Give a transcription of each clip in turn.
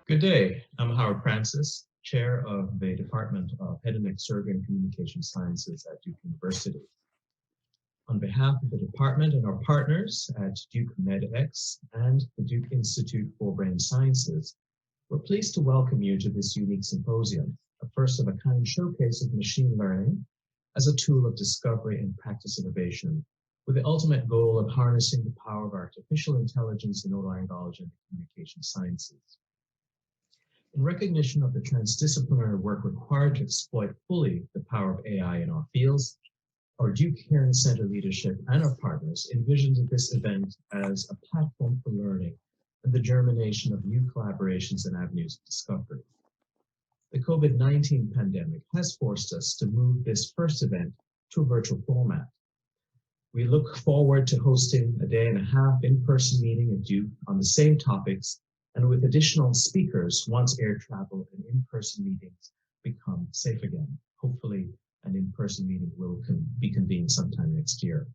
Good day. I'm Howard Francis, Chair of the Department of Head and Neck Surgery and Communication Sciences at Duke University. On behalf of the department and our partners at Duke MEDx and the Duke Institute for Brain Sciences, we're pleased to welcome you to this unique symposium, a first-of-a-kind showcase of machine learning as a tool of discovery and practice innovation, with the ultimate goal of harnessing the power of artificial intelligence in otolaryngology and the communication sciences. In recognition of the transdisciplinary work required to exploit fully the power of AI in our fields, our Duke Caring Center leadership and our partners envisioned this event as a platform for learning and the germination of new collaborations and avenues of discovery. The COVID-19 pandemic has forced us to move this first event to a virtual format. We look forward to hosting a day-and-a-half in-person meeting at Duke on the same topics and with additional speakers once air travel and in-person meetings become safe again. Hopefully, an in-person meeting will be convened sometime next year.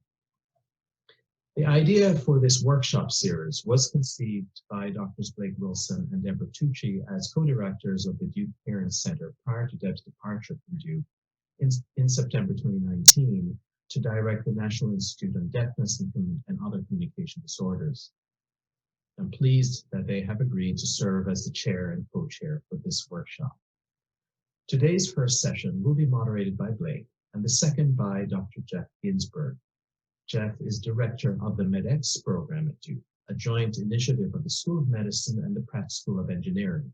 The idea for this workshop series was conceived by Drs. Blake Wilson and Debara Tucci as co-directors of the Duke Caring Center prior to Deb's departure from Duke in September 2019 to direct the National Institute on Deafness and Other Communication Disorders. I'm pleased that they have agreed to serve as the chair and co-chair for this workshop. Today's first session will be moderated by Blake and the second by Dr. Geoff Ginsburg. Geoff is director of the MEDx program at Duke, a joint initiative of the School of Medicine and the Pratt School of Engineering,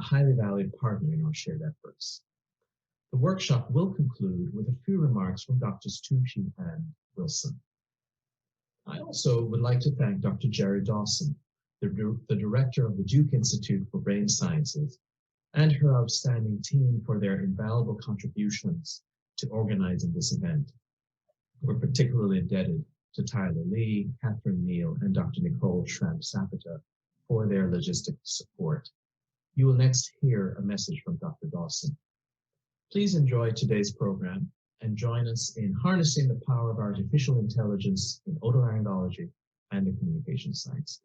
a highly valued partner in our shared efforts. The workshop will conclude with a few remarks from Drs. Tucci and Wilson. I also would like to thank Dr. Jerry Dawson, the director of the Duke Institute for Brain Sciences, and her outstanding team for their invaluable contributions to organizing this event. We're particularly indebted to Tyler Lee, Catherine Neal, and Dr. Nicole Schramm-Sapita for their logistic support. You will next hear a message from Dr. Dawson. Please enjoy today's program and join us in harnessing the power of artificial intelligence in otolaryngology and the communication sciences.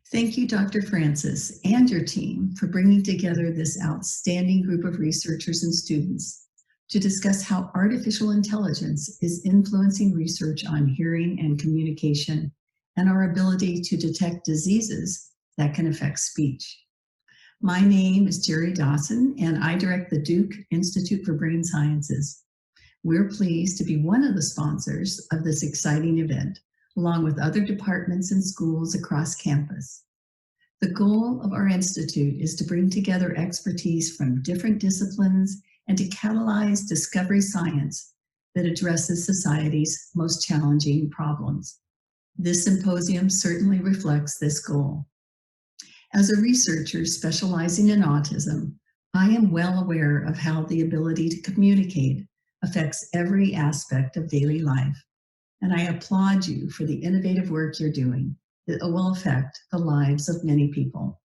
Thank you, Dr. Francis, and your team for bringing together this outstanding group of researchers and students to discuss how artificial intelligence is influencing research on hearing and communication and our ability to detect diseases that can affect speech. My name is Jerry Dawson, and I direct the Duke Institute for Brain Sciences. We're pleased to be one of the sponsors of this exciting event, along with other departments and schools across campus. The goal of our institute is to bring together expertise from different disciplines and to catalyze discovery science that addresses society's most challenging problems. This symposium certainly reflects this goal. As a researcher specializing in autism, I am well aware of how the ability to communicate affects every aspect of daily life, and I applaud you for the innovative work you're doing that will affect the lives of many people.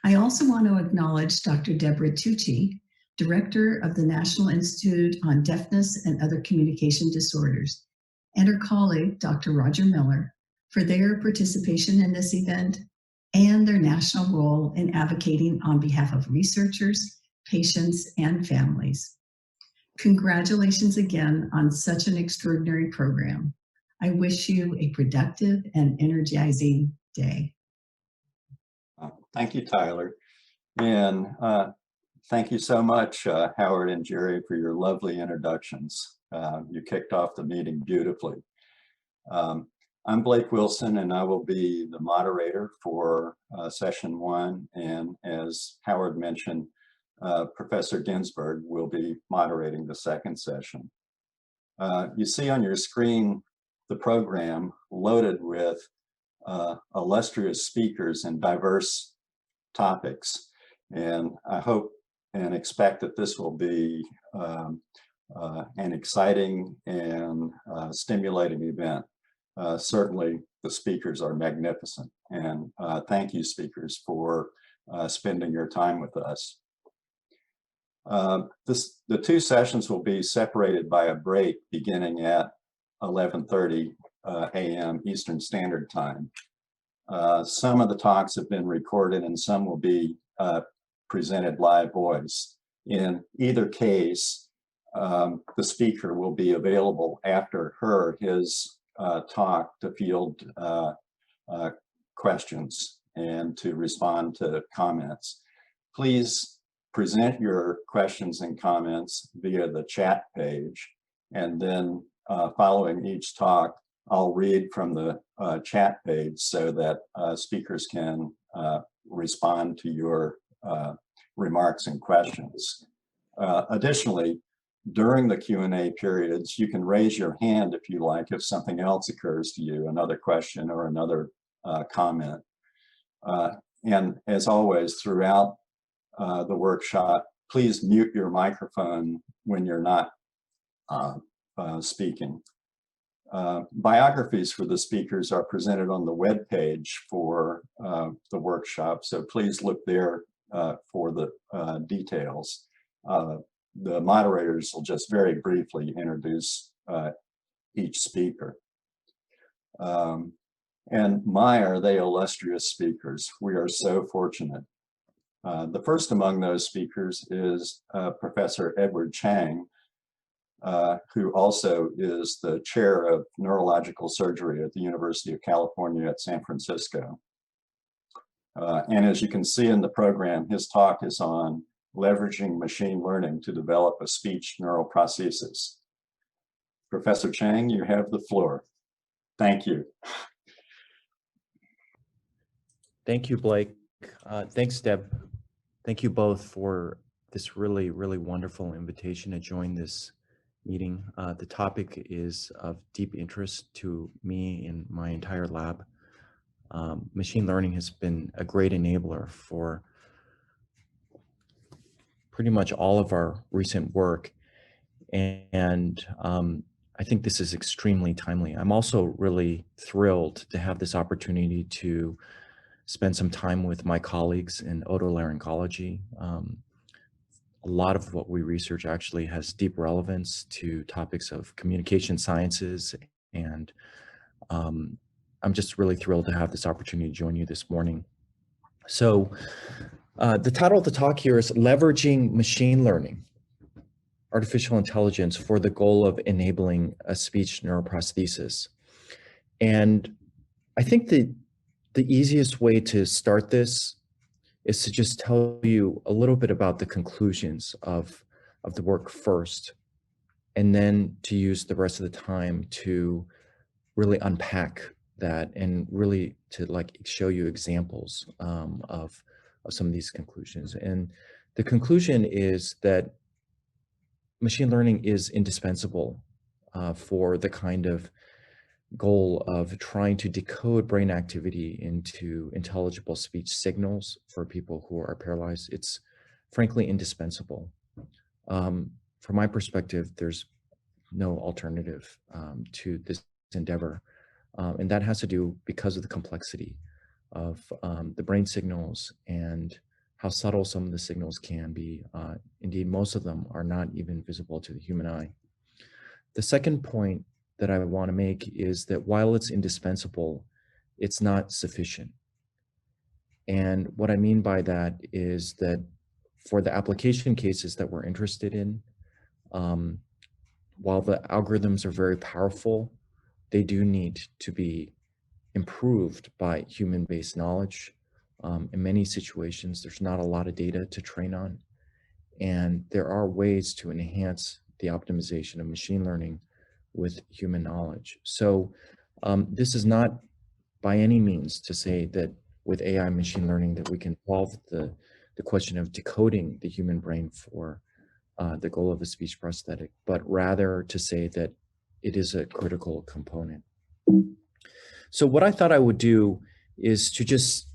I also want to acknowledge Dr. Debara Tucci, Director of the National Institute on Deafness and Other Communication Disorders, and her colleague, Dr. Roger Miller, for their participation in this event and their national role in advocating on behalf of researchers, patients, and families. Congratulations again on such an extraordinary program. I wish you a productive and energizing day. Thank you, Tyler. And thank you so much, Howard and Jerry, for your lovely introductions. You kicked off the meeting beautifully. I'm Blake Wilson, and I will be the moderator for session one. And as Howard mentioned, Professor Ginsburg will be moderating the second session. You see on your screen the program loaded with illustrious speakers and diverse topics. And I hope and expect that this will be an exciting and stimulating event. Certainly the speakers are magnificent, and thank you, speakers, for spending your time with us. The two sessions will be separated by a break beginning at 11:30 a.m. Eastern Standard Time. Some of the talks have been recorded and some will be presented live voice. In either case, the speaker will be available after his talk to field questions and to respond to comments. Please present your questions and comments via the chat page, and then following each talk, I'll read from the chat page so that speakers can respond to your remarks and questions. Additionally, during the Q&A periods, you can raise your hand if you like, if something else occurs to you, another question or another comment. And as always, throughout the workshop, please mute your microphone when you're not speaking. Biographies for the speakers are presented on the web page for the workshop, so please look there for the details. The moderators will just very briefly introduce each speaker. And my, are they illustrious speakers? We are so fortunate. The first among those speakers is Professor Edward Chang, who also is the chair of neurological surgery at the University of California at San Francisco. And as you can see in the program, his talk is on leveraging machine learning to develop a speech neuroprosthesis. Professor Chang, you have the floor. Thank you. Thank you, Blake. Thanks, Deb. Thank you both for this really, really wonderful invitation to join this meeting. The topic is of deep interest to me and my entire lab. Machine learning has been a great enabler for pretty much all of our recent work. And I think this is extremely timely. I'm also really thrilled to have this opportunity to spend some time with my colleagues in otolaryngology. A lot of what we research actually has deep relevance to topics of communication sciences, and I'm just really thrilled to have this opportunity to join you this morning. So the title of the talk here is Leveraging Machine Learning, Artificial Intelligence for the Goal of Enabling a Speech Neuroprosthesis. And I think the easiest way to start this is to just tell you a little bit about the conclusions of the work first, and then to use the rest of the time to really unpack that and really to show you examples of some of these conclusions. And the conclusion is that machine learning is indispensable for the kind of goal of trying to decode brain activity into intelligible speech signals for people who are paralyzed. It's frankly indispensable. From my perspective, there's no alternative to this endeavor. And that has to do because of the complexity of the brain signals and how subtle some of the signals can be. Indeed, most of them are not even visible to the human eye. The second point that I want to make is that while it's indispensable, it's not sufficient. And what I mean by that is that for the application cases that we're interested in, while the algorithms are very powerful, they do need to be improved by human-based knowledge. In many situations, there's not a lot of data to train on, and there are ways to enhance the optimization of machine learning with human knowledge. So this is not by any means to say that with AI machine learning that we can solve the question of decoding the human brain for the goal of a speech prosthetic, but rather to say that it is a critical component. So what I thought I would do is to just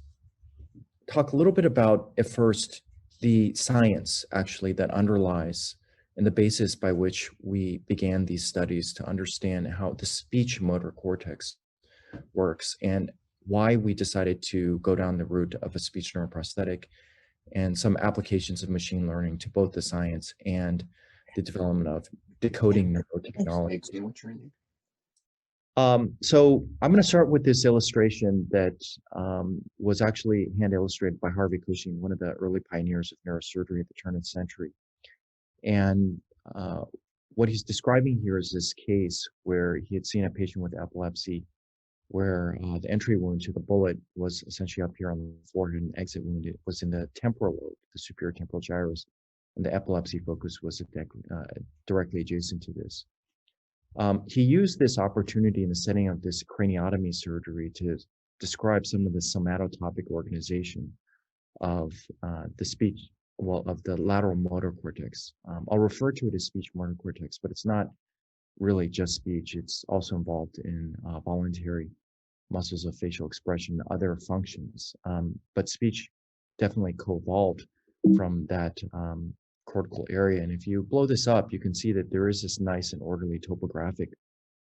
talk a little bit about, at first, the science actually that underlies and the basis by which we began these studies to understand how the speech motor cortex works and why we decided to go down the route of a speech neuroprosthetic and some applications of machine learning to both the science and the development of decoding neurotechnology. So I'm going to start with this illustration that was actually hand illustrated by Harvey Cushing, one of the early pioneers of neurosurgery at the turn of the century. And what he's describing here is this case where he had seen a patient with epilepsy where the entry wound to the bullet was essentially up here on the forehead, and exit wound it was in the temporal lobe, the superior temporal gyrus, and the epilepsy focus was directly adjacent to this. He used this opportunity in the setting of this craniotomy surgery to describe some of the somatotopic organization of the speech, well, of the lateral motor cortex. I'll refer to it as speech motor cortex, but it's not really just speech. It's also involved in voluntary muscles of facial expression, other functions. But speech definitely co-evolved from that cortical area. And if you blow this up, you can see that there is this nice and orderly topographic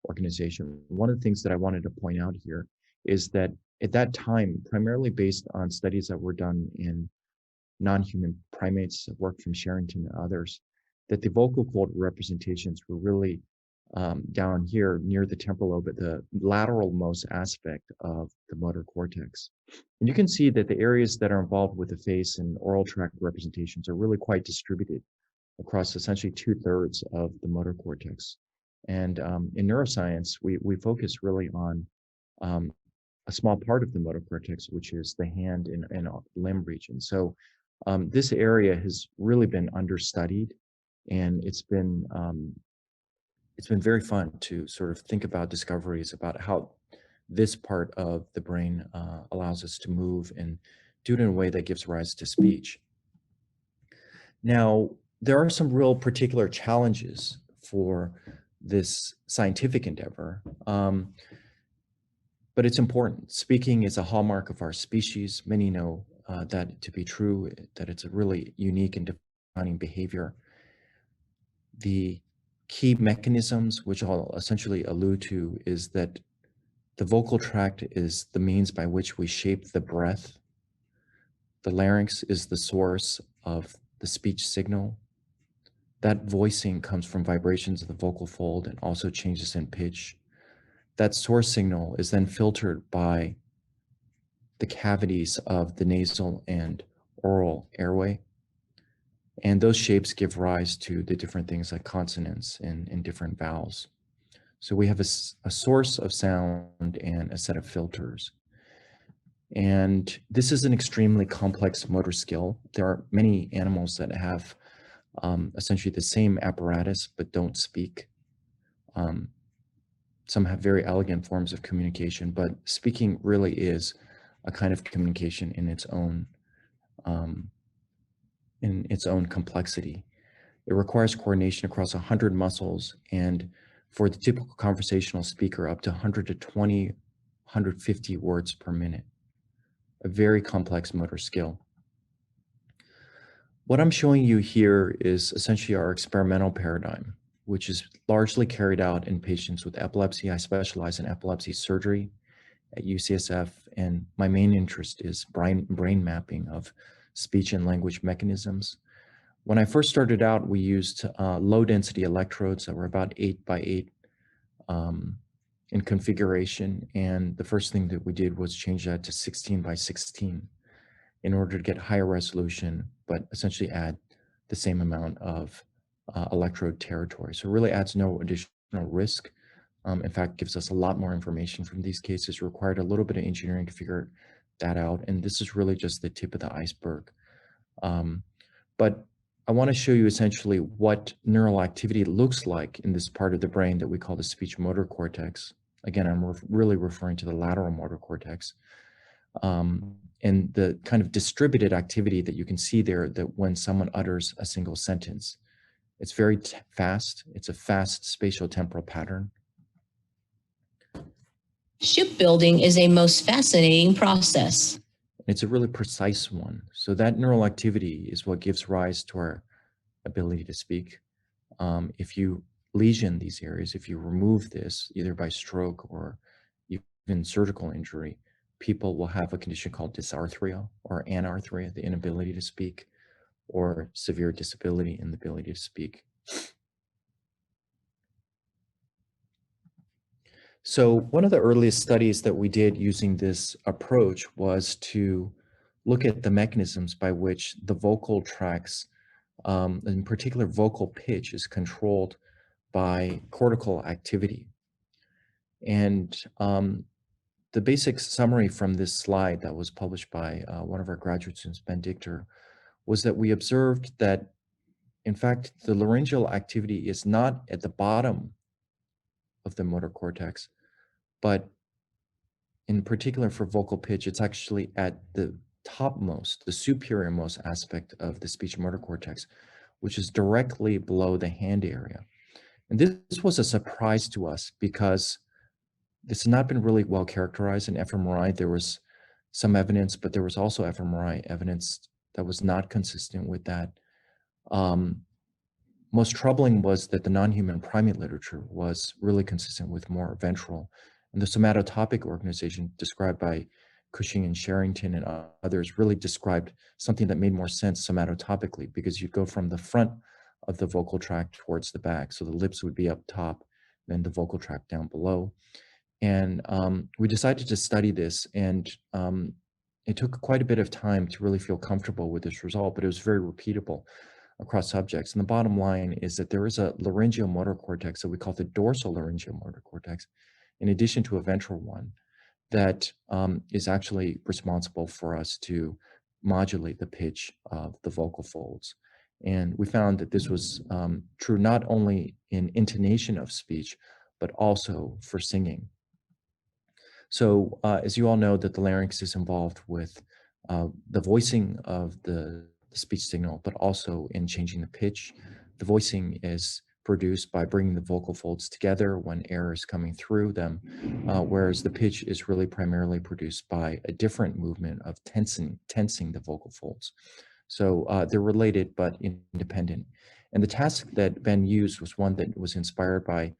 organization. One of the things that I wanted to point out here is that at that time, primarily based on studies that were done in non-human primates, work from Sherrington and others, that the vocal cord representations were really down here near the temporal lobe at the lateralmost aspect of the motor cortex. And you can see that the areas that are involved with the face and oral tract representations are really quite distributed across essentially 2/3 of the motor cortex. And in neuroscience, we focus really on a small part of the motor cortex, which is the hand and limb region. So this area has really been understudied, and it's been very fun to sort of think about discoveries about how this part of the brain allows us to move and do it in a way that gives rise to speech. Now, there are some real particular challenges for this scientific endeavor, but it's important. Speaking is a hallmark of our species. Many know that to be true, that it's a really unique and defining behavior. The key mechanisms, which I'll essentially allude to, is that the vocal tract is the means by which we shape the breath. The larynx is the source of the speech signal. That voicing comes from vibrations of the vocal fold and also changes in pitch. That source signal is then filtered by the cavities of the nasal and oral airway. And those shapes give rise to the different things like consonants and different vowels. So we have a source of sound and a set of filters. And this is an extremely complex motor skill. There are many animals that have essentially the same apparatus but don't speak. Some have very elegant forms of communication, but speaking really is a kind of communication in its own complexity. It requires coordination across 100 muscles, and for the typical conversational speaker, up to 120, 150 words per minute. A very complex motor skill. What I'm showing you here is essentially our experimental paradigm, which is largely carried out in patients with epilepsy. I specialize in epilepsy surgery at UCSF, and my main interest is brain mapping of speech and language mechanisms. When I first started out, we used low density electrodes that were about 8 by 8 in configuration. And the first thing that we did was change that to 16 by 16 in order to get higher resolution, but essentially add the same amount of electrode territory. So it really adds no additional risk. In fact, gives us a lot more information from these cases. Required a little bit of engineering to figure that out. And this is really just the tip of the iceberg. But I want to show you essentially what neural activity looks like in this part of the brain that we call the speech motor cortex. Again, I'm really referring to the lateral motor cortex. And the kind of distributed activity that you can see there, that when someone utters a single sentence, it's very fast. It's a fast spatiotemporal pattern. Shipbuilding is a most fascinating process. It's a really precise one. So that neural activity is what gives rise to our ability to speak. If you lesion these areas, if you remove this, either by stroke or even surgical injury, people will have a condition called dysarthria or anarthria, the inability to speak, or severe disability in the ability to speak. So one of the earliest studies that we did using this approach was to look at the mechanisms by which the vocal tracts, in particular vocal pitch, is controlled by cortical activity. And the basic summary from this slide that was published by one of our graduate students, Ben Dichter, was that we observed that, in fact, the laryngeal activity is not at the bottom of the motor cortex, but in particular for vocal pitch, it's actually at the topmost, the superiormost aspect of the speech motor cortex, which is directly below the hand area. And this was a surprise to us because this has not been really well characterized in fMRI. There was some evidence, but there was also fMRI evidence that was not consistent with that. Most troubling was that the non-human primate literature was really consistent with more ventral. And the somatotopic organization described by Cushing and Sherrington and others really described something that made more sense somatotopically, because you go from the front of the vocal tract towards the back. So the lips would be up top, then the vocal tract down below. And we decided to study this, and it took quite a bit of time to really feel comfortable with this result, but it was very repeatable across subjects. And the bottom line is that there is a laryngeal motor cortex that we call the dorsal laryngeal motor cortex, in addition to a ventral one, that is actually responsible for us to modulate the pitch of the vocal folds. And we found that this was true not only in intonation of speech, but also for singing. So as you all know, that the larynx is involved with the voicing of the speech signal, but also in changing the pitch. The voicing is produced by bringing the vocal folds together when air is coming through them, whereas the pitch is really primarily produced by a different movement of tensing the vocal folds. So they're related but independent. And the task that Ben used was one that was inspired by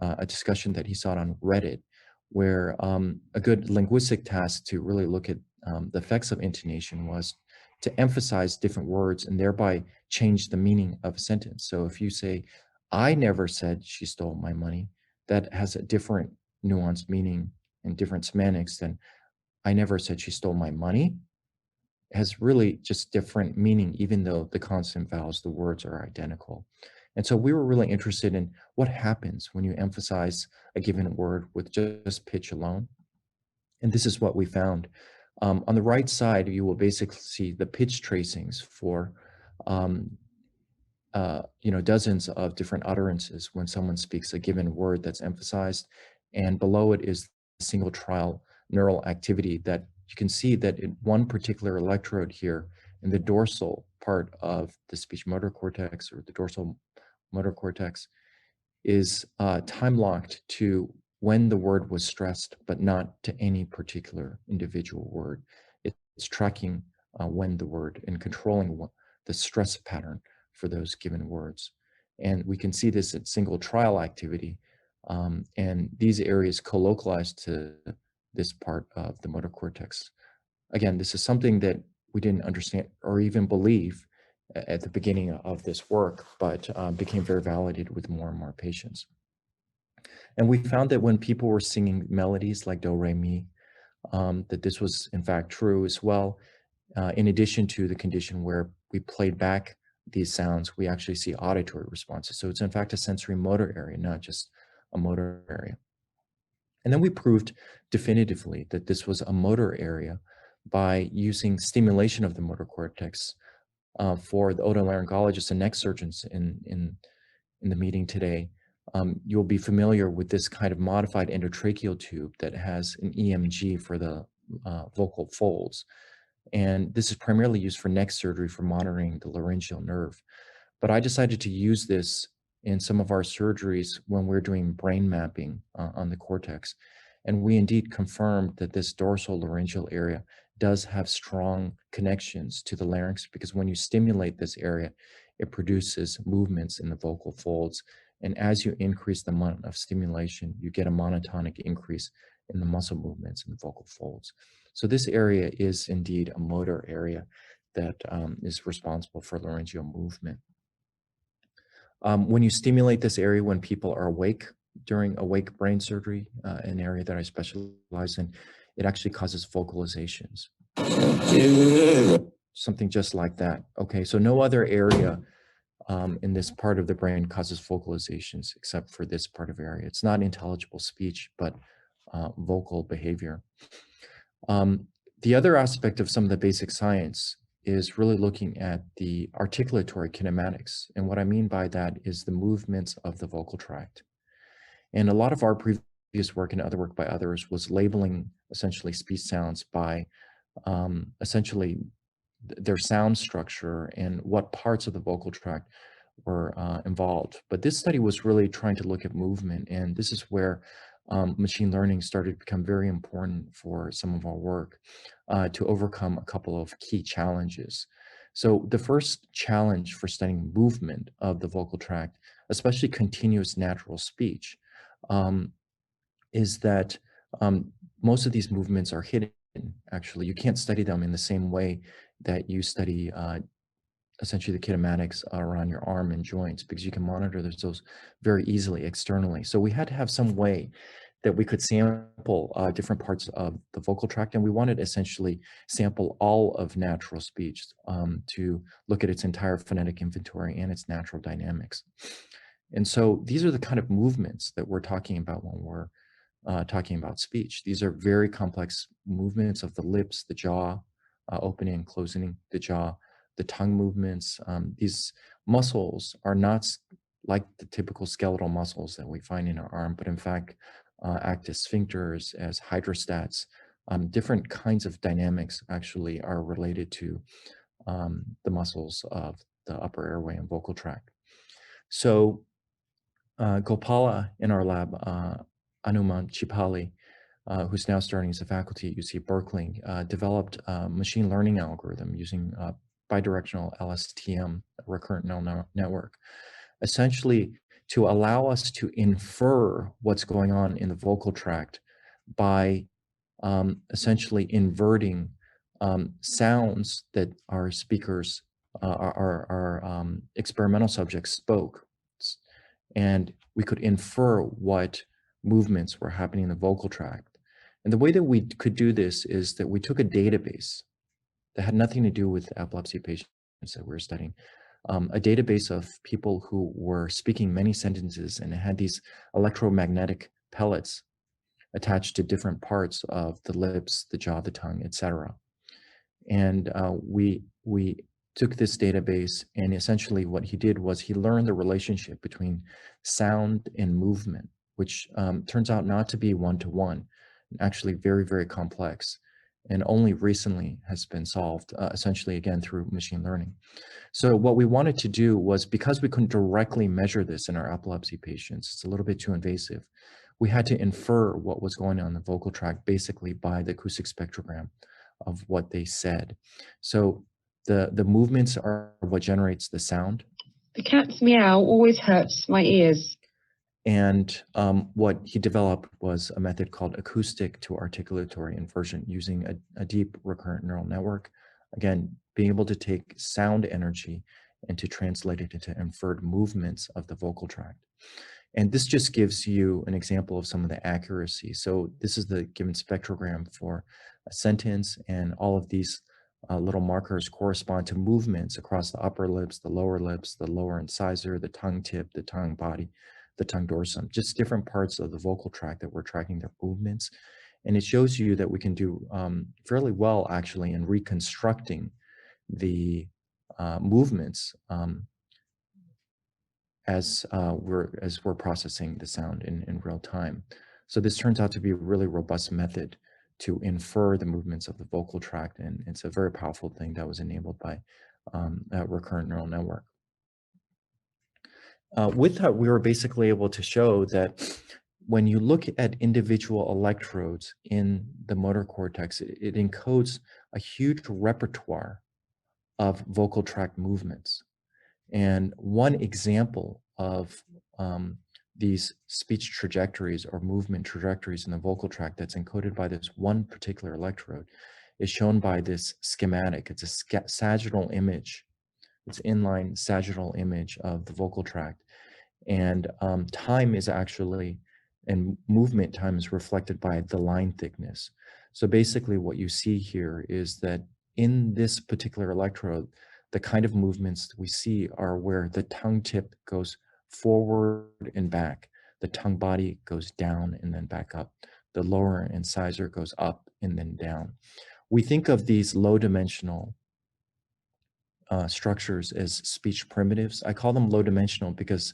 a discussion that he saw on Reddit, where a good linguistic task to really look at the effects of intonation was to emphasize different words and thereby change the meaning of a sentence. So if you say, "I never said she stole my money," that has a different nuanced meaning and different semantics than "I never said she stole my money." It has really just different meaning, even though the consonant vowels, the words are identical. And so we were really interested in what happens when you emphasize a given word with just pitch alone. And this is what we found. On the right side, you will basically see the pitch tracings for dozens of different utterances when someone speaks a given word that's emphasized. And below it is the single trial neural activity that you can see that in one particular electrode here in the dorsal part of the speech motor cortex, or the dorsal motor cortex, is time locked to when the word was stressed, but not to any particular individual word. It's tracking when the word and controlling the stress pattern for those given words. And we can see this at single trial activity. And these areas co-localize to this part of the motor cortex. Again, this is something that we didn't understand or even believe at the beginning of this work, but became very validated with more and more patients. And we found that when people were singing melodies like do, re, mi, that this was in fact true as well. In addition to the condition where we played back these sounds, we actually see auditory responses. So it's in fact a sensory motor area, not just a motor area. And then we proved definitively that this was a motor area by using stimulation of the motor cortex. For the otolaryngologists and neck surgeons in the meeting today, you'll be familiar with this kind of modified endotracheal tube that has an EMG for the vocal folds. And this is primarily used for neck surgery for monitoring the laryngeal nerve. But I decided to use this in some of our surgeries when we're doing brain mapping on the cortex. And we indeed confirmed that this dorsal laryngeal area does have strong connections to the larynx, because when you stimulate this area, it produces movements in the vocal folds. And as you increase the amount of stimulation, you get a monotonic increase in the muscle movements in the vocal folds. So this area is indeed a motor area that is responsible for laryngeal movement. When you stimulate this area when people are awake, during awake brain surgery, an area that I specialize in, it actually causes vocalizations. Something just like that. Okay, so no other area in this part of the brain causes vocalizations except for this part of area. It's not intelligible speech, but vocal behavior. The other aspect of some of the basic science is really looking at the articulatory kinematics. And what I mean by that is the movements of the vocal tract. And a lot of our previous work and other work by others was labeling essentially speech sounds by essentially their sound structure and what parts of the vocal tract were involved. But this study was really trying to look at movement, and this is where machine learning started to become very important for some of our work to overcome a couple of key challenges. So the first challenge for studying movement of the vocal tract, especially continuous natural speech, is that most of these movements are hidden. Actually, you can't study them in the same way that you study essentially the kinematics around your arm and joints, because you can monitor those very easily externally. So we had to have some way that we could sample different parts of the vocal tract, and we wanted to essentially sample all of natural speech to look at its entire phonetic inventory and its natural dynamics. And so these are the kind of movements that we're talking about when we're talking about speech. These are very complex movements of the lips, the jaw, opening and closing the jaw, the tongue movements. These muscles are not like the typical skeletal muscles that we find in our arm, but in fact act as sphincters, as hydrostats. Different kinds of dynamics actually are related to the muscles of the upper airway and vocal tract. So Gopala in our lab, Anuman Chipali, who's now starting as a faculty at UC Berkeley, developed a machine learning algorithm using bidirectional LSTM, recurrent neural network, essentially to allow us to infer what's going on in the vocal tract by essentially inverting sounds that our speakers, our experimental subjects spoke. And we could infer what movements were happening in the vocal tract. And the way that we could do this is that we took a database that had nothing to do with epilepsy patients that we were studying, a database of people who were speaking many sentences and had these electromagnetic pellets attached to different parts of the lips, the jaw, the tongue, etc. And we took this database, and essentially what he did was he learned the relationship between sound and movement, which turns out not to be one-to-one, actually very, very complex, and only recently has been solved, essentially again through machine learning. So what we wanted to do was, because we couldn't directly measure this in our epilepsy patients, it's a little bit too invasive, we had to infer what was going on in the vocal tract basically by the acoustic spectrogram of what they said. So the movements are what generates the sound. The cat's meow always hurts my ears. And what he developed was a method called acoustic to articulatory inversion using a deep recurrent neural network. Again, being able to take sound energy and to translate it into inferred movements of the vocal tract. And this just gives you an example of some of the accuracy. So this is the given spectrogram for a sentence, and all of these little markers correspond to movements across the upper lips, the lower incisor, the tongue tip, the tongue body, the tongue dorsum, just different parts of the vocal tract that we're tracking their movements. And it shows you that we can do fairly well actually in reconstructing the movements as we're processing the sound in real time. So this turns out to be a really robust method to infer the movements of the vocal tract, and it's a very powerful thing that was enabled by a recurrent neural network. With that, we were basically able to show that when you look at individual electrodes in the motor cortex, it encodes a huge repertoire of vocal tract movements. And one example of these speech trajectories or movement trajectories in the vocal tract that's encoded by this one particular electrode is shown by this schematic. It's a sagittal image. It's inline sagittal image of the vocal tract. And time is actually and movement time is reflected by the line thickness. So basically what you see here is that in this particular electrode, the kind of movements we see are where the tongue tip goes forward and back, the tongue body goes down and then back up, the lower incisor goes up and then down. We think of these low dimensional structures as speech primitives. I call them low dimensional because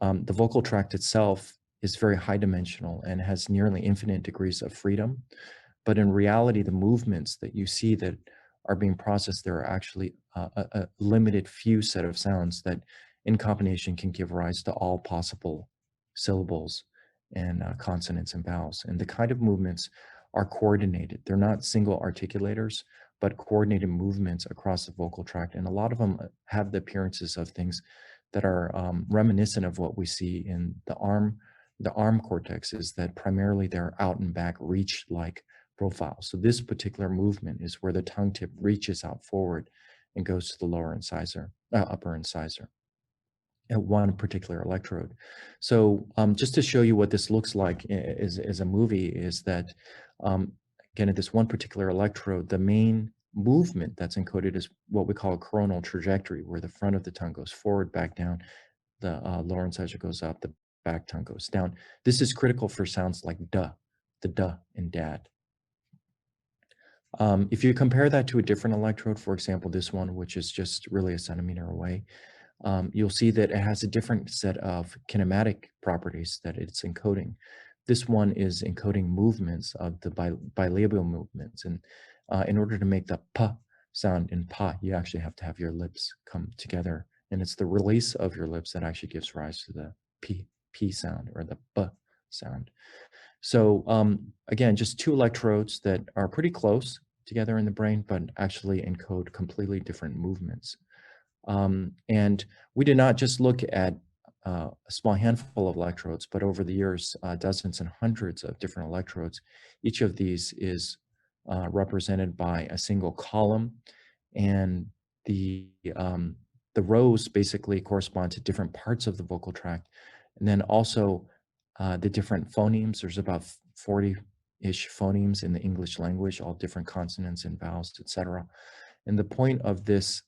the vocal tract itself is very high dimensional and has nearly infinite degrees of freedom. But in reality, the movements that you see that are being processed there are actually a limited few set of sounds that in combination can give rise to all possible syllables and consonants and vowels. And the kind of movements are coordinated. They're not single articulators, but coordinated movements across the vocal tract. And a lot of them have the appearances of things that are reminiscent of what we see in the arm cortex, is that primarily they're out and back reach-like profile. So this particular movement is where the tongue tip reaches out forward and goes to the lower incisor, upper incisor at one particular electrode. So just to show you what this looks like as a movie is that, again, at this one particular electrode, the main movement that's encoded is what we call a coronal trajectory, where the front of the tongue goes forward, back down, the lower incisor goes up, the back tongue goes down. This is critical for sounds like duh, the duh in dad. If you compare that to a different electrode, for example, this one, which is just really a centimeter away, you'll see that it has a different set of kinematic properties that it's encoding. This one is encoding movements of the bilabial movements. And in order to make the p sound in pa, you actually have to have your lips come together. And it's the release of your lips that actually gives rise to the p sound, or the b sound. So again, just two electrodes that are pretty close together in the brain, but actually encode completely different movements. And we did not just look at a small handful of electrodes, but over the years, dozens and hundreds of different electrodes. Each of these is represented by a single column, and the rows basically correspond to different parts of the vocal tract. And then also the different phonemes. There's about 40-ish phonemes in the English language, all different consonants and vowels, etc. And the point of this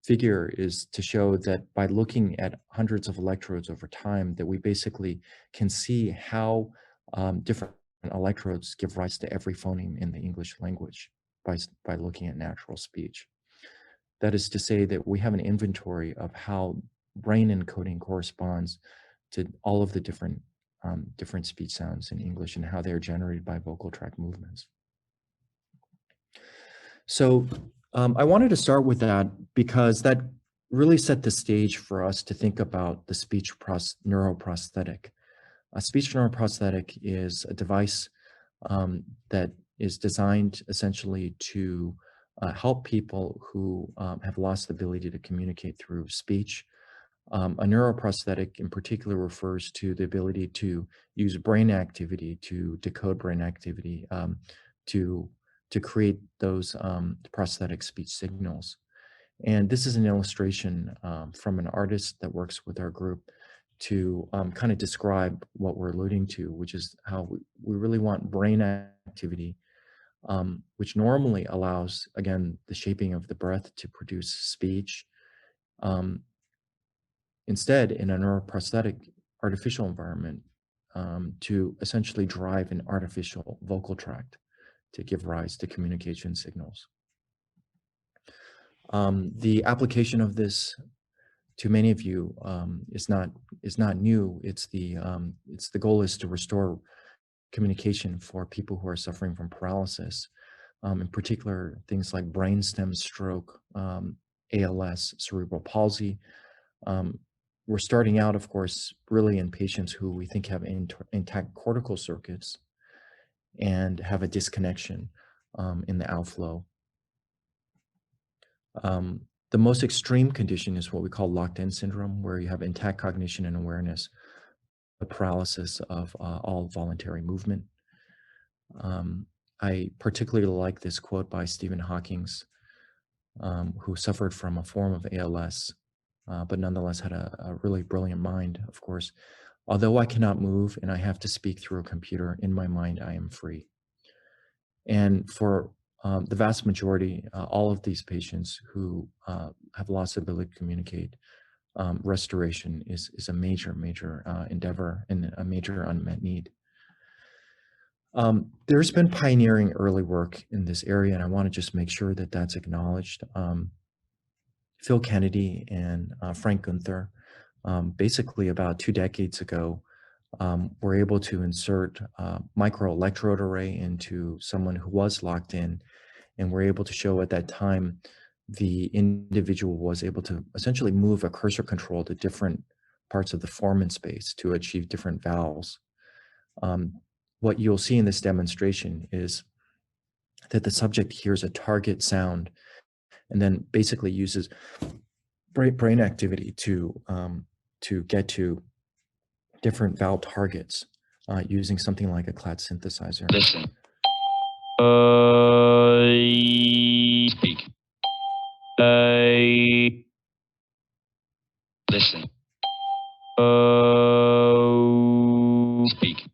figure is to show that by looking at hundreds of electrodes over time, that we basically can see how different electrodes give rise to every phoneme in the English language by looking at natural speech. That is to say that we have an inventory of how brain encoding corresponds to all of the different speech sounds in English and how they're generated by vocal tract movements. So I wanted to start with that because that really set the stage for us to think about the speech neuroprosthetic. A speech neuroprosthetic is a device that is designed essentially to help people who have lost the ability to communicate through speech. A neuroprosthetic in particular refers to the ability to use brain activity to decode brain activity to create those prosthetic speech signals. And this is an illustration from an artist that works with our group to kind of describe what we're alluding to, which is how we really want brain activity, which normally allows, again, the shaping of the breath to produce speech. Instead, in a neuroprosthetic artificial environment, to essentially drive an artificial vocal tract to give rise to communication signals. The application of this to many of you is not new. It's the goal is to restore communication for people who are suffering from paralysis, in particular things like brainstem stroke, ALS, cerebral palsy. We're starting out, of course, really in patients who we think have intact cortical circuits and have a disconnection in the outflow. The most extreme condition is what we call locked-in syndrome, where you have intact cognition and awareness, the paralysis of all voluntary movement. I particularly like this quote by Stephen Hawking, who suffered from a form of ALS, but nonetheless had a really brilliant mind, of course. Although I cannot move and I have to speak through a computer, in my mind, I am free. And for the vast majority, all of these patients who have lost the ability to communicate, restoration is a major endeavor and a major unmet need. There's been pioneering early work in this area, and I want to just make sure that that's acknowledged. Phil Kennedy and Frank Gunther, basically about 2 decades ago, were able to insert microelectrode array into someone who was locked in, and were able to show at that time the individual was able to essentially move a cursor control to different parts of the foreman space to achieve different vowels. What you'll see in this demonstration is that the subject hears a target sound and then basically uses brain activity to get to different vowel targets using something like a CLAD synthesizer. Listen. Speak. Listen. Speak.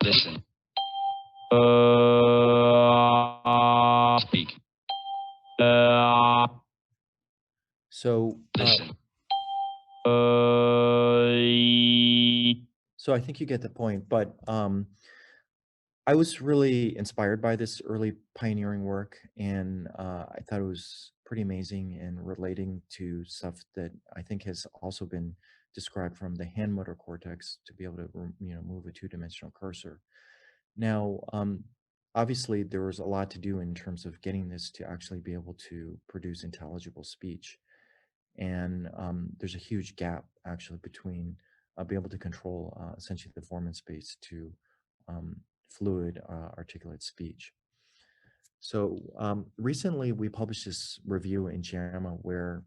Listen. Speak. So Listen. So I think you get the point, but I was really inspired by this early pioneering work, and I thought it was pretty amazing and relating to stuff that I think has also been described from the hand motor cortex to be able to, move a two-dimensional cursor. Now, obviously, there was a lot to do in terms of getting this to actually be able to produce intelligible speech, and there's a huge gap actually between being able to control essentially the foreman space to fluid articulate speech. So recently we published this review in JAMA where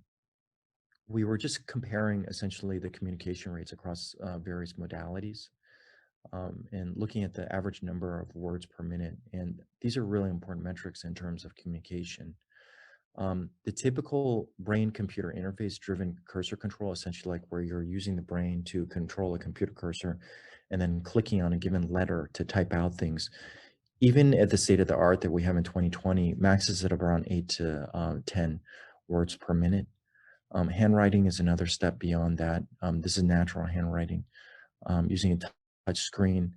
we were just comparing essentially the communication rates across various modalities and looking at the average number of words per minute. And these are really important metrics in terms of communication. The typical brain-computer interface-driven cursor control, essentially like where you're using the brain to control a computer cursor and then clicking on a given letter to type out things, even at the state of the art that we have in 2020, maxes at around 8 to 10 words per minute. Handwriting is another step beyond that. This is natural handwriting using a touch screen.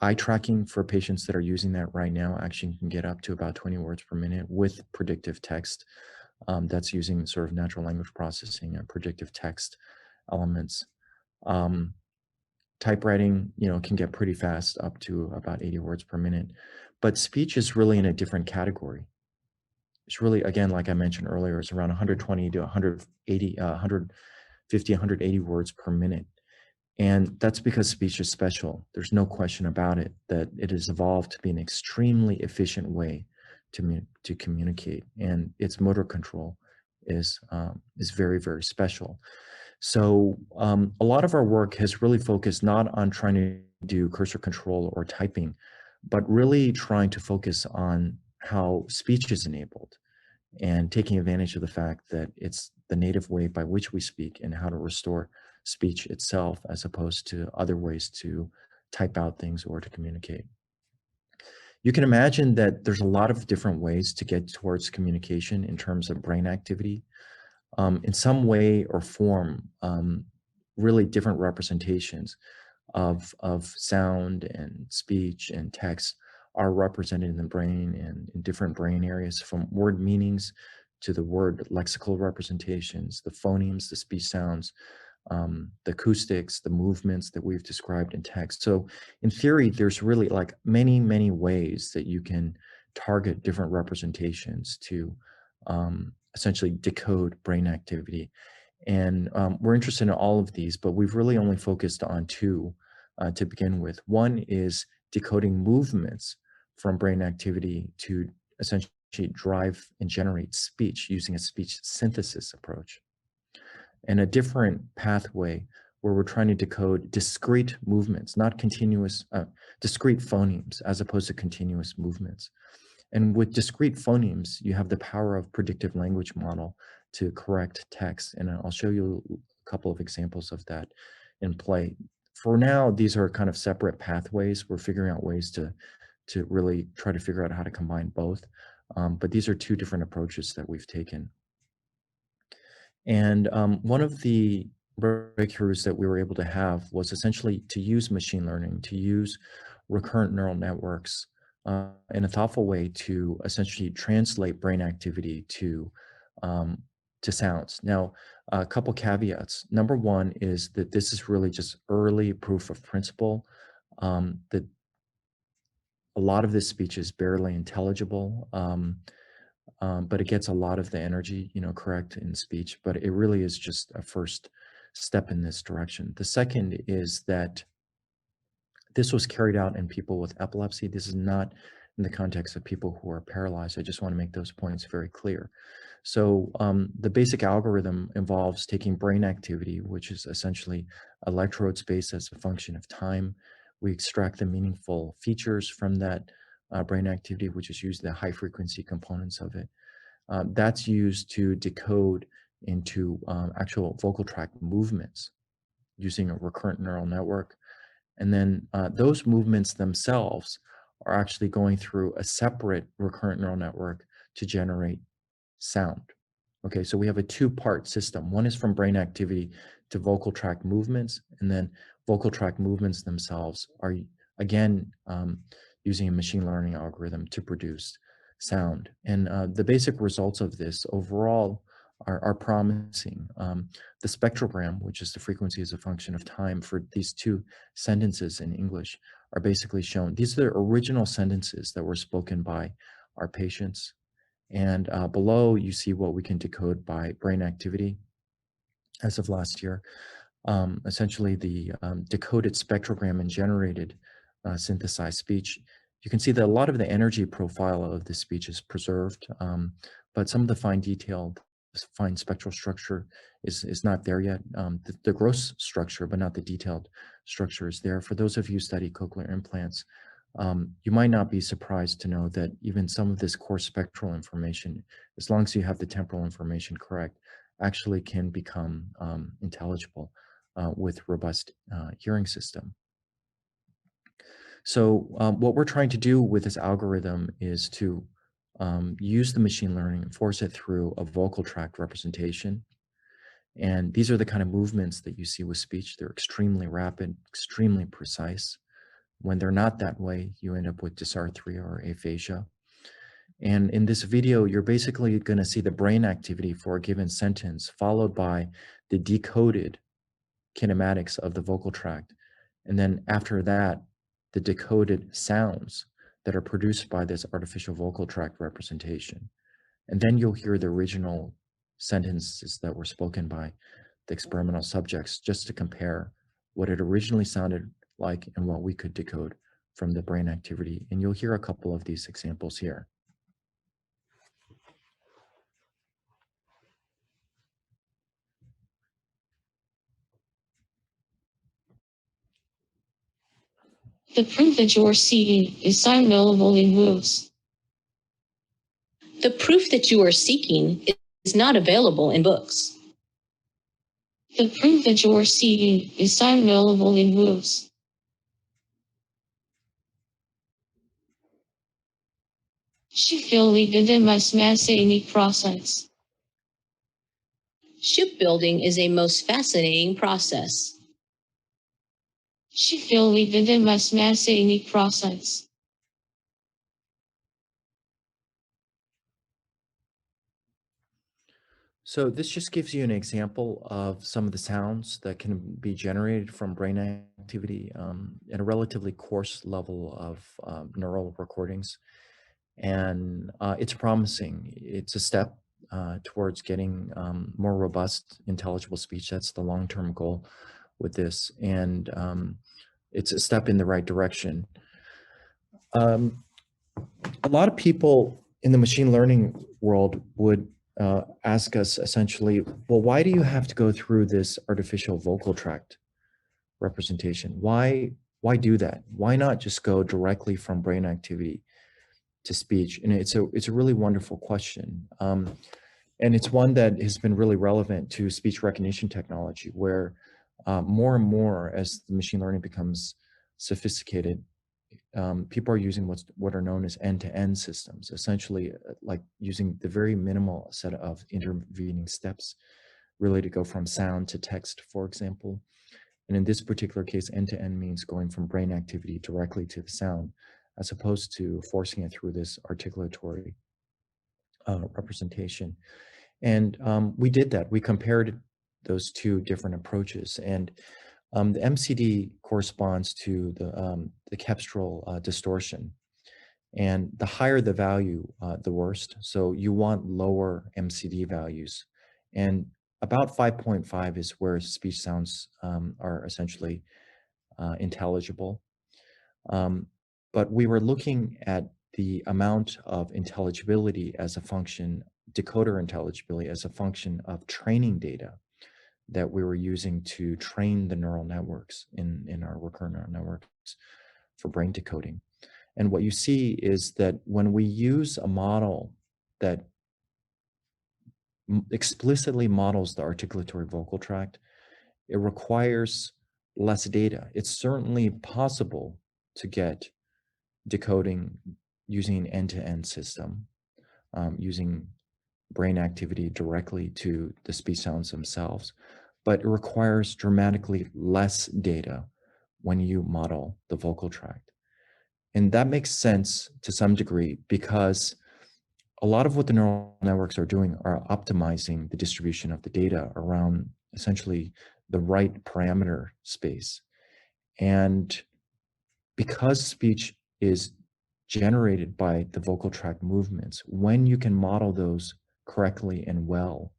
Eye tracking for patients that are using that right now actually can get up to about 20 words per minute with predictive text. That's using sort of natural language processing and predictive text elements. Typewriting, can get pretty fast, up to about 80 words per minute. But speech is really in a different category. It's really, again, like I mentioned earlier, it's around 120 to 180, 150, 180 words per minute. And that's because speech is special. There's no question about it, that it has evolved to be an extremely efficient way to communicate. And its motor control is very, very special. So a lot of our work has really focused not on trying to do cursor control or typing, but really trying to focus on how speech is enabled and taking advantage of the fact that it's the native way by which we speak and how to restore speech itself as opposed to other ways to type out things or to communicate. You can imagine that there's a lot of different ways to get towards communication in terms of brain activity. In some way or form, really different representations of sound and speech and text are represented in the brain and in different brain areas, from word meanings to the word lexical representations, the phonemes, the speech sounds, the acoustics, the movements that we've described in text. So in theory, there's really like many, many ways that you can target different representations to essentially decode brain activity. And we're interested in all of these, but we've really only focused on two to begin with. One is decoding movements from brain activity to essentially drive and generate speech using a speech synthesis approach. And a different pathway where we're trying to decode discrete movements, not continuous, discrete phonemes, as opposed to continuous movements. And with discrete phonemes, you have the power of predictive language model to correct text. And I'll show you a couple of examples of that in play. For now, these are kind of separate pathways. We're figuring out ways to really try to figure out how to combine both. But these are two different approaches that we've taken. And one of the breakthroughs that we were able to have was essentially to use machine learning, to use recurrent neural networks in a thoughtful way to essentially translate brain activity to sounds. Now, a couple caveats. Number one is that this is really just early proof of principle, that a lot of this speech is barely intelligible, but it gets a lot of the energy, correct in speech, but it really is just a first step in this direction. The second is that this was carried out in people with epilepsy. This is not in the context of people who are paralyzed. I just want to make those points very clear. So the basic algorithm involves taking brain activity, which is essentially electrode space as a function of time. We extract the meaningful features from that brain activity, which is used the high frequency components of it. That's used to decode into actual vocal tract movements using a recurrent neural network. And then those movements themselves are actually going through a separate recurrent neural network to generate sound. Okay, so we have a two-part system. One is from brain activity to vocal tract movements, and then vocal tract movements themselves are, again, using a machine learning algorithm to produce sound. And the basic results of this overall are promising. The spectrogram, which is the frequency as a function of time for these two sentences in English, are basically shown. These are the original sentences that were spoken by our patients. And below, you see what we can decode by brain activity as of last year. Essentially, the decoded spectrogram and generated synthesized speech. You can see that a lot of the energy profile of the speech is preserved, but some of the fine detail, fine spectral structure is not there yet. The gross structure, but not the detailed structure, is there. For those of you who study cochlear implants, you might not be surprised to know that even some of this core spectral information, as long as you have the temporal information correct, actually can become intelligible with robust hearing system. So what we're trying to do with this algorithm is to use the machine learning and force it through a vocal tract representation. And these are the kind of movements that you see with speech. They're extremely rapid, extremely precise. When they're not that way, you end up with dysarthria or aphasia. And in this video, you're basically going to see the brain activity for a given sentence, followed by the decoded kinematics of the vocal tract. And then after that, the decoded sounds that are produced by this artificial vocal tract representation. And then you'll hear the original sentences that were spoken by the experimental subjects, just to compare what it originally sounded like and what we could decode from the brain activity. And you'll hear a couple of these examples here. The proof that you are seeking is available in books. The proof that you are seeking is not available in books. The proof that you are seeking is available in books. Shipbuilding is a most fascinating process. Shipbuilding is a most fascinating process. Shipbuilding is a most fascinating process. So this just gives you an example of some of the sounds that can be generated from brain activity at a relatively coarse level of neural recordings. And it's promising. It's a step towards getting more robust, intelligible speech. That's the long-term goal with this. And it's a step in the right direction. A lot of people in the machine learning world would ask us essentially, well, why do you have to go through this artificial vocal tract representation? Why do that? Why not just go directly from brain activity to speech? And it's a really wonderful question. And it's one that has been really relevant to speech recognition technology, where more and more as the machine learning becomes sophisticated, people are using what are known as end-to-end systems, essentially like using the very minimal set of intervening steps, really to go from sound to text, for example. And in this particular case, end-to-end means going from brain activity directly to the sound, as opposed to forcing it through this articulatory representation. And we did that. We compared those two different approaches. And the MCD corresponds to the cepstral distortion. And the higher the value, the worst. So you want lower MCD values. And about 5.5 is where speech sounds are essentially intelligible. But we were looking at the amount of intelligibility as a function, decoder intelligibility as a function of training data that we were using to train the neural networks in our recurrent neural networks for brain decoding. And what you see is that when we use a model that explicitly models the articulatory vocal tract, it requires less data. It's certainly possible to get decoding using an end-to-end system, using brain activity directly to the speech sounds themselves, but it requires dramatically less data when you model the vocal tract. And that makes sense to some degree because a lot of what the neural networks are doing are optimizing the distribution of the data around essentially the right parameter space. And because speech is generated by the vocal tract movements, when you can model those correctly and well,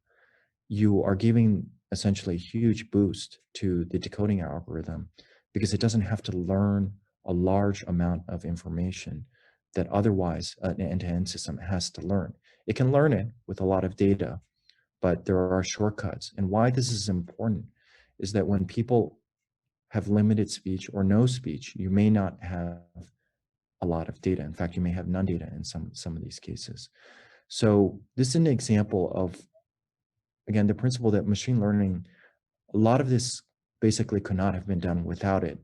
you are giving essentially a huge boost to the decoding algorithm because it doesn't have to learn a large amount of information that otherwise an end-to-end system has to learn. It can learn it with a lot of data, but there are shortcuts. And why this is important is that when people have limited speech or no speech, you may not have a lot of data. In fact, you may have none data in some of these cases. So this is an example of, again, the principle that machine learning, a lot of this basically could not have been done without it.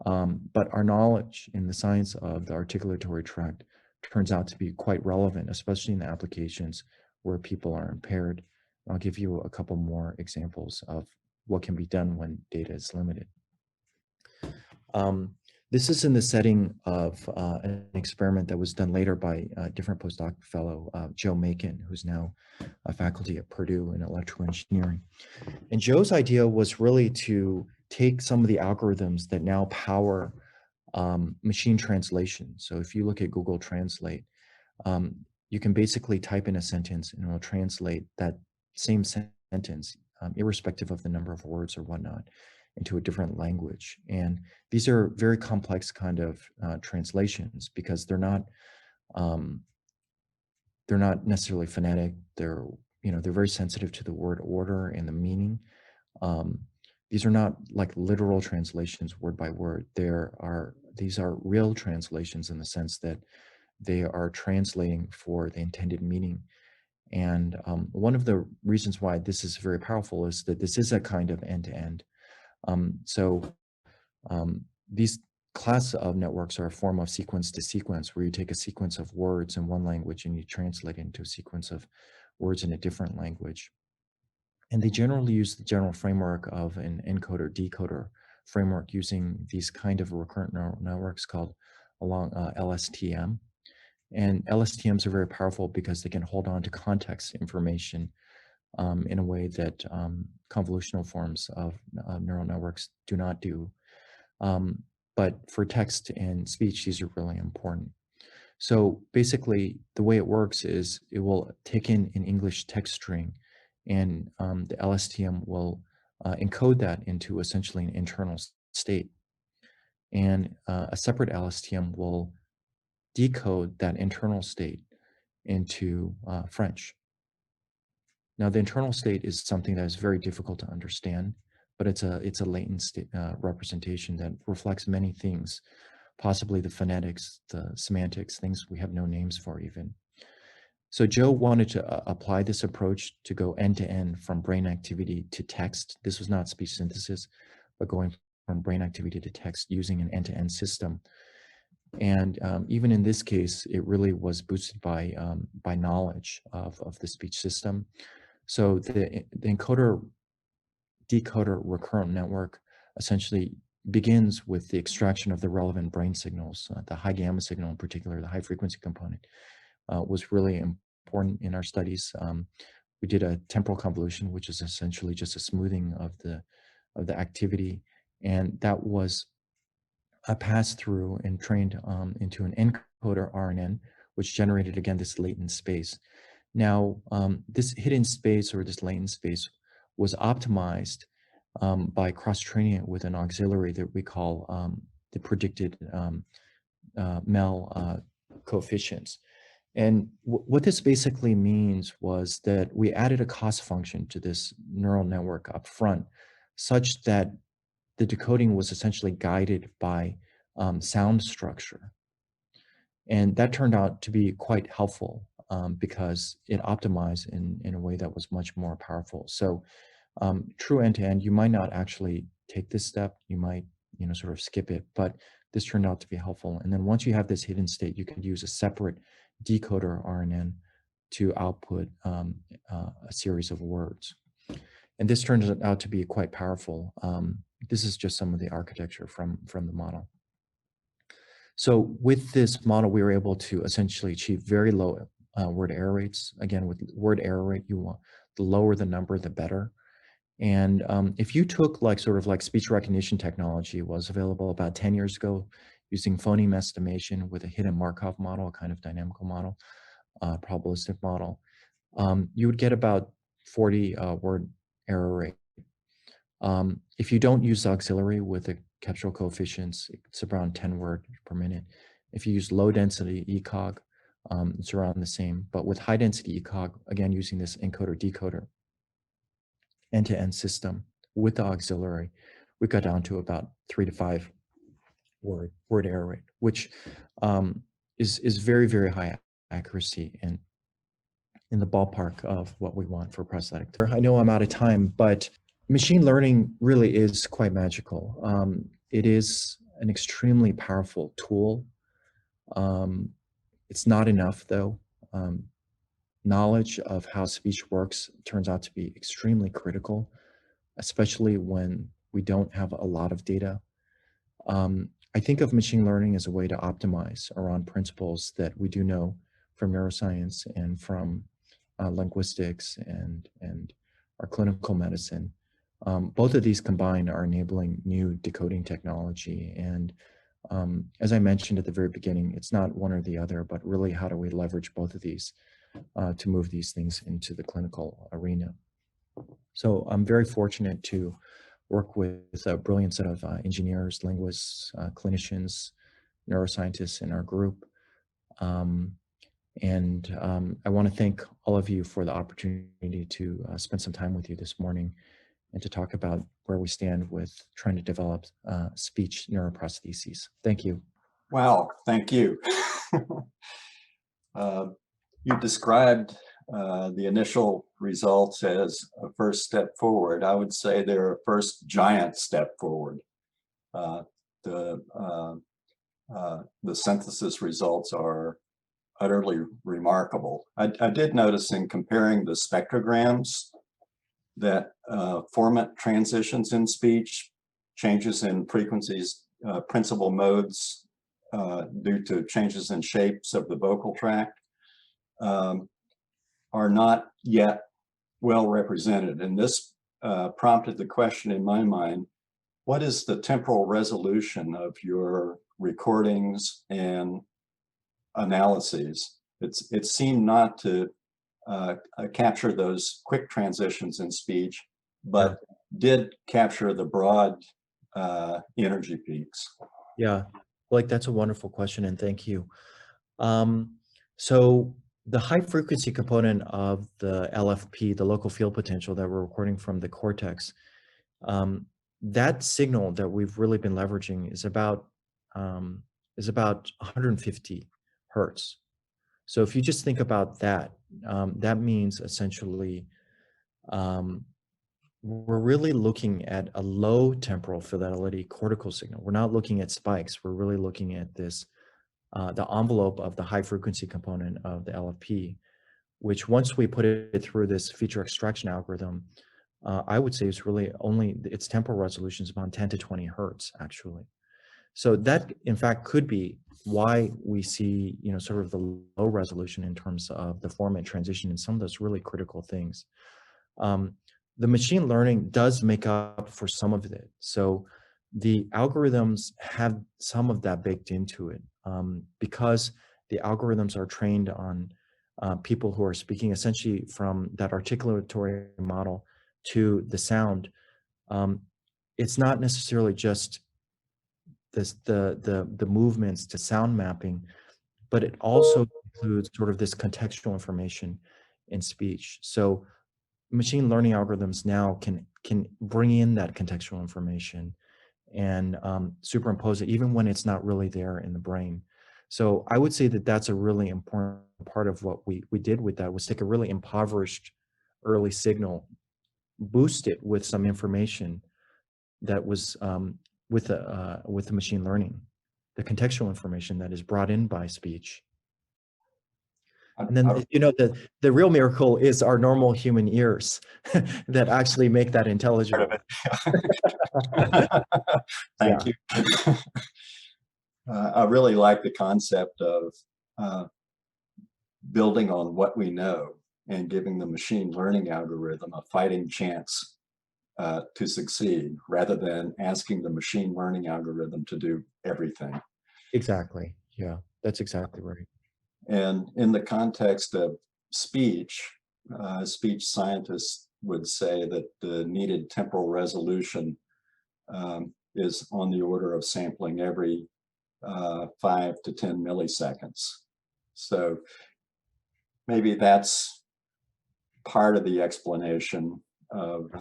But our knowledge in the science of the articulatory tract turns out to be quite relevant, especially in the applications where people are impaired. I'll give you a couple more examples of what can be done when data is limited. This is in the setting of an experiment that was done later by a different postdoc fellow, Joe Macon, who's now a faculty at Purdue in electrical engineering. And Joe's idea was really to take some of the algorithms that now power machine translation. So if you look at Google Translate, you can basically type in a sentence and it will translate that same sentence, irrespective of the number of words or whatnot, into a different language. And these are very complex kind of translations because they're not necessarily phonetic. They're very sensitive to the word order and the meaning. These are not like literal translations word by word. These are real translations in the sense that they are translating for the intended meaning. And one of the reasons why this is very powerful is that this is a kind of end-to-end. These class of networks are a form of sequence to sequence, where you take a sequence of words in one language and you translate it into a sequence of words in a different language. And they generally use the general framework of an encoder decoder framework using these kind of recurrent neural networks called LSTM. And LSTMs are very powerful because they can hold on to context information in a way that convolutional forms of neural networks do not do. But for text and speech, these are really important. So basically, the way it works is it will take in an English text string, and the LSTM will encode that into essentially an internal state. And a separate LSTM will decode that internal state into French. Now, the internal state is something that is very difficult to understand, but it's a latent state, representation that reflects many things, possibly the phonetics, the semantics, things we have no names for even. So Joe wanted to apply this approach to go end-to-end from brain activity to text. This was not speech synthesis, but going from brain activity to text using an end-to-end system. And even in this case, it really was boosted by knowledge of the speech system. So the encoder decoder recurrent network essentially begins with the extraction of the relevant brain signals. The high gamma signal in particular, the high frequency component, was really important in our studies. We did a temporal convolution, which is essentially just a smoothing of the activity, and that was passed through and trained into an encoder RNN, which generated again this latent space. Now, this hidden space or this latent space was optimized by cross-training it with an auxiliary that we call the predicted MEL coefficients. And what this basically means was that we added a cost function to this neural network up front, such that the decoding was essentially guided by sound structure. And that turned out to be quite helpful because it optimized in a way that was much more powerful. So true end-to-end, you might not actually take this step, you might sort of skip it, but this turned out to be helpful. And then once you have this hidden state, you can use a separate decoder RNN to output a series of words. And this turns out to be quite powerful. This is just some of the architecture from the model. So with this model, we were able to essentially achieve very low word error rates. Again, with word error rate, you want the lower the number, the better. And if you took sort of speech recognition technology was available about 10 years ago using phoneme estimation with a hidden Markov model, a kind of dynamical model, probabilistic model, you would get about 40 word error rate. If you don't use auxiliary with the capsular coefficients, it's around 10 words per minute. If you use low density ECOG, it's around the same. But with high density ECOG, again, using this encoder decoder end-to-end system with the auxiliary, we got down to about 3 to 5 word error rate, which is very, very high accuracy and in the ballpark of what we want for prosthetic. I know I'm out of time, but machine learning really is quite magical. It is an extremely powerful tool. It's not enough though. Knowledge of how speech works turns out to be extremely critical, especially when we don't have a lot of data. I think of machine learning as a way to optimize around principles that we do know from neuroscience and from linguistics and our clinical medicine. Both of these combined are enabling new decoding technology. And as I mentioned at the very beginning, it's not one or the other, but really how do we leverage both of these to move these things into the clinical arena. So I'm very fortunate to work with a brilliant set of engineers, linguists, clinicians, neuroscientists in our group. And I want to thank all of you for the opportunity to spend some time with you this morning and to talk about where we stand with trying to develop speech neuroprostheses. Thank you. Wow, thank you. You described the initial results as a first step forward. I would say they're a first giant step forward. The synthesis results are utterly remarkable. I did notice in comparing the spectrograms that formant transitions in speech, changes in frequencies, principal modes due to changes in shapes of the vocal tract are not yet well represented. And this prompted the question in my mind, what is the temporal resolution of your recordings and analyses? It seemed not to capture those quick transitions in speech, but did capture the broad energy peaks. Yeah, that's a wonderful question, and thank you. So the high frequency component of the LFP, the local field potential that we're recording from the cortex, that signal that we've really been leveraging is about is about 150 hertz. So if you just think about that, that means essentially we're really looking at a low temporal fidelity cortical signal. We're not looking at spikes. We're really looking at this, the envelope of the high frequency component of the LFP, which once we put it through this feature extraction algorithm, I would say it's really only, its temporal resolution is about 10 to 20 hertz actually. So that in fact could be why we see, you know, sort of the low resolution in terms of the format transition and some of those really critical things. The machine learning does make up for some of it. So the algorithms have some of that baked into it because the algorithms are trained on people who are speaking essentially from that articulatory model to the sound. It's not necessarily just the movements to sound mapping, but it also includes sort of this contextual information in speech. So machine learning algorithms now can bring in that contextual information and superimpose it even when it's not really there in the brain. So I would say that that's a really important part of what we did with that, was take a really impoverished early signal, boost it with some information that was with the machine learning, the contextual information that is brought in by speech. And then, you know, the real miracle is our normal human ears that actually make that intelligible. Thank you. I really like the concept of building on what we know and giving the machine learning algorithm a fighting chance to succeed, rather than asking the machine learning algorithm to do everything. Exactly. Yeah, that's exactly right. And in the context of speech, speech scientists would say that the needed temporal resolution is on the order of sampling every 5 to 10 milliseconds. So maybe that's part of the explanation of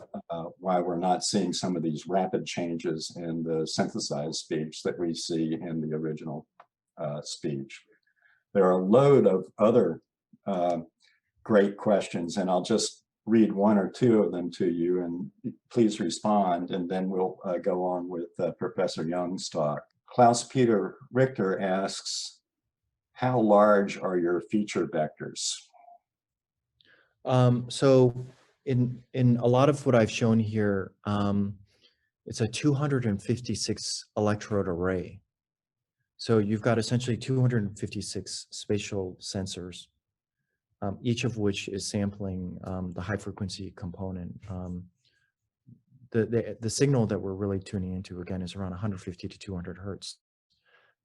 why we're not seeing some of these rapid changes in the synthesized speech that we see in the original speech. There are a load of other great questions, and I'll just read one or two of them to you, and please respond, and then we'll go on with Professor Young's talk. Klaus-Peter Richter asks, how large are your feature vectors? So in a lot of what I've shown here, it's a 256 electrode array. So you've got essentially 256 spatial sensors, each of which is sampling the high frequency component. The signal that we're really tuning into, again, is around 150 to 200 hertz,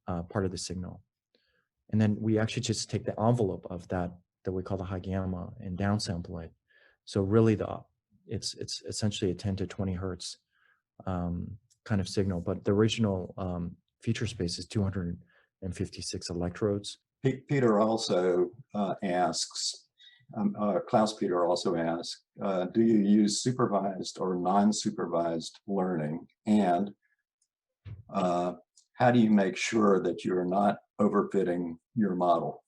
part of the signal. And then we actually just take the envelope of that we call the high gamma and downsample it. So really it's essentially a 10 to 20 hertz kind of signal, but the original feature space is 256 electrodes. Peter also asks, Klaus-Peter also asks, do you use supervised or non-supervised learning? And how do you make sure that you're not overfitting your model?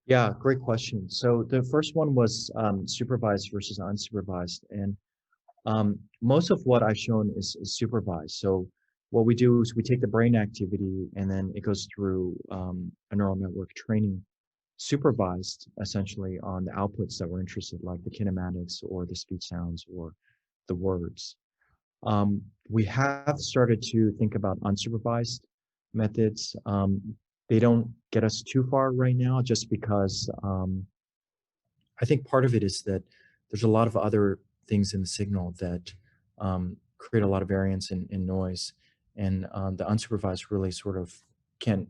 Yeah, great question. So the first one was supervised versus unsupervised. And most of what I've shown is supervised. So what we do is we take the brain activity and then it goes through a neural network training, supervised essentially on the outputs that we're interested in, like the kinematics or the speech sounds or the words. We have started to think about unsupervised methods. They don't get us too far right now, just because I think part of it is that there's a lot of other things in the signal that create a lot of variance in noise, and the unsupervised really sort of can't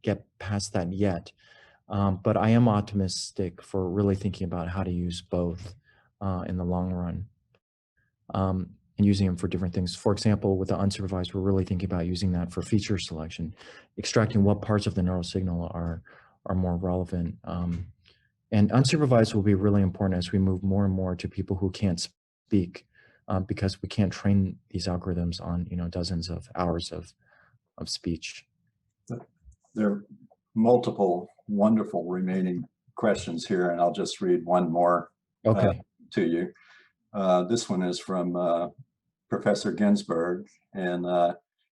get past that yet. But I am optimistic for really thinking about how to use both in the long run. And using them for different things. For example, with the unsupervised, we're really thinking about using that for feature selection, extracting what parts of the neural signal are more relevant. And unsupervised will be really important as we move more and more to people who can't speak, because we can't train these algorithms on dozens of hours of speech. There are multiple wonderful remaining questions here, and I'll just read one more Okay. to you. This one is from Professor Ginsburg, and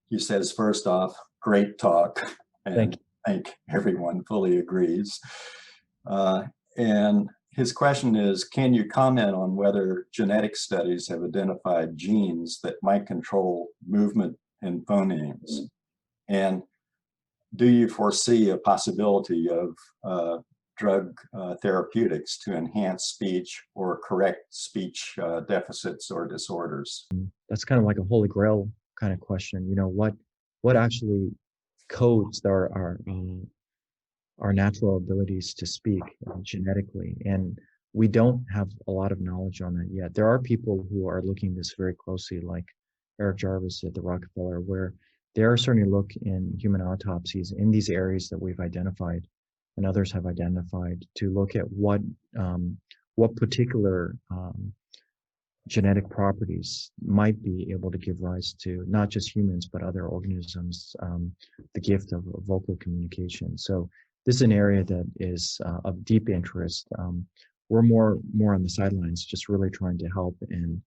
he says, first off, great talk, and I think everyone fully agrees. And his question is, can you comment on whether genetic studies have identified genes that might control movement in phonemes? And do you foresee a possibility of drug therapeutics to enhance speech or correct speech deficits or disorders? That's kind of like a holy grail kind of question. You know, what actually codes our natural abilities to speak genetically? And we don't have a lot of knowledge on that yet. There are people who are looking this very closely, like Eric Jarvis at the Rockefeller, where they are starting to look in human autopsies in these areas that we've identified and others have identified to look at what particular genetic properties might be able to give rise to not just humans, but other organisms, the gift of vocal communication. So this is an area that is of deep interest. We're more on the sidelines, just really trying to help, and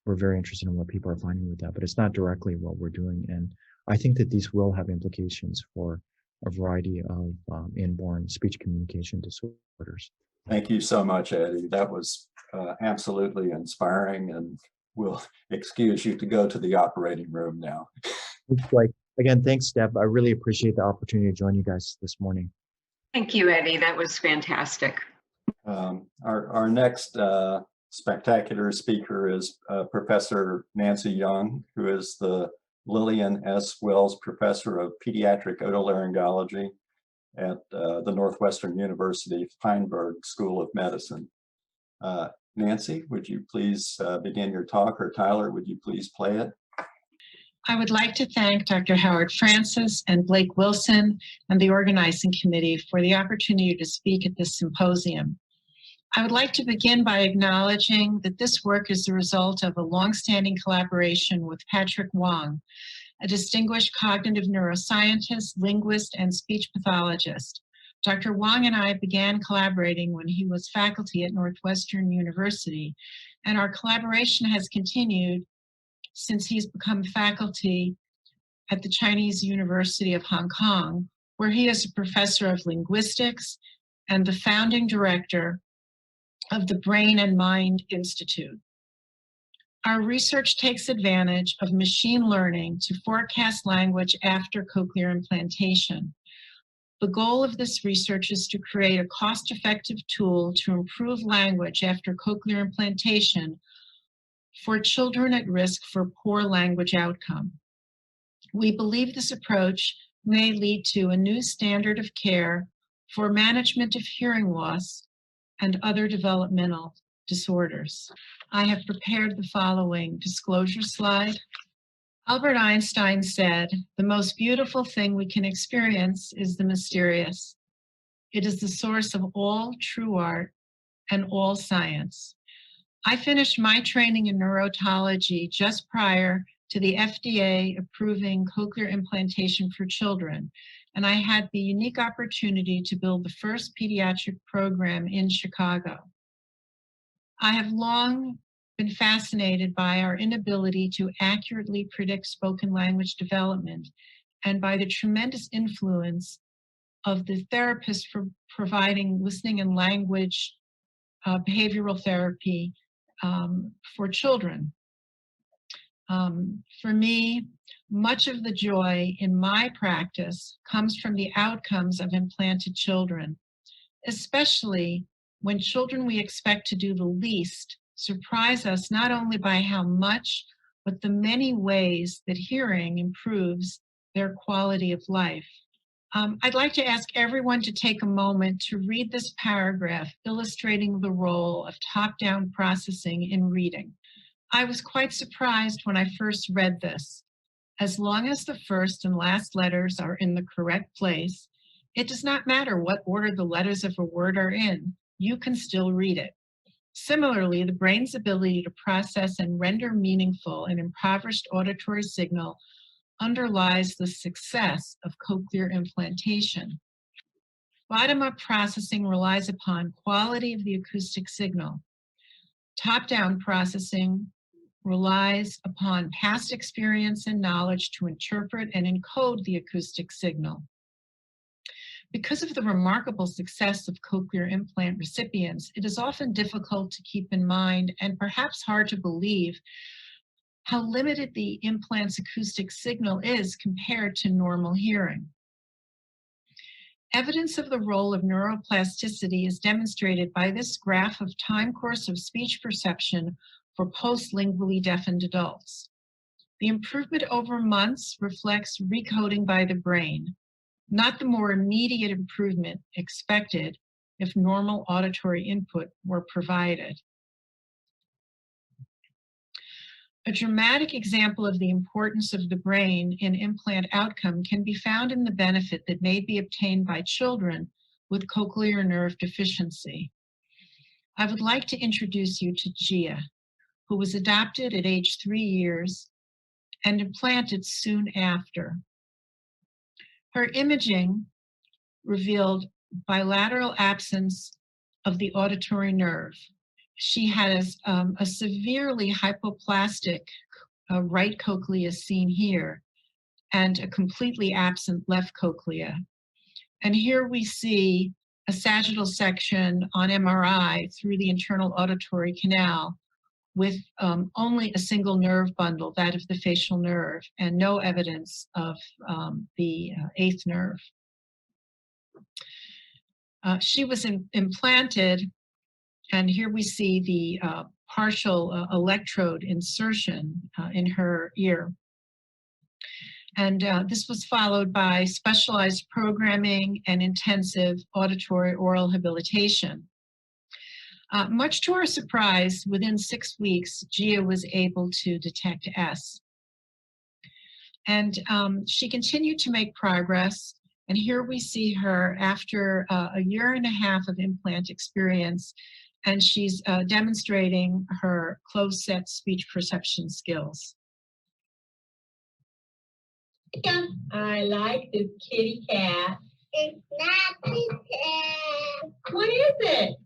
we're very interested in what people are finding with that, but it's not directly what we're doing. And I think that these will have implications for a variety of inborn speech communication disorders. Thank you so much, Eddie. That was absolutely inspiring, and we'll excuse you to go to the operating room now. Again, thanks, Deb. I really appreciate the opportunity to join you guys this morning. Thank you, Eddie. That was fantastic. Our next spectacular speaker is Professor Nancy Young, who is the Lillian S. Wells Professor of Pediatric Otolaryngology at the Northwestern University Feinberg School of Medicine. Nancy, would you please begin your talk, or Tyler, would you please play it? I would like to thank Dr. Howard Francis and Blake Wilson and the organizing committee for the opportunity to speak at this symposium. I would like to begin by acknowledging that this work is the result of a longstanding collaboration with Patrick Wong, a distinguished cognitive neuroscientist, linguist, and speech pathologist. Dr. Wong and I began collaborating when he was faculty at Northwestern University, and our collaboration has continued since he's become faculty at the Chinese University of Hong Kong, where he is a professor of linguistics and the founding director of the Brain and Mind Institute. Our research takes advantage of machine learning to forecast language after cochlear implantation. The goal of this research is to create a cost-effective tool to improve language after cochlear implantation for children at risk for poor language outcome. We believe this approach may lead to a new standard of care for management of hearing loss and other developmental disorders. I have prepared the following disclosure slide. Albert Einstein said, "The most beautiful thing we can experience is the mysterious. It is the source of all true art and all science." I finished my training in neurology just prior to the FDA approving cochlear implantation for children, and I had the unique opportunity to build the first pediatric program in Chicago. I have long been fascinated by our inability to accurately predict spoken language development and by the tremendous influence of the therapist for providing listening and language behavioral therapy for children. For me, much of the joy in my practice comes from the outcomes of implanted children, especially when children we expect to do the least surprise us not only by how much, but the many ways that hearing improves their quality of life. I'd like to ask everyone to take a moment to read this paragraph illustrating the role of top-down processing in reading. I was quite surprised when I first read this. As long as the first and last letters are in the correct place, it does not matter what order the letters of a word are in, you can still read it. Similarly, the brain's ability to process and render meaningful an impoverished auditory signal underlies the success of cochlear implantation. Bottom-up processing relies upon quality of the acoustic signal. Top-down processing relies upon past experience and knowledge to interpret and encode the acoustic signal. Because of the remarkable success of cochlear implant recipients, it is often difficult to keep in mind and perhaps hard to believe how limited the implant's acoustic signal is compared to normal hearing. Evidence of the role of neuroplasticity is demonstrated by this graph of time course of speech perception for post-lingually deafened adults. The improvement over months reflects recoding by the brain, not the more immediate improvement expected if normal auditory input were provided. A dramatic example of the importance of the brain in implant outcome can be found in the benefit that may be obtained by children with cochlear nerve deficiency. I would like to introduce you to Gia, who was adopted at age 3 years and implanted soon after. Her imaging revealed bilateral absence of the auditory nerve. She has a severely hypoplastic right cochlea seen here and a completely absent left cochlea. And here we see a sagittal section on MRI through the internal auditory canal with only a single nerve bundle, that of the facial nerve, and no evidence of the eighth nerve. She was implanted, and here we see the partial electrode insertion in her ear. And this was followed by specialized programming and intensive auditory oral habilitation. Much to our surprise, within 6 weeks, Gia was able to detect S. And she continued to make progress. And here we see her after a year and a half of implant experience, and she's demonstrating her closed-set speech perception skills. I like this kitty cat. It's not a cat. What is it?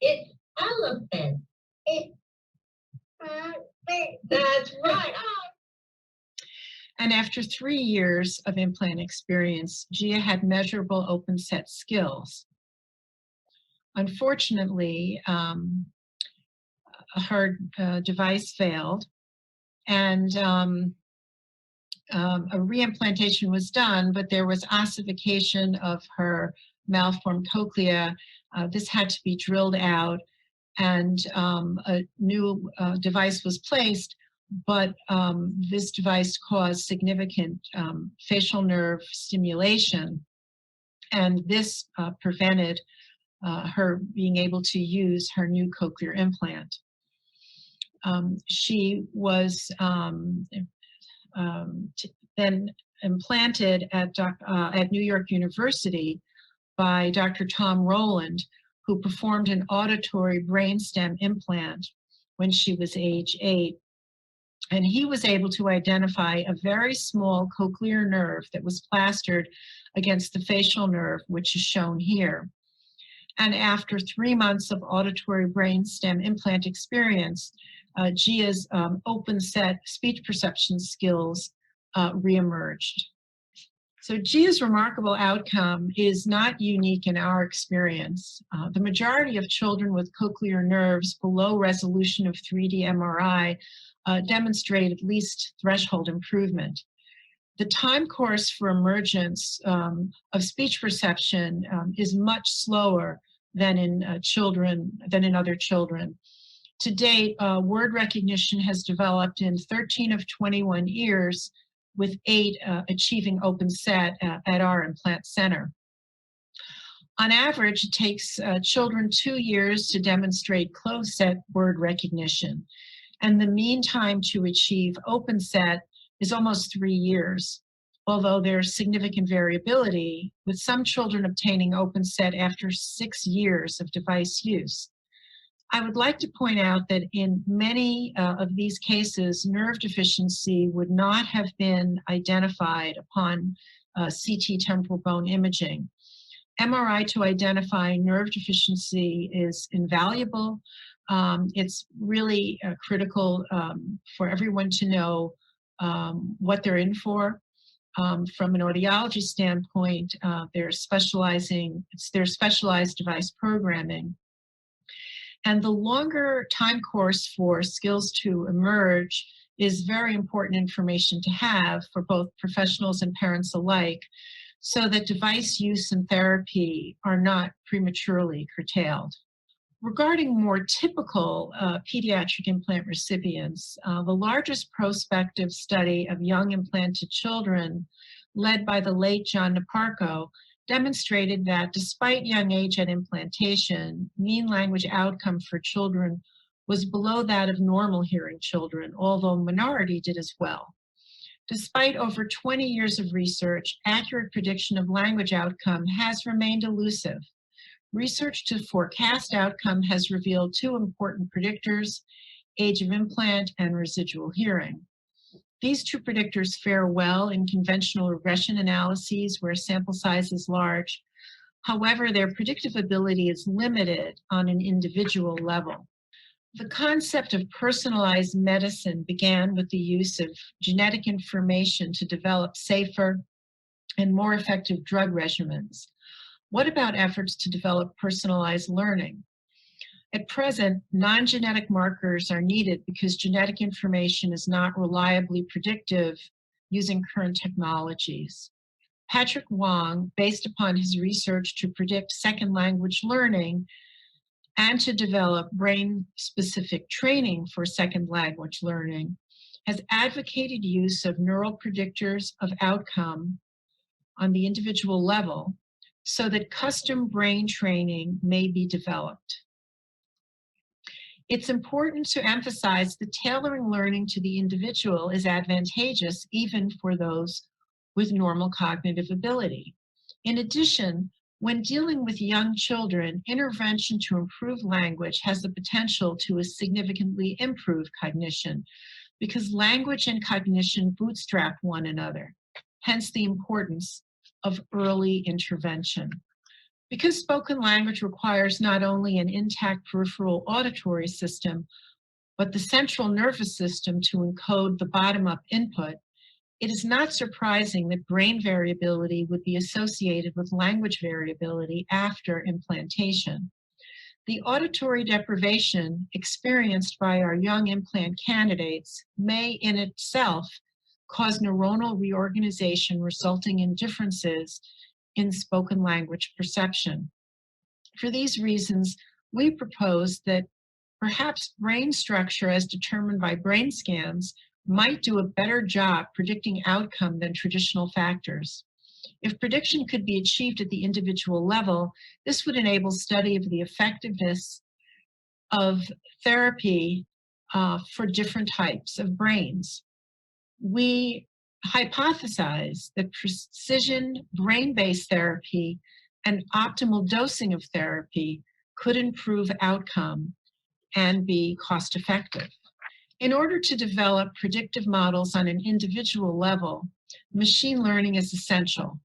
It's elephant. It's that's right. Oh. And after 3 years of implant experience, Gia had measurable open set skills. Unfortunately, her device failed, and a reimplantation was done, but there was ossification of her malformed cochlea. This had to be drilled out, and a new device was placed, but this device caused significant facial nerve stimulation, and this prevented her being able to use her new cochlear implant. She was then implanted at New York University by Dr. Tom Rowland, who performed an auditory brainstem implant when she was age 8. And he was able to identify a very small cochlear nerve that was plastered against the facial nerve, which is shown here. And after 3 months of auditory brainstem implant experience, Gia's open set speech perception skills reemerged. So Gia's remarkable outcome is not unique in our experience. The majority of children with cochlear nerves below resolution of 3D MRI demonstrate at least threshold improvement. The time course for emergence of speech perception is much slower than in other children. To date, word recognition has developed in 13 of 21 ears, with 8 achieving open set at our implant center. On average, it takes children 2 years to demonstrate closed set word recognition, and the mean time to achieve open set is almost 3 years, although there's significant variability, with some children obtaining open set after 6 years of device use. I would like to point out that in many of these cases, nerve deficiency would not have been identified upon CT temporal bone imaging. MRI to identify nerve deficiency is invaluable. It's really critical for everyone to know what they're in for. From an audiology standpoint, it's their specialized device programming. And the longer time course for skills to emerge is very important information to have for both professionals and parents alike, so that device use and therapy are not prematurely curtailed. Regarding more typical pediatric implant recipients, the largest prospective study of young implanted children, led by the late John Naparko, demonstrated that despite young age at implantation, mean language outcome for children was below that of normal hearing children, although minority did as well. Despite over 20 years of research, accurate prediction of language outcome has remained elusive. Research to forecast outcome has revealed two important predictors: age of implant and residual hearing. These two predictors fare well in conventional regression analyses where sample size is large. However, their predictive ability is limited on an individual level. The concept of personalized medicine began with the use of genetic information to develop safer and more effective drug regimens. What about efforts to develop personalized learning? At present, non-genetic markers are needed because genetic information is not reliably predictive using current technologies. Patrick Wong, based upon his research to predict second language learning and to develop brain-specific training for second language learning, has advocated use of neural predictors of outcome on the individual level so that custom brain training may be developed. It's important to emphasize that tailoring learning to the individual is advantageous even for those with normal cognitive ability. In addition, when dealing with young children, intervention to improve language has the potential to significantly improve cognition because language and cognition bootstrap one another, hence the importance of early intervention. Because spoken language requires not only an intact peripheral auditory system, but the central nervous system to encode the bottom-up input, it is not surprising that brain variability would be associated with language variability after implantation. The auditory deprivation experienced by our young implant candidates may in itself cause neuronal reorganization resulting in differences in spoken language perception. For these reasons, we propose that perhaps brain structure as determined by brain scans might do a better job predicting outcome than traditional factors. If prediction could be achieved at the individual level, this would enable study of the effectiveness of therapy for different types of brains. We hypothesize that precision brain-based therapy and optimal dosing of therapy could improve outcome and be cost-effective. In order to develop predictive models on an individual level, machine learning is essential.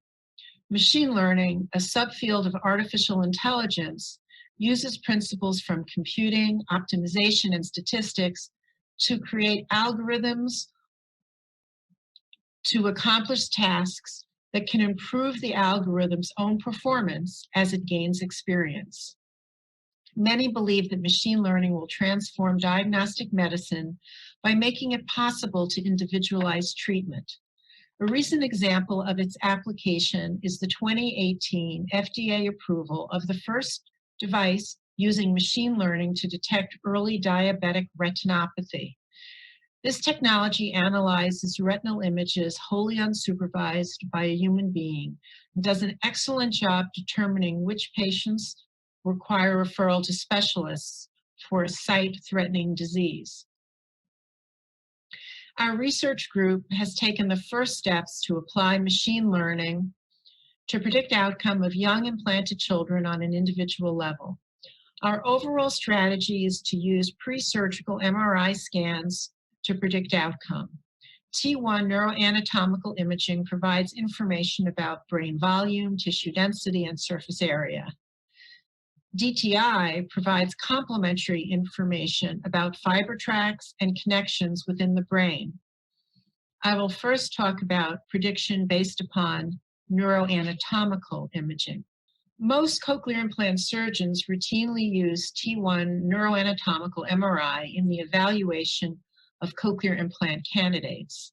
Machine learning, a subfield of artificial intelligence, uses principles from computing, optimization, and statistics to create algorithms to accomplish tasks that can improve the algorithm's own performance as it gains experience. Many believe that machine learning will transform diagnostic medicine by making it possible to individualize treatment. A recent example of its application is the 2018 FDA approval of the first device using machine learning to detect early diabetic retinopathy. This technology analyzes retinal images wholly unsupervised by a human being and does an excellent job determining which patients require referral to specialists for a sight-threatening disease. Our research group has taken the first steps to apply machine learning to predict outcome of young implanted children on an individual level. Our overall strategy is to use pre-surgical MRI scans to predict outcome. T1 neuroanatomical imaging provides information about brain volume, tissue density, and surface area. DTI provides complementary information about fiber tracts and connections within the brain. I will first talk about prediction based upon neuroanatomical imaging. Most cochlear implant surgeons routinely use T1 neuroanatomical MRI in the evaluation of cochlear implant candidates.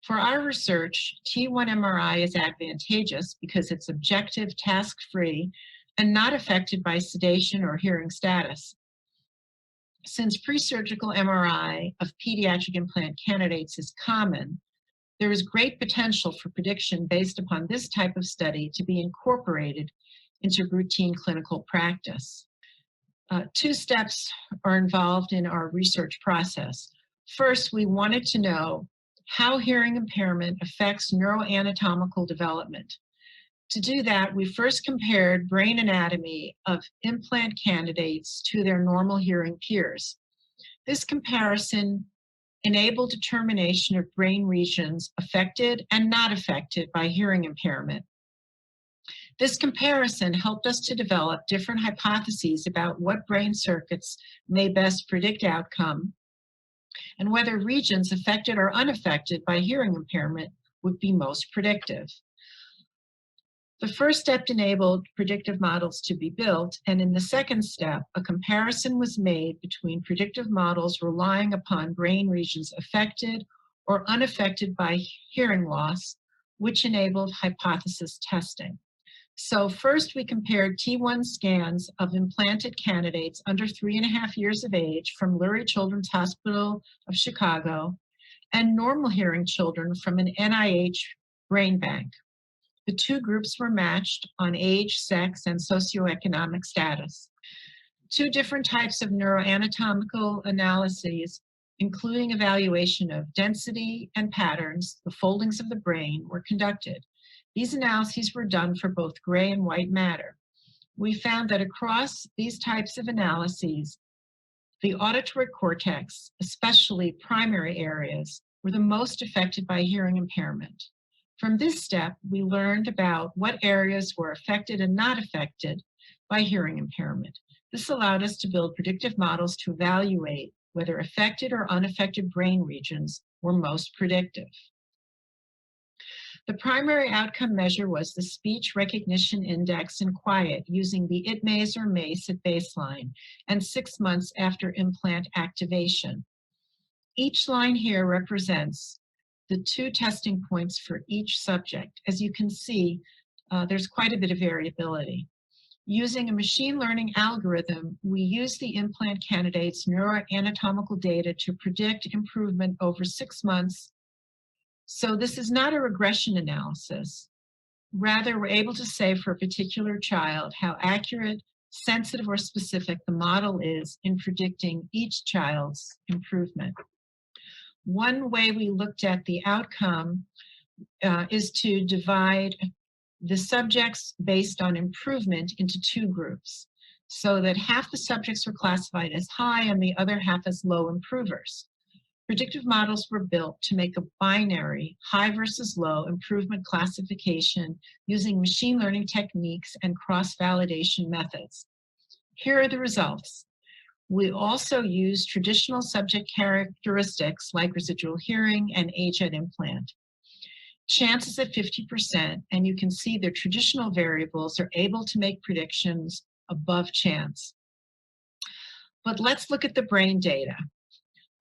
For our research, T1 MRI is advantageous because it's objective, task-free, and not affected by sedation or hearing status. Since pre-surgical MRI of pediatric implant candidates is common, there is great potential for prediction based upon this type of study to be incorporated into routine clinical practice. Two steps are involved in our research process. First, we wanted to know how hearing impairment affects neuroanatomical development. To do that, we first compared brain anatomy of implant candidates to their normal hearing peers. This comparison enabled determination of brain regions affected and not affected by hearing impairment. This comparison helped us to develop different hypotheses about what brain circuits may best predict outcome and whether regions affected or unaffected by hearing impairment would be most predictive. The first step enabled predictive models to be built, and in the second step, a comparison was made between predictive models relying upon brain regions affected or unaffected by hearing loss, which enabled hypothesis testing. So first we compared T1 scans of implanted candidates under 3.5 years of age from Lurie Children's Hospital of Chicago and normal hearing children from an NIH brain bank. The two groups were matched on age, sex, and socioeconomic status. Two different types of neuroanatomical analyses, including evaluation of density and patterns, the foldings of the brain, were conducted. These analyses were done for both gray and white matter. We found that across these types of analyses, the auditory cortex, especially primary areas, were the most affected by hearing impairment. From this step, we learned about what areas were affected and not affected by hearing impairment. This allowed us to build predictive models to evaluate whether affected or unaffected brain regions were most predictive. The primary outcome measure was the Speech Recognition Index in quiet using the ITMAIS or MACE at baseline and 6 months after implant activation. Each line here represents the two testing points for each subject. As you can see, there's quite a bit of variability. Using a machine learning algorithm, we use the implant candidate's neuroanatomical data to predict improvement over 6 months. So this is not a regression analysis. Rather, we're able to say for a particular child how accurate, sensitive, or specific the model is in predicting each child's improvement. One way we looked at the outcome is to divide the subjects based on improvement into two groups, so that half the subjects were classified as high and the other half as low improvers. Predictive models were built to make a binary high versus low improvement classification using machine learning techniques and cross-validation methods. Here are the results. We also use traditional subject characteristics like residual hearing and age at implant. Chance is at 50%, and you can see the traditional variables are able to make predictions above chance. But let's look at the brain data.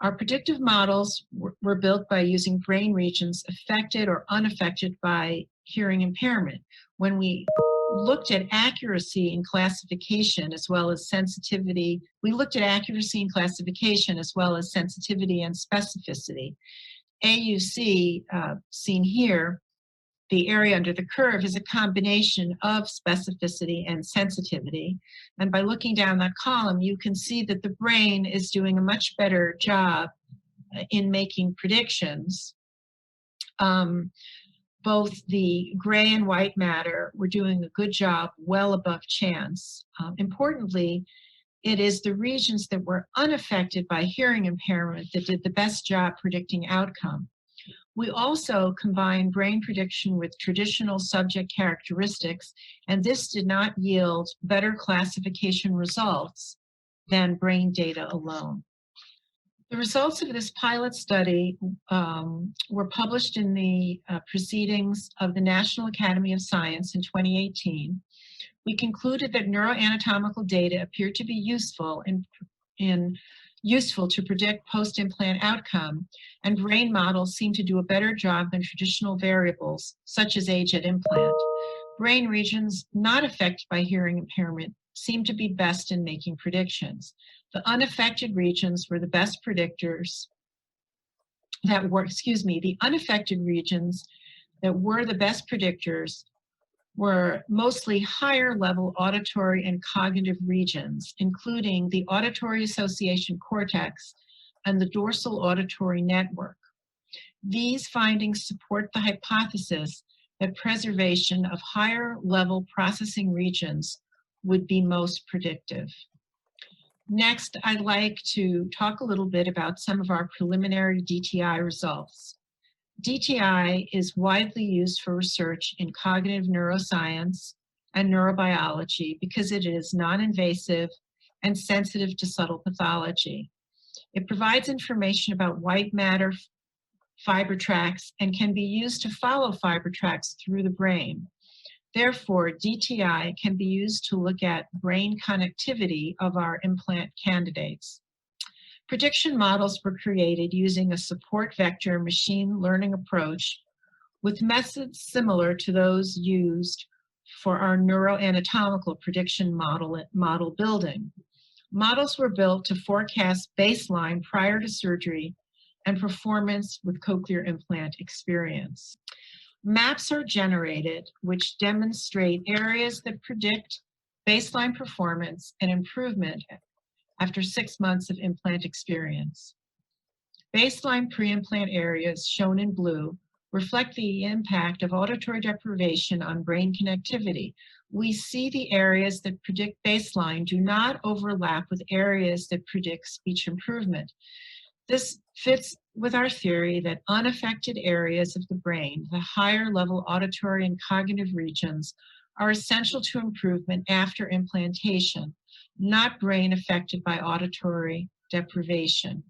Our predictive models were built by using brain regions affected or unaffected by hearing impairment. When we looked at accuracy in classification as well as sensitivity, we looked at accuracy in classification as well as sensitivity and specificity. AUC, seen here, the area under the curve, is a combination of specificity and sensitivity. And by looking down that column, you can see that the brain is doing a much better job in making predictions both the gray and white matter were doing a good job, well above chance. Importantly, it is the regions that were unaffected by hearing impairment that did the best job predicting outcome. We also combined brain prediction with traditional subject characteristics, and this did not yield better classification results than brain data alone. The results of this pilot study were published in the proceedings of the National Academy of Science in 2018. We concluded that neuroanatomical data appeared to be useful to predict post-implant outcome, and brain models seem to do a better job than traditional variables, such as age at implant. Brain regions not affected by hearing impairment seem to be best in making predictions. The unaffected regions were the best predictors the unaffected regions that were the best predictors were mostly higher level auditory and cognitive regions, including the auditory association cortex and the dorsal auditory network. These findings support the hypothesis that preservation of higher level processing regions would be most predictive. Next, I'd like to talk a little bit about some of our preliminary DTI results. DTI is widely used for research in cognitive neuroscience and neurobiology because it is non-invasive and sensitive to subtle pathology. It provides information about white matter fiber tracts and can be used to follow fiber tracts through the brain. Therefore, DTI can be used to look at brain connectivity of our implant candidates. Prediction models were created using a support vector machine learning approach with methods similar to those used for our neuroanatomical prediction model building. Models were built to forecast baseline prior to surgery and performance with cochlear implant experience. Maps are generated which demonstrate areas that predict baseline performance and improvement after 6 months of implant experience. Baseline pre-implant areas, shown in blue, reflect the impact of auditory deprivation on brain connectivity. We see the areas that predict baseline do not overlap with areas that predict speech improvement. This fits with our theory that unaffected areas of the brain, the higher level auditory and cognitive regions, are essential to improvement after implantation, not brain affected by auditory deprivation.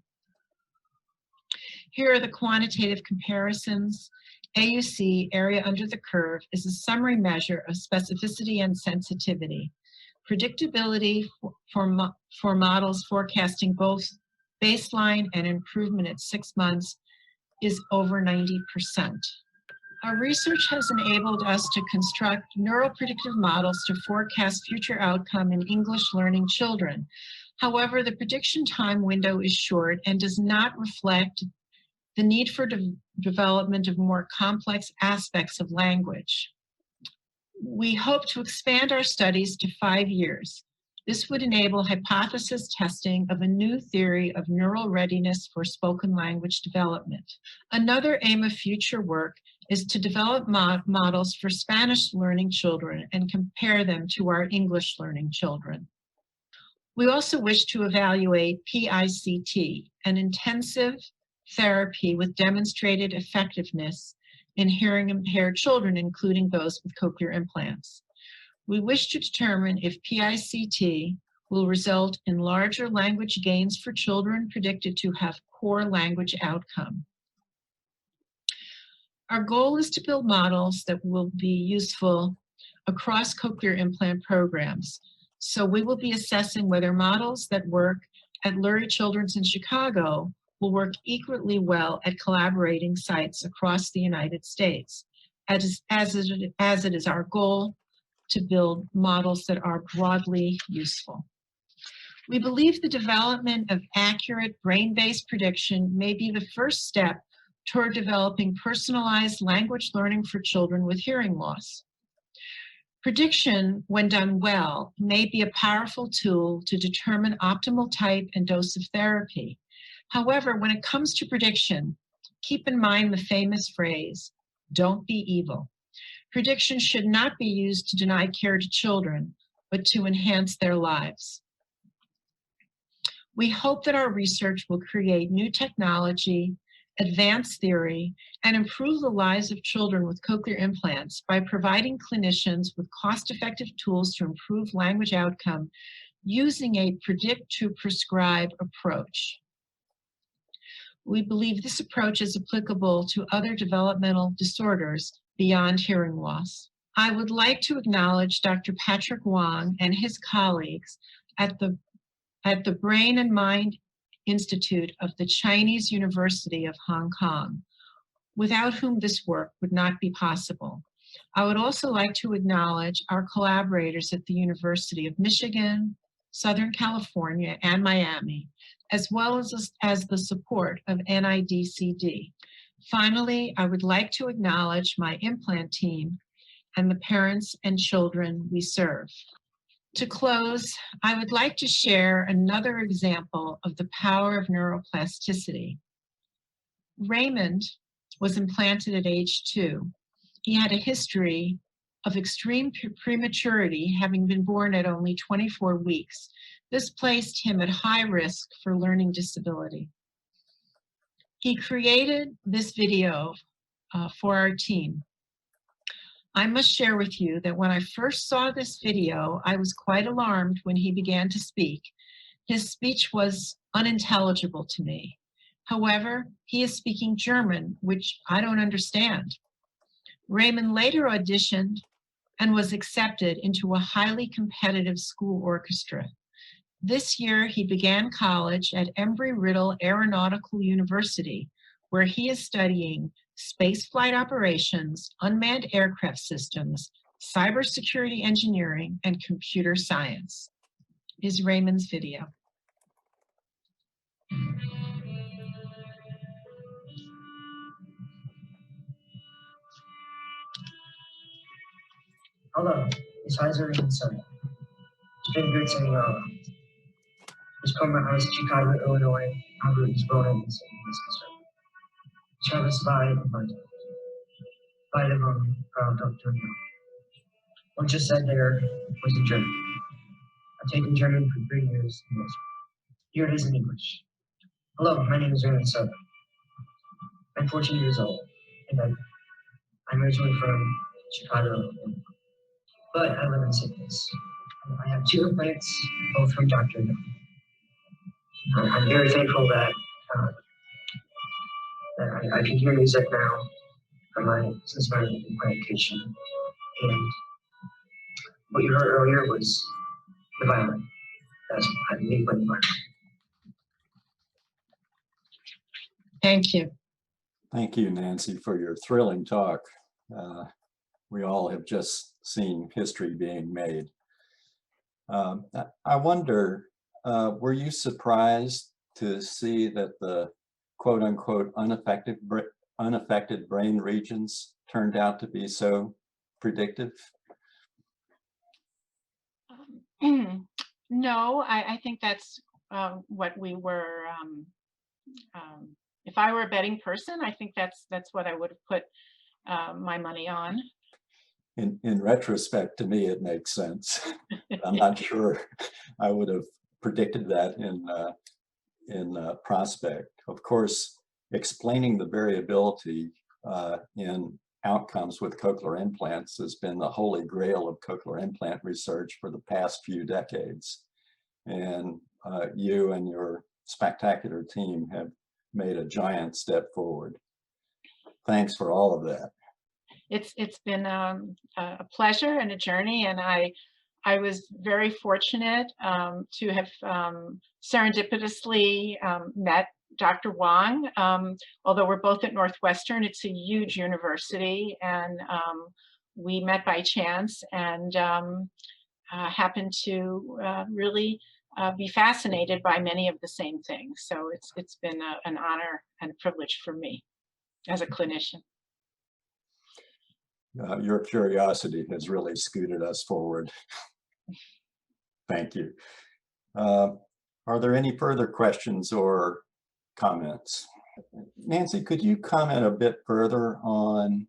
Here are the quantitative comparisons. AUC, area under the curve, is a summary measure of specificity and sensitivity. Predictability for models forecasting both baseline and improvement at 6 months is over 90%. Our research has enabled us to construct neuropredictive models to forecast future outcome in English learning children. However, the prediction time window is short and does not reflect the need for development of more complex aspects of language. We hope to expand our studies to 5 years. This would enable hypothesis testing of a new theory of neural readiness for spoken language development. Another aim of future work is to develop models for Spanish learning children and compare them to our English learning children. We also wish to evaluate PICT, an intensive therapy with demonstrated effectiveness in hearing impaired children, including those with cochlear implants. We wish to determine if PICT will result in larger language gains for children predicted to have poor language outcome. Our goal is to build models that will be useful across cochlear implant programs. So we will be assessing whether models that work at Lurie Children's in Chicago will work equally well at collaborating sites across the United States, as it is our goal to build models that are broadly useful. We believe the development of accurate brain-based prediction may be the first step toward developing personalized language learning for children with hearing loss. Prediction, when done well, may be a powerful tool to determine optimal type and dose of therapy. However, when it comes to prediction, keep in mind the famous phrase, Don't be evil. Prediction should not be used to deny care to children, but to enhance their lives. We hope that our research will create new technology, advance theory, and improve the lives of children with cochlear implants by providing clinicians with cost-effective tools to improve language outcome using a predict-to-prescribe approach. We believe this approach is applicable to other developmental disorders beyond hearing loss. I would like to acknowledge Dr. Patrick Wang and his colleagues at the Brain and Mind Institute of the Chinese University of Hong Kong, without whom this work would not be possible. I would also like to acknowledge our collaborators at the University of Michigan, Southern California, and Miami, as well as the support of NIDCD. Finally, I would like to acknowledge my implant team and the parents and children we serve. To close, I would like to share another example of the power of neuroplasticity. Raymond was implanted at age 2. He had a history of extreme prematurity, having been born at only 24 weeks. This placed him at high risk for learning disability. He created this video for our team. I must share with you that when I first saw this video, I was quite alarmed when he began to speak. His speech was unintelligible to me. However, he is speaking German, which I don't understand. Raymond later auditioned and was accepted into a highly competitive school orchestra. This year, he began college at Embry-Riddle Aeronautical University, where he is studying spaceflight operations, unmanned aircraft systems, cybersecurity engineering, and computer science. Is Raymond's video. Hello, it's Heiser and Son. It's been good seeing you all. He's from my house, Chicago, Illinois. Albert is born in San Francisco. Travis by the home, proud Dr. What just said there was in German. I've taken German for 3 years. Here it is in English. Hello, my name is Raymond Soto. I'm 14 years old, and I'm originally from Chicago, but I live in St. Louis. I have 2 implants, both from Dr. I'm very thankful that I can hear music now since my implantation. And what you heard earlier was the violin. That's me playing the violin. Thank you. Thank you, Nancy, for your thrilling talk. We all have just seen history being made. I wonder, were you surprised to see that the quote unquote unaffected brain regions turned out to be so predictive? No, I think that's what we were, if I were a betting person, I think that's what I would have put my money on. In retrospect, to me, it makes sense. I'm not sure I would have predicted that in prospect. Of course, explaining the variability in outcomes with cochlear implants has been the holy grail of cochlear implant research for the past few decades. And you and your spectacular team have made a giant step forward. Thanks for all of that. It's been a pleasure and a journey, and I was very fortunate to have serendipitously met Dr. Wang. Although we're both at Northwestern, it's a huge university, and we met by chance and happened to really be fascinated by many of the same things. So it's been an honor and a privilege for me as a clinician. Your curiosity has really scooted us forward. Thank you. Are there any further questions or comments? Nancy, could you comment a bit further on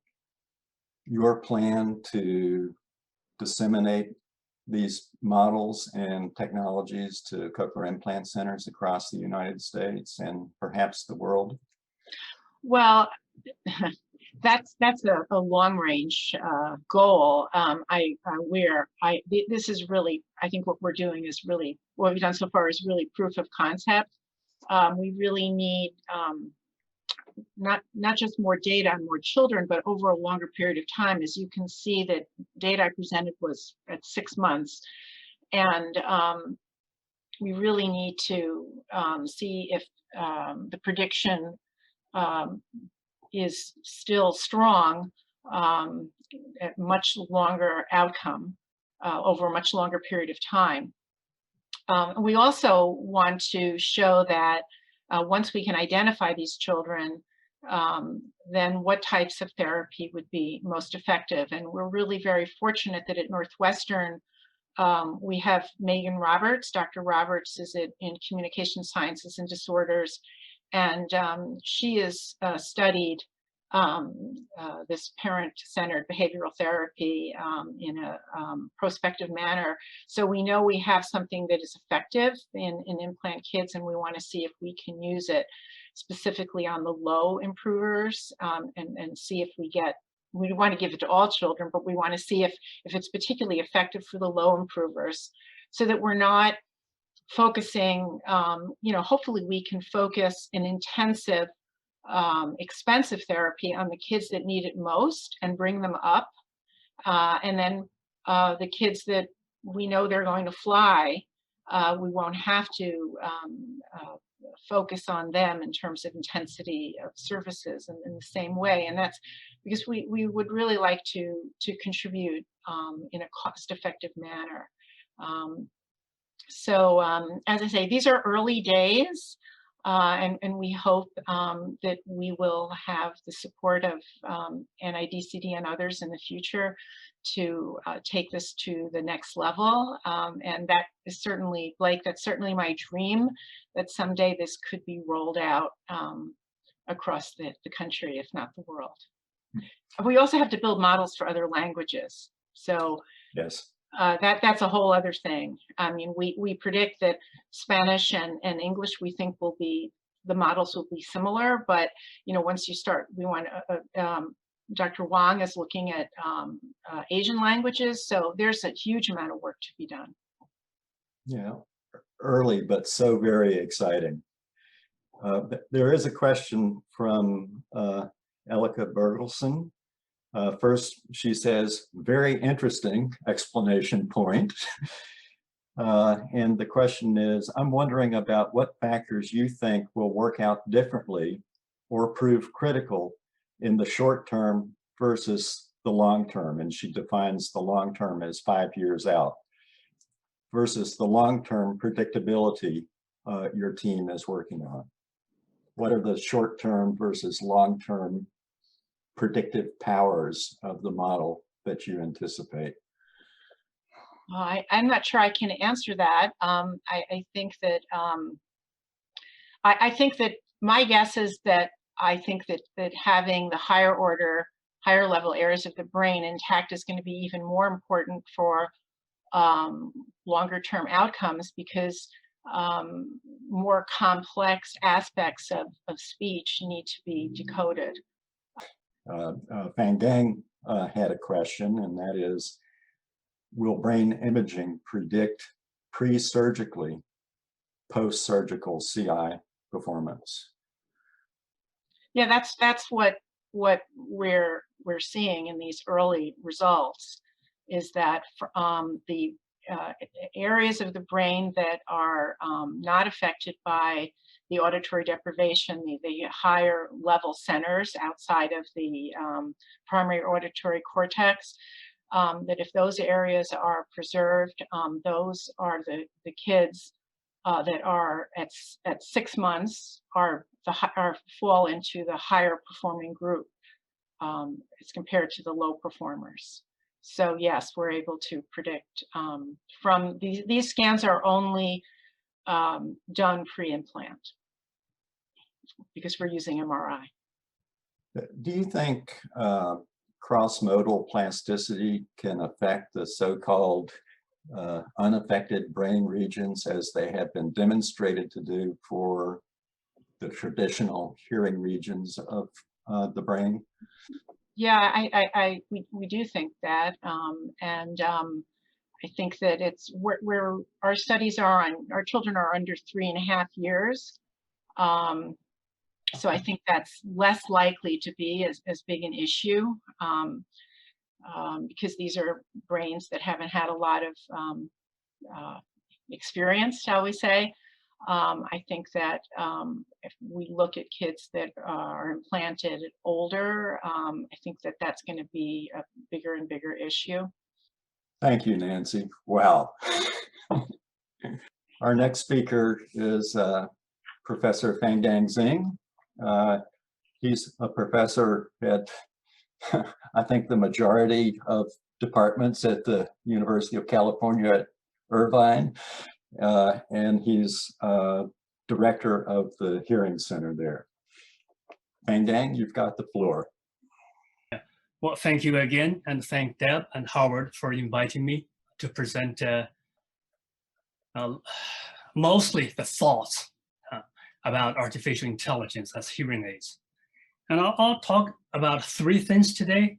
your plan to disseminate these models and technologies to cochlear implant centers across the United States and perhaps the world? Well, that's a long range goal. This is really, I think what we're doing is really, what we've done so far is really proof of concept. We really need not just more data on more children, but over a longer period of time. As you can see, that data I presented was at 6 months. And we really need to see if the prediction is still strong at much longer outcome over a much longer period of time. We also want to show that once we can identify these children, then what types of therapy would be most effective. And we're really very fortunate that at Northwestern, we have Megan Roberts. Dr. Roberts is in communication sciences and disorders, and she has studied this parent-centered behavioral therapy in a prospective manner. So we know we have something that is effective in implant kids, and we want to see if we can use it specifically on the low improvers and see if we want to give it to all children, but we want to see if it's particularly effective for the low improvers, so that we're not focusing, hopefully we can focus an intensive, expensive therapy on the kids that need it most and bring them up. And then the kids that we know they're going to fly, we won't have to focus on them in terms of intensity of services in the same way. And that's because we would really like to contribute in a cost-effective manner. So as I say, these are early days, and we hope that we will have the support of NIDCD and others in the future to take this to the next level. And that is certainly, Blake, that's certainly my dream, that someday this could be rolled out across the country, if not the world. We also have to build models for other languages. So yes. That's a whole other thing. I mean, we predict that Spanish and English, we think the models will be similar, but once you start, we want Dr. Wang is looking at Asian languages, so there's a huge amount of work to be done. Yeah, early, but so very exciting. There is a question from Elika Bergelson. First, she says, very interesting explanation point. And the question is, I'm wondering about what factors you think will work out differently or prove critical in the short term versus the long term. And she defines the long term as 5 years out versus the long-term predictability your team is working on. What are the short-term versus long-term predictive powers of the model that you anticipate? I'm not sure I can answer that. I think that I think that my guess is that I think that having the higher order, higher level areas of the brain intact is going to be even more important for longer term outcomes, because more complex aspects of speech need to be decoded. Van Gang had a question, and that is, will brain imaging predict pre-surgically post-surgical CI performance? Yeah, that's what we're seeing in these early results, is that the areas of the brain that are not affected by the auditory deprivation, the higher level centers outside of the primary auditory cortex, that if those areas are preserved, those are the kids that are at 6 months are fall into the higher performing group as compared to the low performers. So yes, we're able to predict from these scans are only done pre-implant because we're using MRI. Do you think cross-modal plasticity can affect the so-called unaffected brain regions as they have been demonstrated to do for the traditional hearing regions of the brain? Yeah, we do think that, I think that it's where our studies are on, our children are under 3.5 years. So I think that's less likely to be as big an issue because these are brains that haven't had a lot of experience, shall we say. I think that if we look at kids that are implanted older, I think that that's going to be a bigger and bigger issue. Thank you, Nancy. Wow. Our next speaker is Professor Feinberg Zeng. He's a professor at, I think, the majority of departments at the University of California at Irvine, and he's director of the Hearing Center there. Feinberg, you've got the floor. Well, thank you again, and thank Deb and Howard for inviting me to present mostly the thoughts about artificial intelligence as hearing aids. And I'll talk about 3 things today,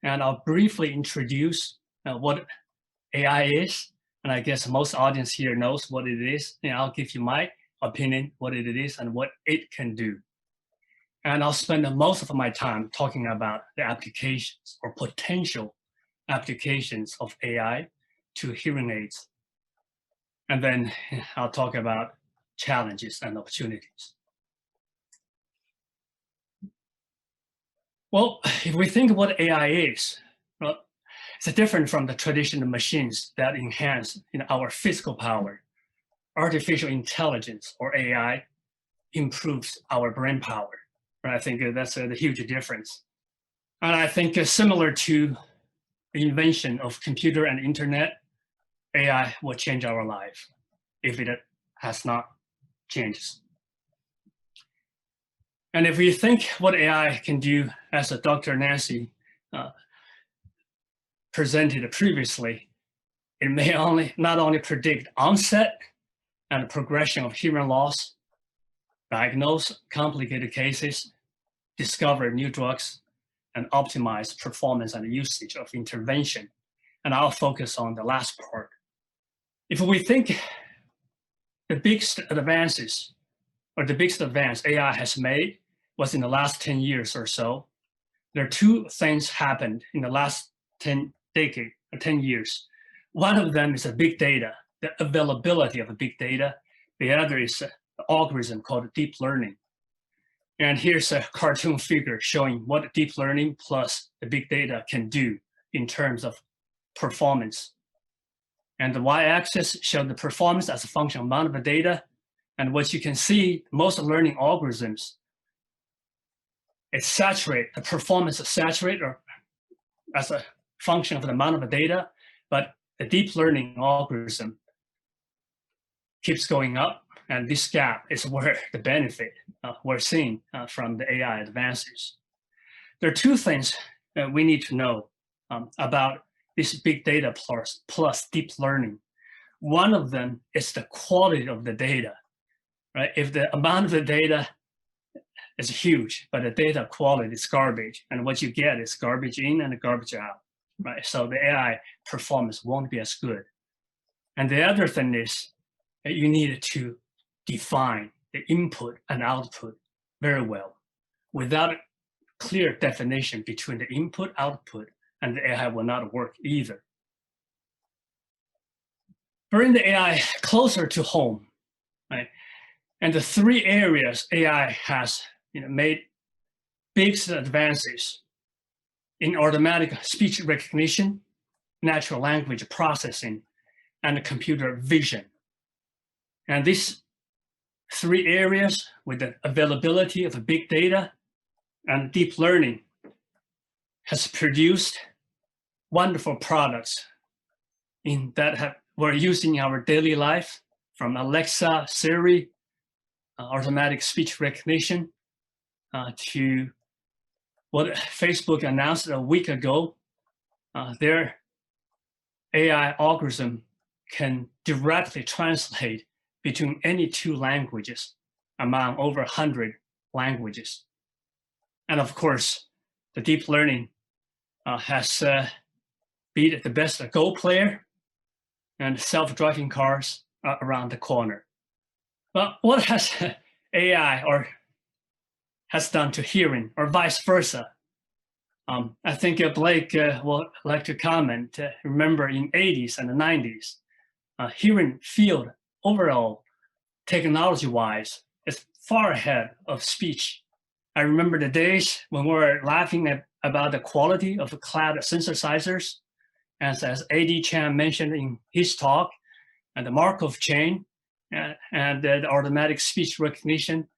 and I'll briefly introduce what AI is, and I guess most audience here knows what it is, and I'll give you my opinion, what it is and what it can do. And I'll spend most of my time talking about the applications or potential applications of AI to hearing aids. And then I'll talk about challenges and opportunities. Well, if we think of what AI is, well, it's different from the traditional machines that enhance our physical power. Artificial intelligence, or AI, improves our brain power. And I think that's the huge difference. And I think similar to the invention of computer and internet, AI will change our life if it has not changed. And if we think what AI can do, as Dr. Nancy presented previously, it may not only predict onset and progression of hearing loss, diagnose complicated cases, discover new drugs, and optimize performance and usage of intervention. And I'll focus on the last part. If we think the biggest advances, or the biggest advance AI has made was in the last 10 years or so, there are 2 things happened in the last 10 years. One of them is the big data, the availability of the big data. The other is an algorithm called deep learning. And here's a cartoon figure showing what deep learning plus the big data can do in terms of performance. And the y-axis shows the performance as a function of amount of the data. And what you can see, most learning algorithms, the performance is saturated or as a function of the amount of the data, but the deep learning algorithm keeps going up. And this gap is where the benefit we're seeing from the AI advances. There are 2 things that we need to know about this big data plus deep learning. One of them is the quality of the data, right? If the amount of the data is huge, but the data quality is garbage, and what you get is garbage in and garbage out, right? So the AI performance won't be as good. And the other thing is that you need to define the input and output very well. Without a clear definition between the input, output, and the AI will not work either. Bring the AI closer to home, right? And the 3 areas AI has made big advances in automatic speech recognition, natural language processing, and computer vision. And these 3 areas with the availability of big data and deep learning has produced wonderful products that we're using in our daily life, from Alexa, Siri, automatic speech recognition, to what Facebook announced a week ago, their AI algorithm can directly translate between any two languages among over 100 languages. And of course, the deep learning has beat the best Go player and self-driving cars around the corner. But what has AI or has done to hearing, or vice versa? I think Blake will like to comment. Remember, in 80s and the 90s, hearing field overall, technology-wise, is far ahead of speech. I remember the days when we were laughing about the quality of the cloud synthesizers, as A.D. Chang mentioned in his talk, and the Markov chain, and the automatic speech recognition.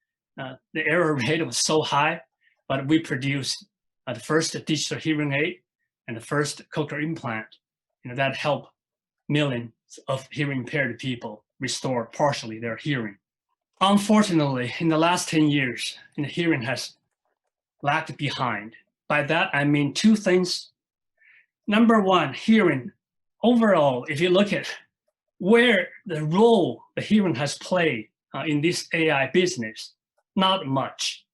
The error rate was so high, but we produced the first digital hearing aid and the first cochlear implant. That helped millions of hearing impaired people restore partially their hearing. Unfortunately, in the last 10 years, hearing has lagged behind. By that, I mean two things. Number one, hearing overall, if you look at where the role the hearing has played in this AI business, not much,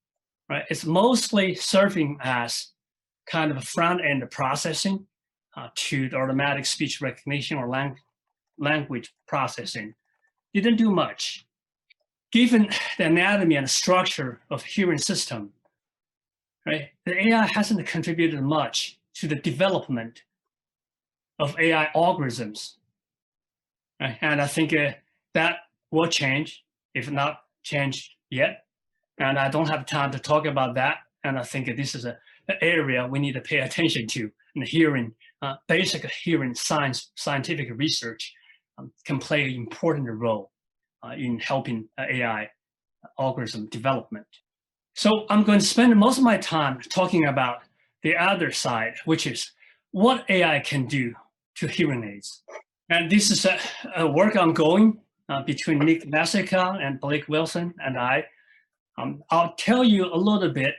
right? It's mostly serving as kind of a front-end processing to the automatic speech recognition or language processing. Didn't do much. Given the anatomy and structure of hearing system, right, the AI hasn't contributed much to the development of AI algorithms. Right? And I think that will change, if not changed yet. And I don't have time to talk about that. And I think this is an area we need to pay attention to. And hearing, basic hearing scientific research can play an important role in helping AI algorithm development. So I'm going to spend most of my time talking about the other side, which is what AI can do to hearing aids. And this is a work ongoing between Nick Vasica and Blake Wilson and I. I'll tell you a little bit,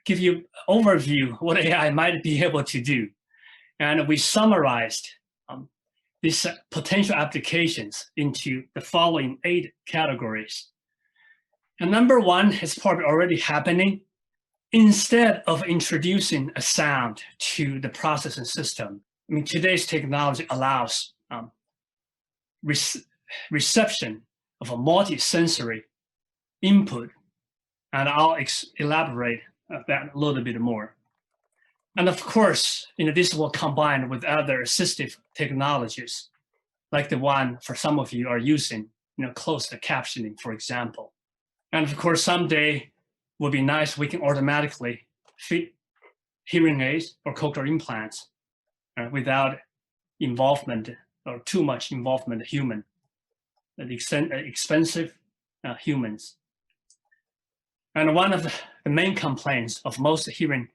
give you an overview what AI might be able to do. And we summarized these potential applications into the following 8 categories. And number one is probably already happening. Instead of introducing a sound to the processing system, I mean, today's technology allows reception of a multi-sensory input, and I'll elaborate that a little bit more. And of course, this will combine with other assistive technologies, like the one for some of you are using, closed captioning, for example. And of course, someday would be nice we can automatically fit hearing aids or cochlear implants without involvement or too much involvement of human, expensive humans. And one of the main complaints of most hearing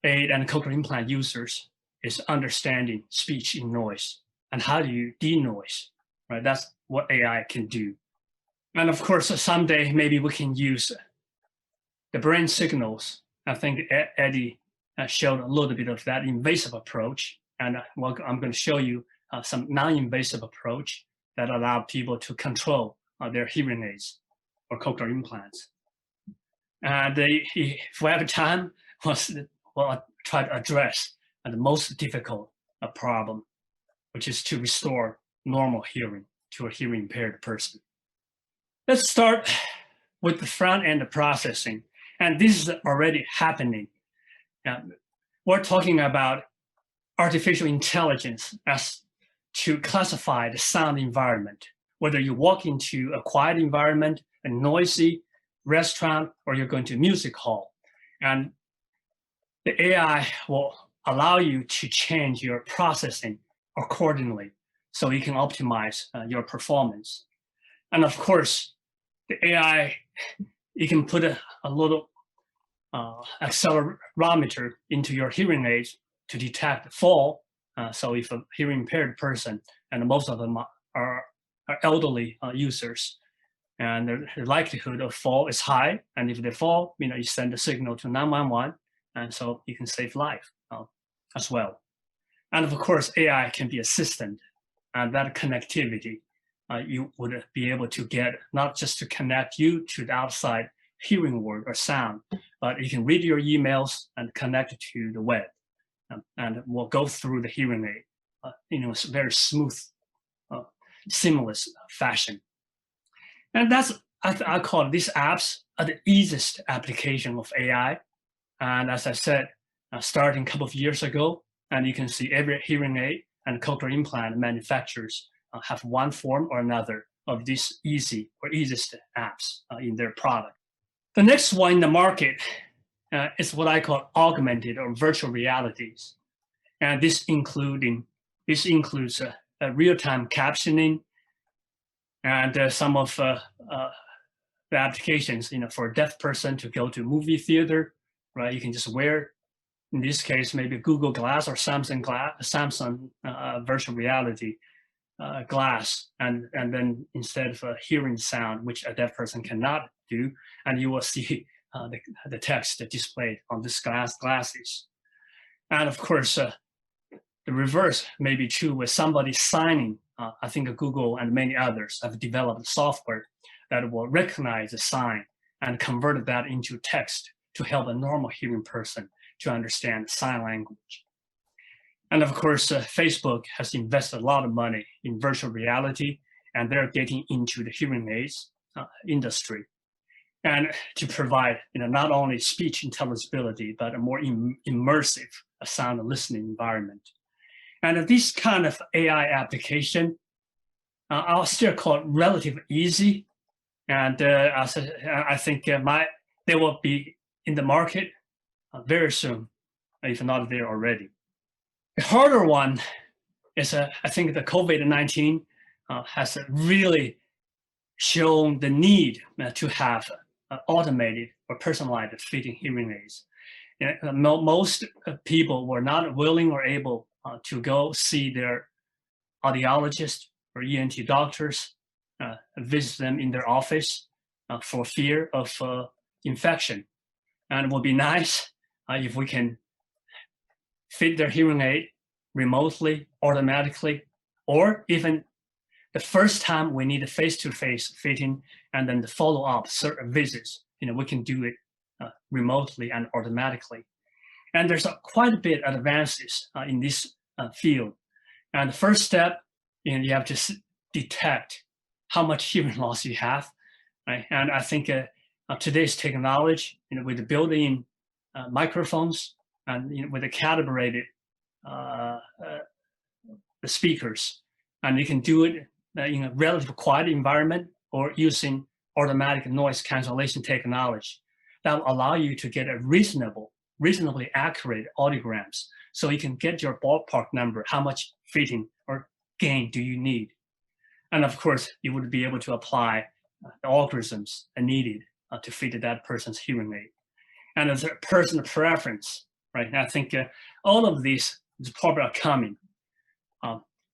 aid and cochlear implant users is understanding speech in noise. And how do you denoise, right? That's what AI can do. And of course, someday maybe we can use the brain signals. I think Eddie showed a little bit of that invasive approach. And I'm going to show you some non-invasive approach that allow people to control their hearing aids or cochlear implants. And if we have time, we'll try to address the most difficult problem, which is to restore normal hearing to a hearing impaired person. Let's start with the front end processing. And this is already happening. We're talking about artificial intelligence as to classify the sound environment, whether you walk into a quiet environment, a noisy restaurant, or you're going to a music hall. And the AI will allow you to change your processing accordingly so you can optimize your performance. And of course, the AI, you can put a little accelerometer into your hearing aids to detect fall. So if a hearing impaired person, and most of them are elderly users, and the likelihood of fall is high. And if they fall, you send a signal to 911, and so you can save life as well. And of course, AI can be assistant, and that connectivity you would be able to get not just to connect you to the outside hearing world or sound, but you can read your emails and connect to the web, and will go through the hearing aid in a very smooth, seamless fashion. And that's, I call these apps are the easiest application of AI. And as I said, starting a couple of years ago, and you can see every hearing aid and cochlear implant manufacturers have one form or another of these easiest apps in their product. The next one in the market is what I call augmented or virtual realities. And this includes real-time captioning, and some of the applications, for a deaf person to go to movie theater, right? You can just wear, in this case, maybe Google Glass or Samsung virtual reality glass, and then instead of hearing sound, which a deaf person cannot do, and you will see the text displayed on this glasses. And of course, the reverse may be true with somebody signing. I think Google and many others have developed software that will recognize the sign and convert that into text to help a normal hearing person to understand sign language. And of course, Facebook has invested a lot of money in virtual reality, and they're getting into the hearing aids industry, and to provide not only speech intelligibility, but a more immersive sound listening environment. And this kind of AI application, I'll still call it relatively easy. And I think they will be in the market very soon, if not there already. The harder one is, I think the COVID-19 has really shown the need to have automated or personalized fitting hearing aids. Most people were not willing or able to go see their audiologist or ENT doctors, visit them in their office for fear of infection. And it would be nice if we can fit their hearing aid remotely, automatically, or even the first time we need a face-to-face fitting, and then the follow-up visits, we can do it remotely and automatically. And there's quite a bit of advances in this field. And the first step, you have to detect how much hearing loss you have, right? And I think today's technology, with the built-in microphones and with the calibrated the speakers, and you can do it in a relatively quiet environment or using automatic noise cancellation technology that will allow you to get a reasonably accurate audiograms, so you can get your ballpark number, how much fitting or gain do you need. And of course, you would be able to apply the algorithms needed to fit that person's hearing aid. And as a personal preference, right? I think all of these is probably coming.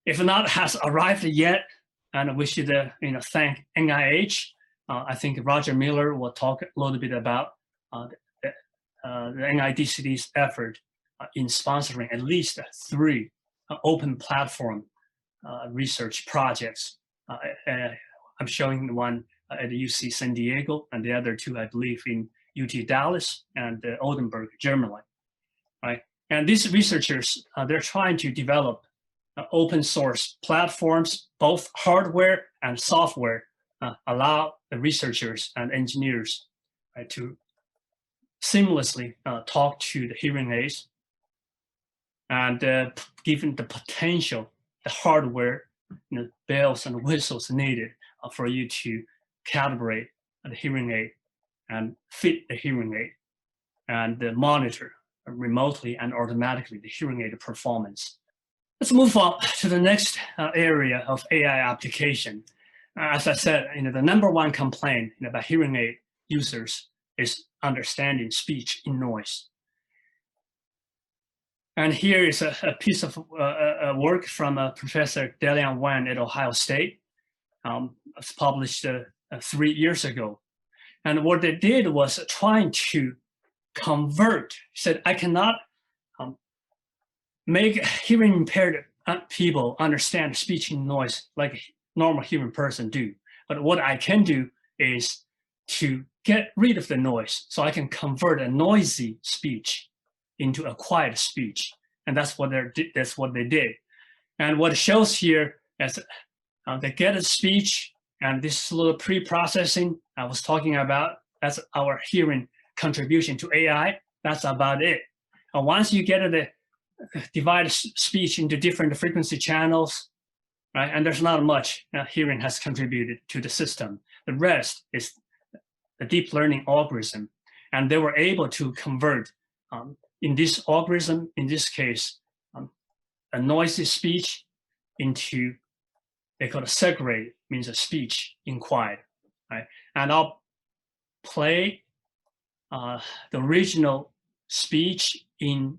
If not has arrived yet, and we should thank NIH. I think Roger Miller will talk a little bit about the NIDCD's effort in sponsoring at least 3 open platform research projects. I'm showing the one at UC San Diego, and the other 2, I believe, in UT Dallas and Oldenburg, Germany, right? And these researchers, they're trying to develop open source platforms, both hardware and software, allow the researchers and engineers to seamlessly talk to the hearing aids, and given the potential, the hardware, bells and whistles needed for you to calibrate the hearing aid and fit the hearing aid and monitor remotely and automatically the hearing aid performance. Let's move on to the next area of AI application. As I said, the number one complaint about hearing aid users is understanding speech in noise. And here is a piece of work from Professor Dalian Wan at Ohio State. It's published 3 years ago. And what they did was trying to convert, said, I cannot make hearing impaired people understand speech and noise like a normal hearing person do. But what I can do is to get rid of the noise, so I can convert a noisy speech into a quiet speech. And that's what they did. And what it shows here is they get a speech, and this little pre-processing I was talking about, that's our hearing contribution to AI. That's about it. And once you get the divide speech into different frequency channels, right? And there's not much hearing has contributed to the system. The rest is the deep learning algorithm. And they were able to convert, in this algorithm, in this case, a noisy speech into, they call it segregate, means a speech in quiet, right? And I'll play the original speech in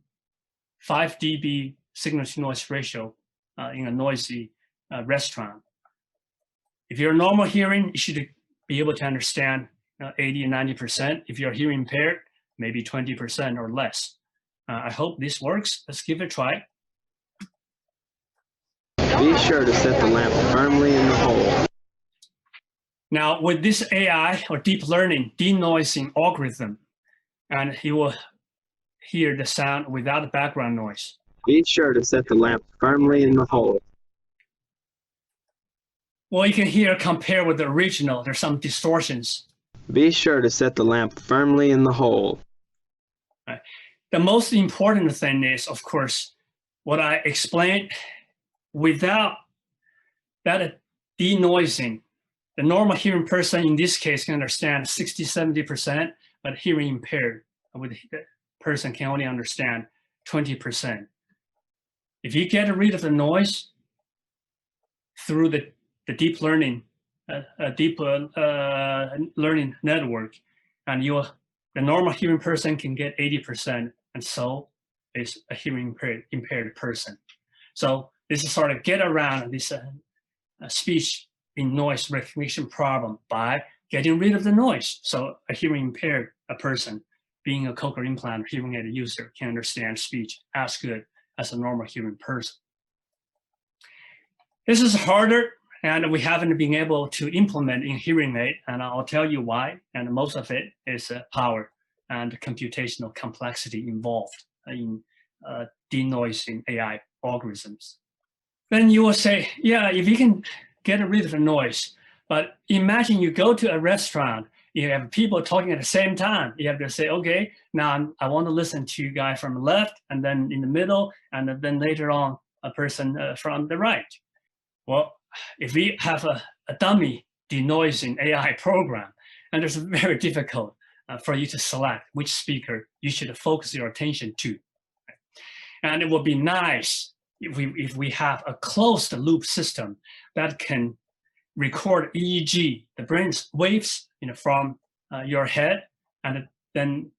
5 dB signal to noise ratio in a noisy restaurant. If you're normal hearing, you should be able to understand 80 and 90%. If you're hearing impaired, maybe 20% or less. I hope this works. Let's give it a try. Be sure to set the lamp firmly in the hole. Now, with this AI or deep learning denoising algorithm, and you will hear the sound without background noise. Be sure to set the lamp firmly in the hole. Well, you can hear compare with the original. There's some distortions. Be sure to set the lamp firmly in the hole. Right. The most important thing is, of course, what I explained. Without that denoising, the normal hearing person in this case can understand 60, 70%, but hearing impaired with the person can only understand 20%. If you get rid of the noise through the deep learning, learning network, and the normal hearing person can get 80%, and so is a hearing impaired person. So this is sort of get around this speech in noise recognition problem by getting rid of the noise. So a hearing impaired person being a cochlear implant or hearing aid user can understand speech as good as a normal hearing person. This is harder, and we haven't been able to implement in hearing aid, and I'll tell you why. And most of it is power and computational complexity involved in denoising AI algorithms. Then you will say, yeah, if you can get rid of the noise, but imagine you go to a restaurant, you have people talking at the same time. You have to say, okay, now I want to listen to a guy from the left, and then in the middle, and then later on, a person from the right. Well, if we have a dummy denoising AI program, and it's very difficult for you to select which speaker you should focus your attention to. And it would be nice if we have a closed loop system that can record EEG, the brain's waves, from your head, and then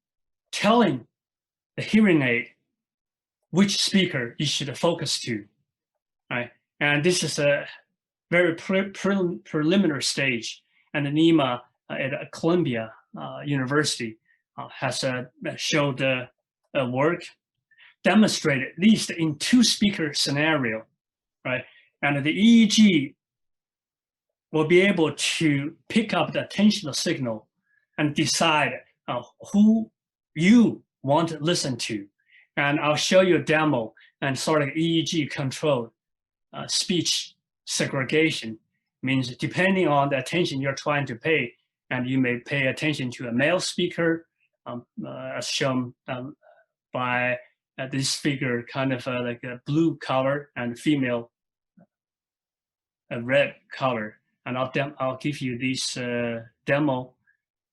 telling the hearing aid which speaker you should focus to, right? And this is a very preliminary stage, and NEMA at Columbia University has showed work demonstrated at least in 2-speaker scenario, right? And the EEG will be able to pick up the attentional signal and decide who you want to listen to. And I'll show you a demo and sort of EEG controlled speech segregation. Means depending on the attention you're trying to pay, and you may pay attention to a male speaker, as shown by this figure, kind of like a blue color, and female a red color. And I'll give you this demo,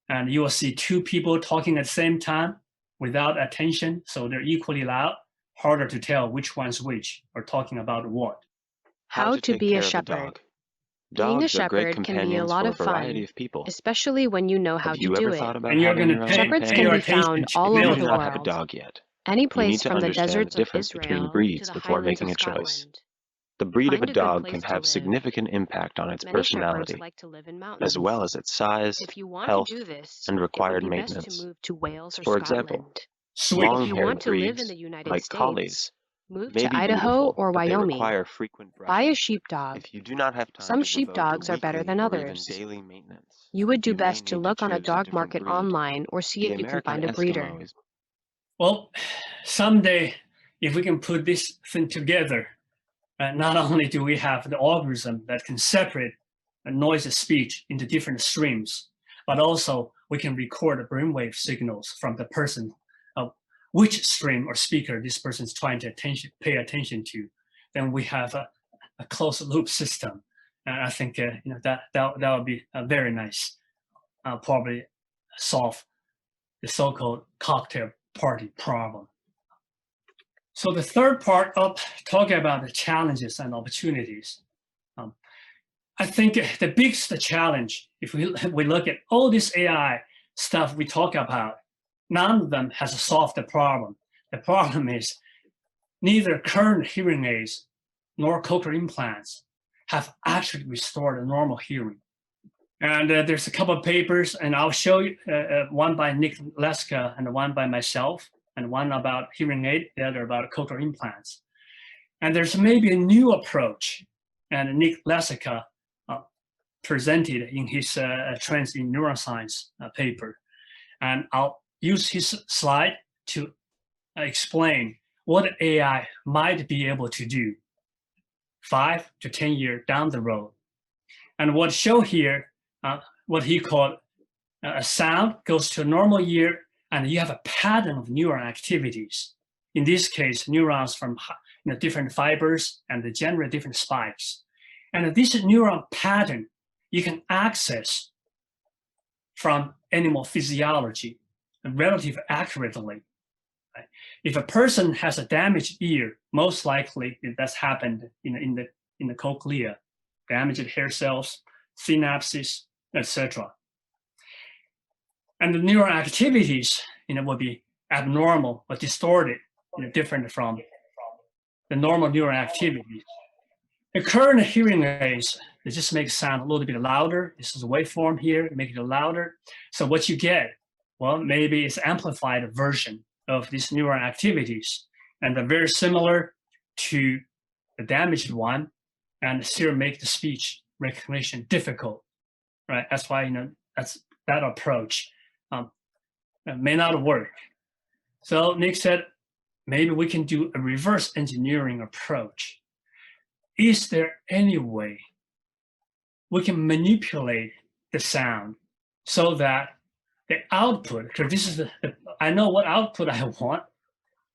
and you will see 2 people talking at the same time without attention, so they're equally loud. Harder to tell which one's which, or talking about what. How to be a shepherd. Being a shepherd can be a lot of fun, especially when you know how to do it. And you're going to Shepherds can be found all over the have a world. dog yet. Any You need place to from the understand deserts the of difference between Israel breeds to the before highlands making of a choice. Scotland. The breed of Find a a good dog place can to have live. significant impact on its Many shepherds personality, like to live in as mountains. well as its size, If you want health, to do this, and it would required be best to maintenance. move to Wales or For example, Scotland. Sweet. If you long-haired want to live in breeds, the United like States, collies, move may to be Idaho beautiful, or but they Wyoming. require frequent Buy brushing. a sheepdog. If you do not have time Some to devote to sheepdogs are better weekly than or even others. daily maintenance, You would do you may best to need look on a choose a dog different market breed. online or see The if you can American find a breeder. Eskimo is Well, someday, if we can put this thing together, not only do we have the algorithm that can separate noise and speech into different streams, but also we can record the brainwave signals from the person of which stream or speaker this person is trying to pay attention to. Then we have a closed loop system. And I think that would be very nice. Probably solve the so-called cocktail party problem. So the third part of talking about the challenges and opportunities, I think the biggest challenge, if we look at all this AI stuff we talk about, none of them has solved the problem. The problem is neither current hearing aids nor cochlear implants have actually restored a normal hearing. And there's a couple of papers, and I'll show you one by Nick Leska and one by myself, and one about hearing aid, the other about cochlear implants. And there's maybe a new approach, and Nick Leska presented in his Trends in Neuroscience paper. And I'll use his slide to explain what AI might be able to do 5 to 10 years down the road. And what show here, what he called a sound goes to a normal ear, and you have a pattern of neuron activities. In this case, neurons from different fibers and they generate different spikes. And this neuron pattern you can access from animal physiology relatively accurately. Right? If a person has a damaged ear, most likely that's happened in the cochlea, damaged hair cells, synapses, etc. And the neural activities will be abnormal or distorted, different from the normal neural activities. The current hearing aids, they just make sound a little bit louder. This is a waveform here, make it louder. So what you get, well, maybe it's amplified version of these neural activities, and they're very similar to the damaged one, and still make the speech recognition difficult, right? That's why that approach may not work. So Nick said, maybe we can do a reverse engineering approach. Is there any way we can manipulate the sound so that the output, because this is I know what output I want,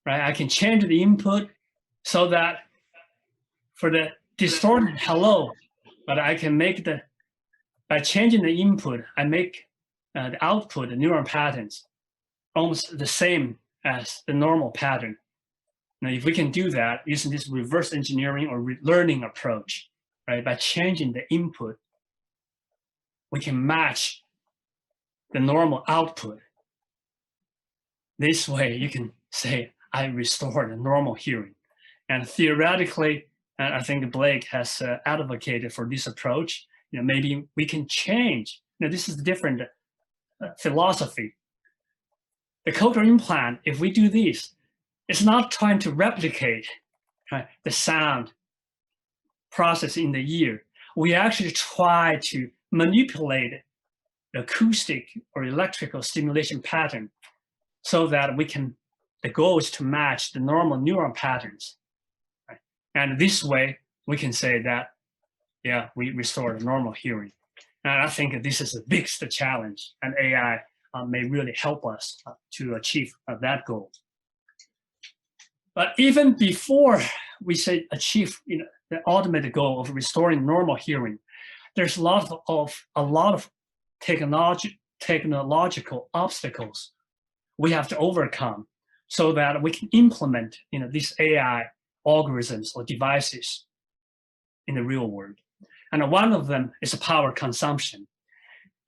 right? I can change the input so that for the distorted hello, but I can make by changing the input, I make the output, the neuron patterns, almost the same as the normal pattern. Now, if we can do that using this reverse engineering or learning approach, right, by changing the input, we can match the normal output. This way, you can say, I restored a normal hearing. And theoretically, I think Blake has advocated for this approach. Maybe we can change. This is a different philosophy. The cochlear implant, if we do this, it's not trying to replicate the sound process in the ear. We actually try to manipulate the acoustic or electrical stimulation pattern so that the goal is to match the normal neuron patterns. Right? And this way, we can say that, yeah, we restored normal hearing. And I think this is the biggest challenge, and AI may really help us to achieve that goal. But even before we say achieve the ultimate goal of restoring normal hearing, there's a lot of technological obstacles we have to overcome so that we can implement these AI algorithms or devices in the real world. And one of them is power consumption.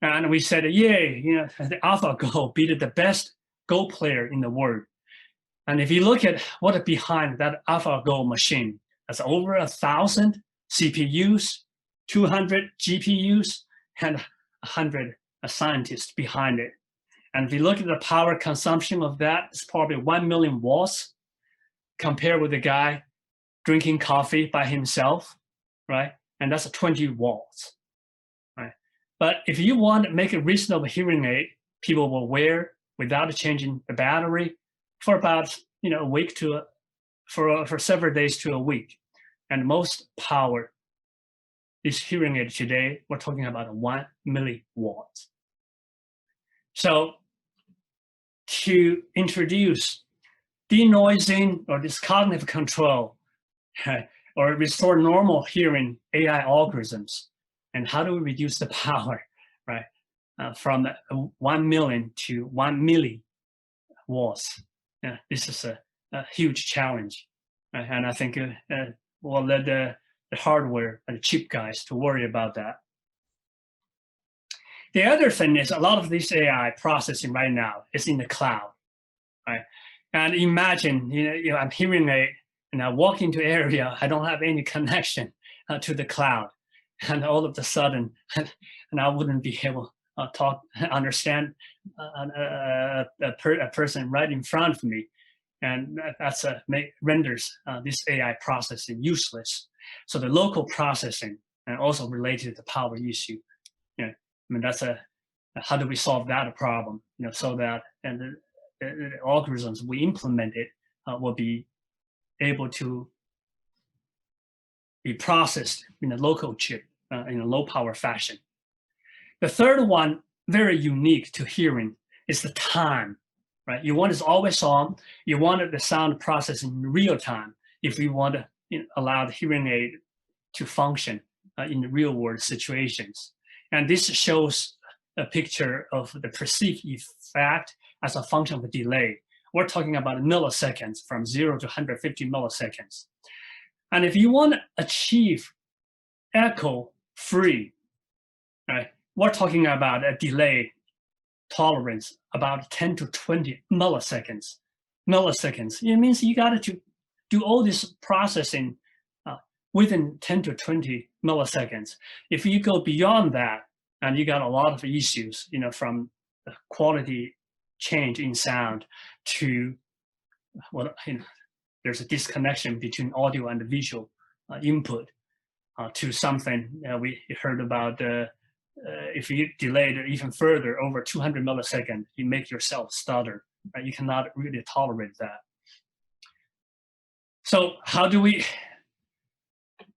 And we said, yay, the AlphaGo beat the best Go player in the world. And if you look at what is behind that AlphaGo machine, That's over 1,000 CPUs, 200 GPUs, and 100 scientists behind it. And if you look at the power consumption of that, it's probably 1 million watts compared with the guy drinking coffee by himself, right? And that's 20 watts, right? But if you want to make a reasonable hearing aid, people will wear without changing the battery for about a week to for several days to a week. And most power, this hearing aid today, we're talking about 1 milliwatts. So to introduce denoising or this cognitive control or restore normal hearing AI algorithms, and how do we reduce the power, right? From 1 million to 1 milliwatts. This is a huge challenge. And I think we'll let the hardware and the chip guys to worry about that. The other thing is a lot of this AI processing right now is in the cloud, right? And imagine, I'm hearing aid and I walk into area, I don't have any connection to the cloud. And all of a sudden, and I wouldn't be able to understand a person right in front of me. And that's renders this AI processing useless. So the local processing and also related to the power issue. That's how do we solve that problem? So that and the algorithms we implemented will be able to be processed in a local chip in a low power fashion. The third one, very unique to hearing, is the time. Right? You want it always on. You want the sound processing in real time. If you want to allow the hearing aid to function in the real world situations. And this shows a picture of the perceived effect as a function of a delay. We're talking about milliseconds, from 0 to 150 milliseconds. And if you want to achieve echo-free, right, we're talking about a delay tolerance about 10 to 20 milliseconds. It means you got to do all this processing within 10 to 20 milliseconds. If you go beyond that, and you got a lot of issues, from the quality change in sound to there's a disconnection between audio and the visual input to something we heard about. If you delay it even further, over 200 milliseconds, you make yourself stutter. Right? You cannot really tolerate that. So how do we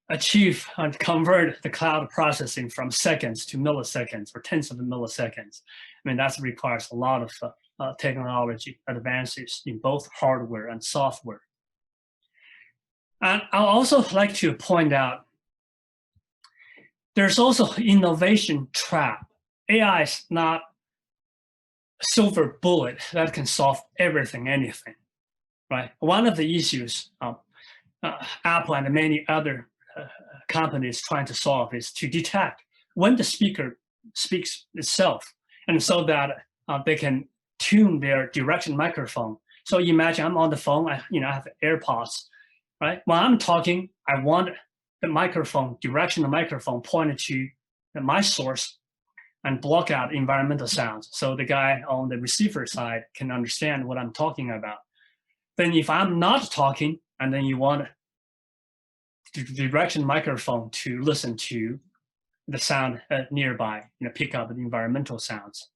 achieve and convert the cloud processing from seconds to milliseconds or tens of milliseconds? That requires a lot of technology advances in both hardware and software. And I'll also like to point out there's also innovation trap. AI is not a silver bullet that can solve everything, anything, right? One of the issues Apple and many other companies trying to solve is to detect when the speaker speaks itself, and so that they can tune their direction microphone. So imagine I'm on the phone, I have AirPods, right? When I'm talking, I want the microphone, direction of the microphone pointed to my source and block out environmental sounds. So the guy on the receiver side can understand what I'm talking about. Then if I'm not talking, and then you want the direction microphone to listen to the sound nearby, pick up the environmental sounds.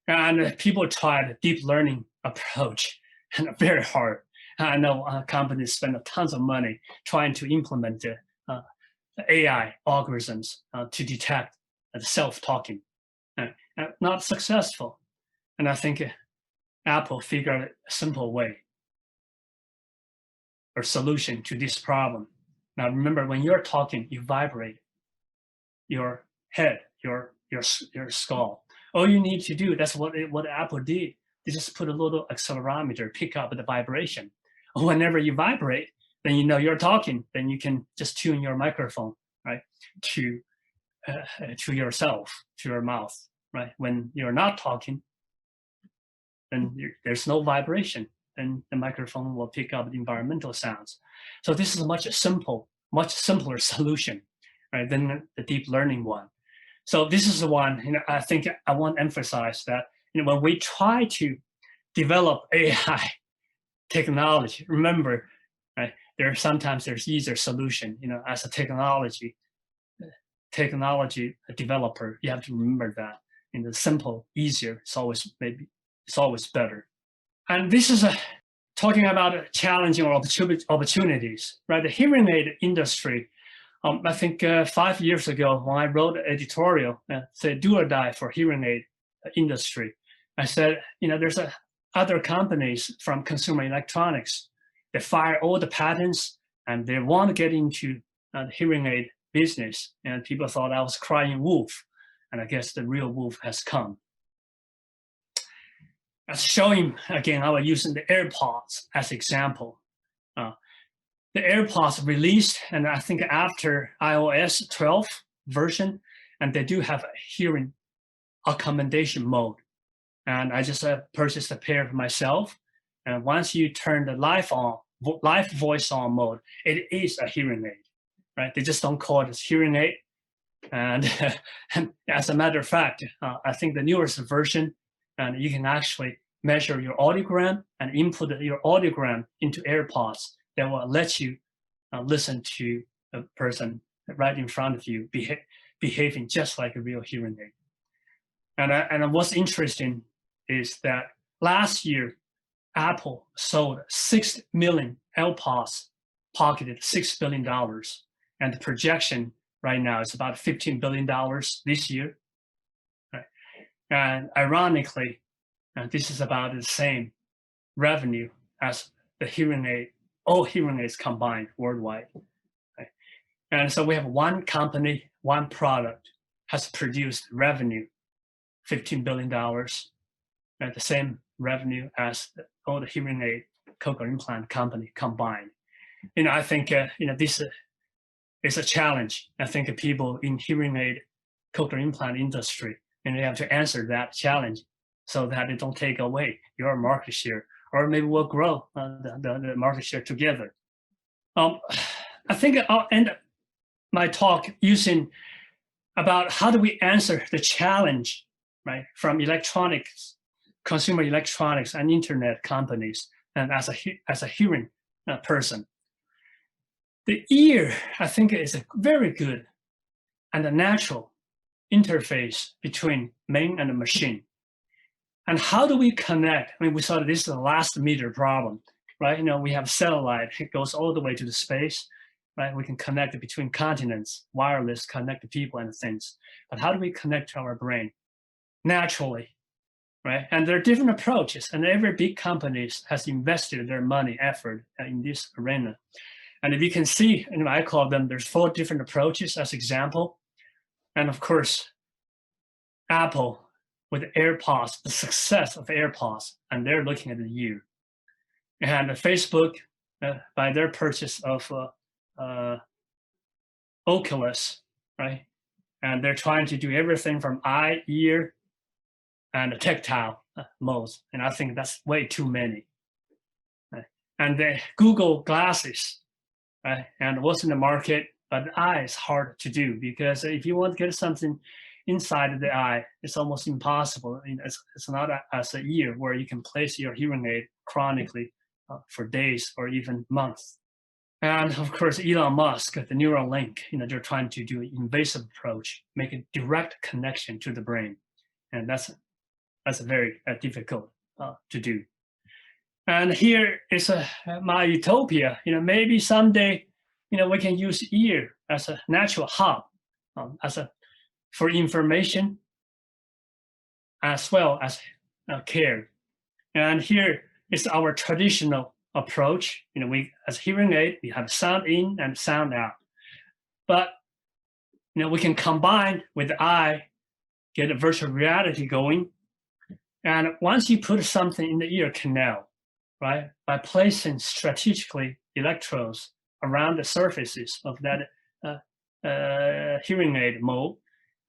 And people tried a deep learning approach, and very hard. I know companies spend tons of money trying to implement the AI algorithms to detect self-talking. Not successful. And I think Apple figured out a simple way or solution to this problem. Now remember, when you're talking, you vibrate your head, your skull. All you need to do, that's what Apple did. They just put a little accelerometer, pick up the vibration. Whenever you vibrate, then you're talking. Then you can just tune your microphone, right, to yourself, to your mouth, right. When you're not talking, then there's no vibration. then the microphone will pick up the environmental sounds. So this is a much simpler solution, right, than the deep learning one. So this is the one, I think I want to emphasize that, when we try to develop AI technology, remember, right, sometimes there's easier solution, as a technology developer, you have to remember that simple, easier, it's always better. And this is talking about challenging opportunities, right? The hearing aid industry, I think 5 years ago when I wrote an editorial, say do or die for hearing aid industry, I said, there's other companies from consumer electronics, they fire all the patents and they want to get into the hearing aid business. And people thought I was crying wolf. And I guess the real wolf has come. As showing, again, I was using the AirPods as example. The AirPods released, and I think after iOS 12 version, and they do have a hearing accommodation mode. And I just purchased a pair for myself. And once you turn the live voice on mode, it is a hearing aid, right? They just don't call it a hearing aid. And as a matter of fact, I think the newest version, and you can actually measure your audiogram and input your audiogram into AirPods that will let you listen to a person right in front of you behaving just like a real hearing aid. And what's interesting is that last year, Apple sold 6 million AirPods, pocketed $6 billion. And the projection right now is about $15 billion this year. Right? And ironically, this is about the same revenue as the hearing aid, all hearing aids combined worldwide. Right? And so we have one company, one product has produced revenue, $15 billion, and the same revenue as all the hearing aid cochlear implant company combined. I think this is a challenge. I think people in hearing aid cochlear implant industry, and they have to answer that challenge so that they don't take away your market share, or maybe we'll grow the market share together. I think I'll end my talk using about how do we answer the challenge, right, from electronics, consumer electronics and internet companies, and as a hearing person. The ear, I think, is a very good and a natural interface between man and the machine. And how do we connect? I mean, we saw that this is the last meter problem, right? We have satellite, it goes all the way to the space, right? We can connect between continents, wireless, connect to people and things. But how do we connect to our brain? Naturally, right? And there are different approaches, and every big company has invested their money, effort in this arena. And if you can see, I call them, there's 4 different approaches as example. And of course, Apple with AirPods, the success of AirPods, and they're looking at the ear. And Facebook, by their purchase of Oculus, right? And they're trying to do everything from eye, ear, and tactile modes. And I think that's way too many. Right? And the Google glasses, right? And what's in the market, but the eye is hard to do because if you want to get something inside the eye, it's almost impossible. It's not as an ear where you can place your hearing aid chronically for days or even months. And of course, Elon Musk, the Neuralink, they're trying to do an invasive approach, make a direct connection to the brain. And that's very difficult to do. And here is my utopia. Maybe someday, we can use ear as a natural hub, for information as well as care. And here is our traditional approach. We as hearing aid, we have sound in and sound out. But we can combine with the eye, get a virtual reality going. And once you put something in the ear canal, right, by placing strategically electrodes around the surfaces of that hearing aid mode,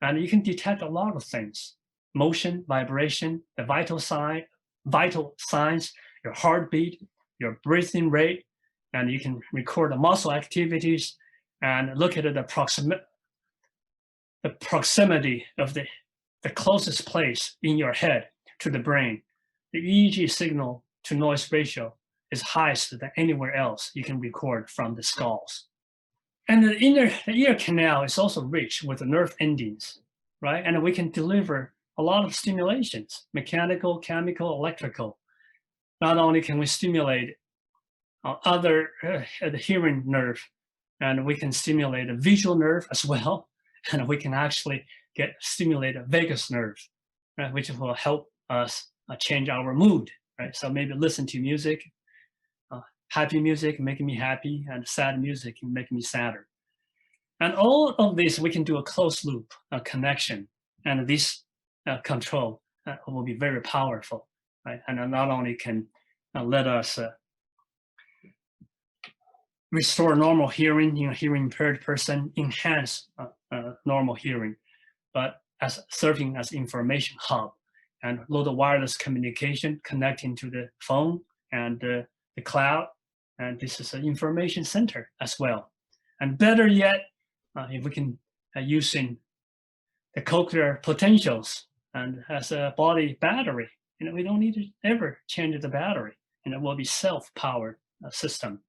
and you can detect a lot of things: motion, vibration, the vital signs, your heartbeat, your breathing rate, and you can record the muscle activities and look at the proximity of the closest place in your head to the brain. The EEG signal to noise ratio is highest than anywhere else you can record from the skulls. And the ear canal is also rich with the nerve endings, right? And we can deliver a lot of stimulations, mechanical, chemical, electrical. Not only can we stimulate the hearing nerve, and we can stimulate the visual nerve as well, and we can actually stimulate the vagus nerve, right, which will help us change our mood, right? So maybe listen to music, happy music making me happy, and sad music making me sadder. And all of this, we can do a closed loop connection, and this control will be very powerful, right? And not only can let us restore normal hearing in a hearing impaired person, enhance normal hearing, but as serving as information hub and load of wireless communication connecting to the phone and the cloud. And this is an information center as well. And better yet, if we can using the cochlear potentials and as a body battery, we don't need to ever change the battery, and it will be self-powered system.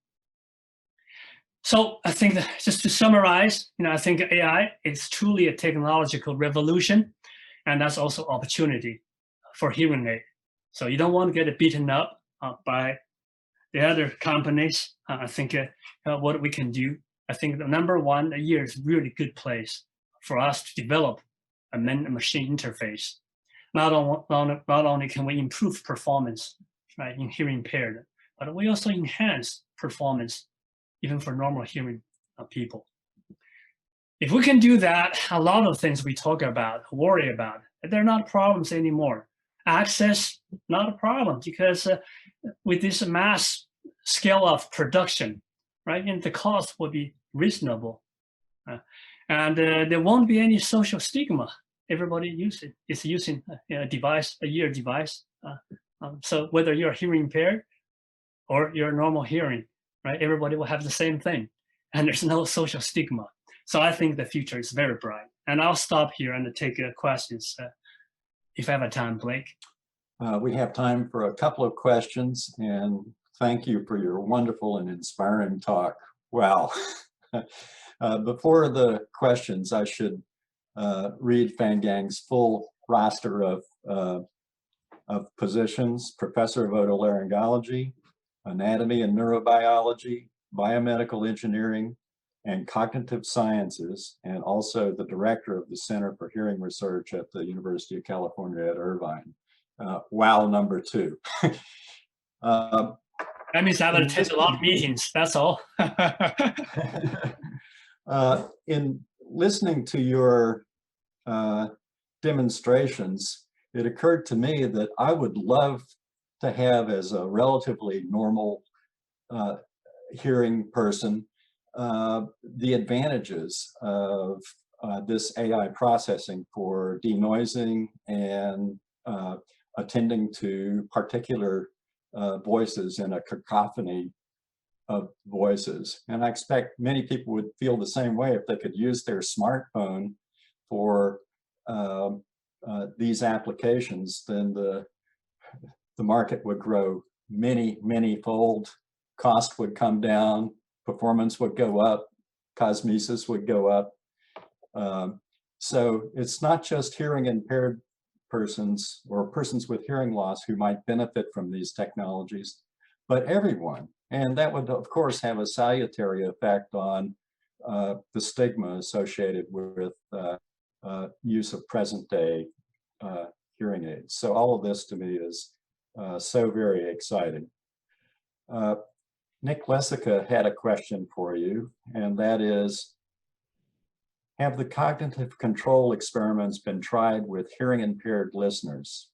So I think that just to summarize, I think AI is truly a technological revolution, and that's also opportunity for hearing aid. So you don't want to get beaten up by the other companies. I think what we can do, I think the number one, a year is a really good place for us to develop a man-machine interface. Not only can we improve performance, right, in hearing impaired, but we also enhance performance even for normal hearing people. If we can do that, a lot of things we talk about, worry about, they're not problems anymore. Access, not a problem, because with this mass scale of production, right, and the cost will be reasonable. And there won't be any social stigma. Everybody is using a device, a ear device. So whether you're hearing impaired or you're normal hearing, right, everybody will have the same thing. And there's no social stigma. So I think the future is very bright. And I'll stop here and take questions if I have time, Blake. We have time for a couple of questions, and thank you for your wonderful and inspiring talk. Wow. Before the questions, I should read Feinberg's full roster of positions: Professor of Otolaryngology, Anatomy and Neurobiology, Biomedical Engineering, and Cognitive Sciences, and also the Director of the Center for Hearing Research at the University of California at Irvine. Wow, number 2. That means I will attend a lot of meetings, that's all. In listening to your demonstrations, it occurred to me that I would love to have, as a relatively normal hearing person, the advantages of this AI processing for denoising and attending to particular voices in a cacophony of voices. And I expect many people would feel the same way if they could use their smartphone for these applications. Then the market would grow many fold, cost would come down, performance would go up, cosmesis would go up. So it's not just hearing impaired persons or persons with hearing loss who might benefit from these technologies, but everyone. And that would, of course, have a salutary effect on the stigma associated with use of present-day hearing aids. So all of this to me is so very exciting. Nick Lessica had a question for you, and that is, have the cognitive control experiments been tried with hearing impaired listeners?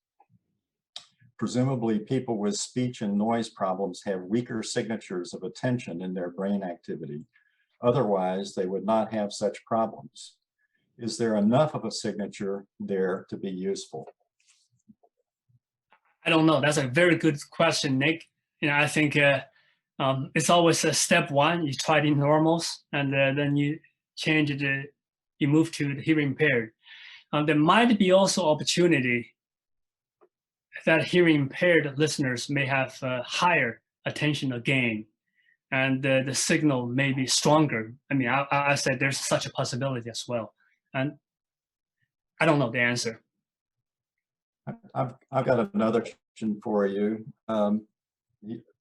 Presumably people with speech and noise problems have weaker signatures of attention in their brain activity. Otherwise, they would not have such problems. Is there enough of a signature there to be useful? I don't know. That's a very good question, Nick. I think it's always a step one. You try the normals, and then you change it. You move to the hearing impaired. There might be also opportunity that hearing impaired listeners may have higher attentional gain, and the signal may be stronger. I mean, I said there's such a possibility as well, and I don't know the answer. I've got another question for you.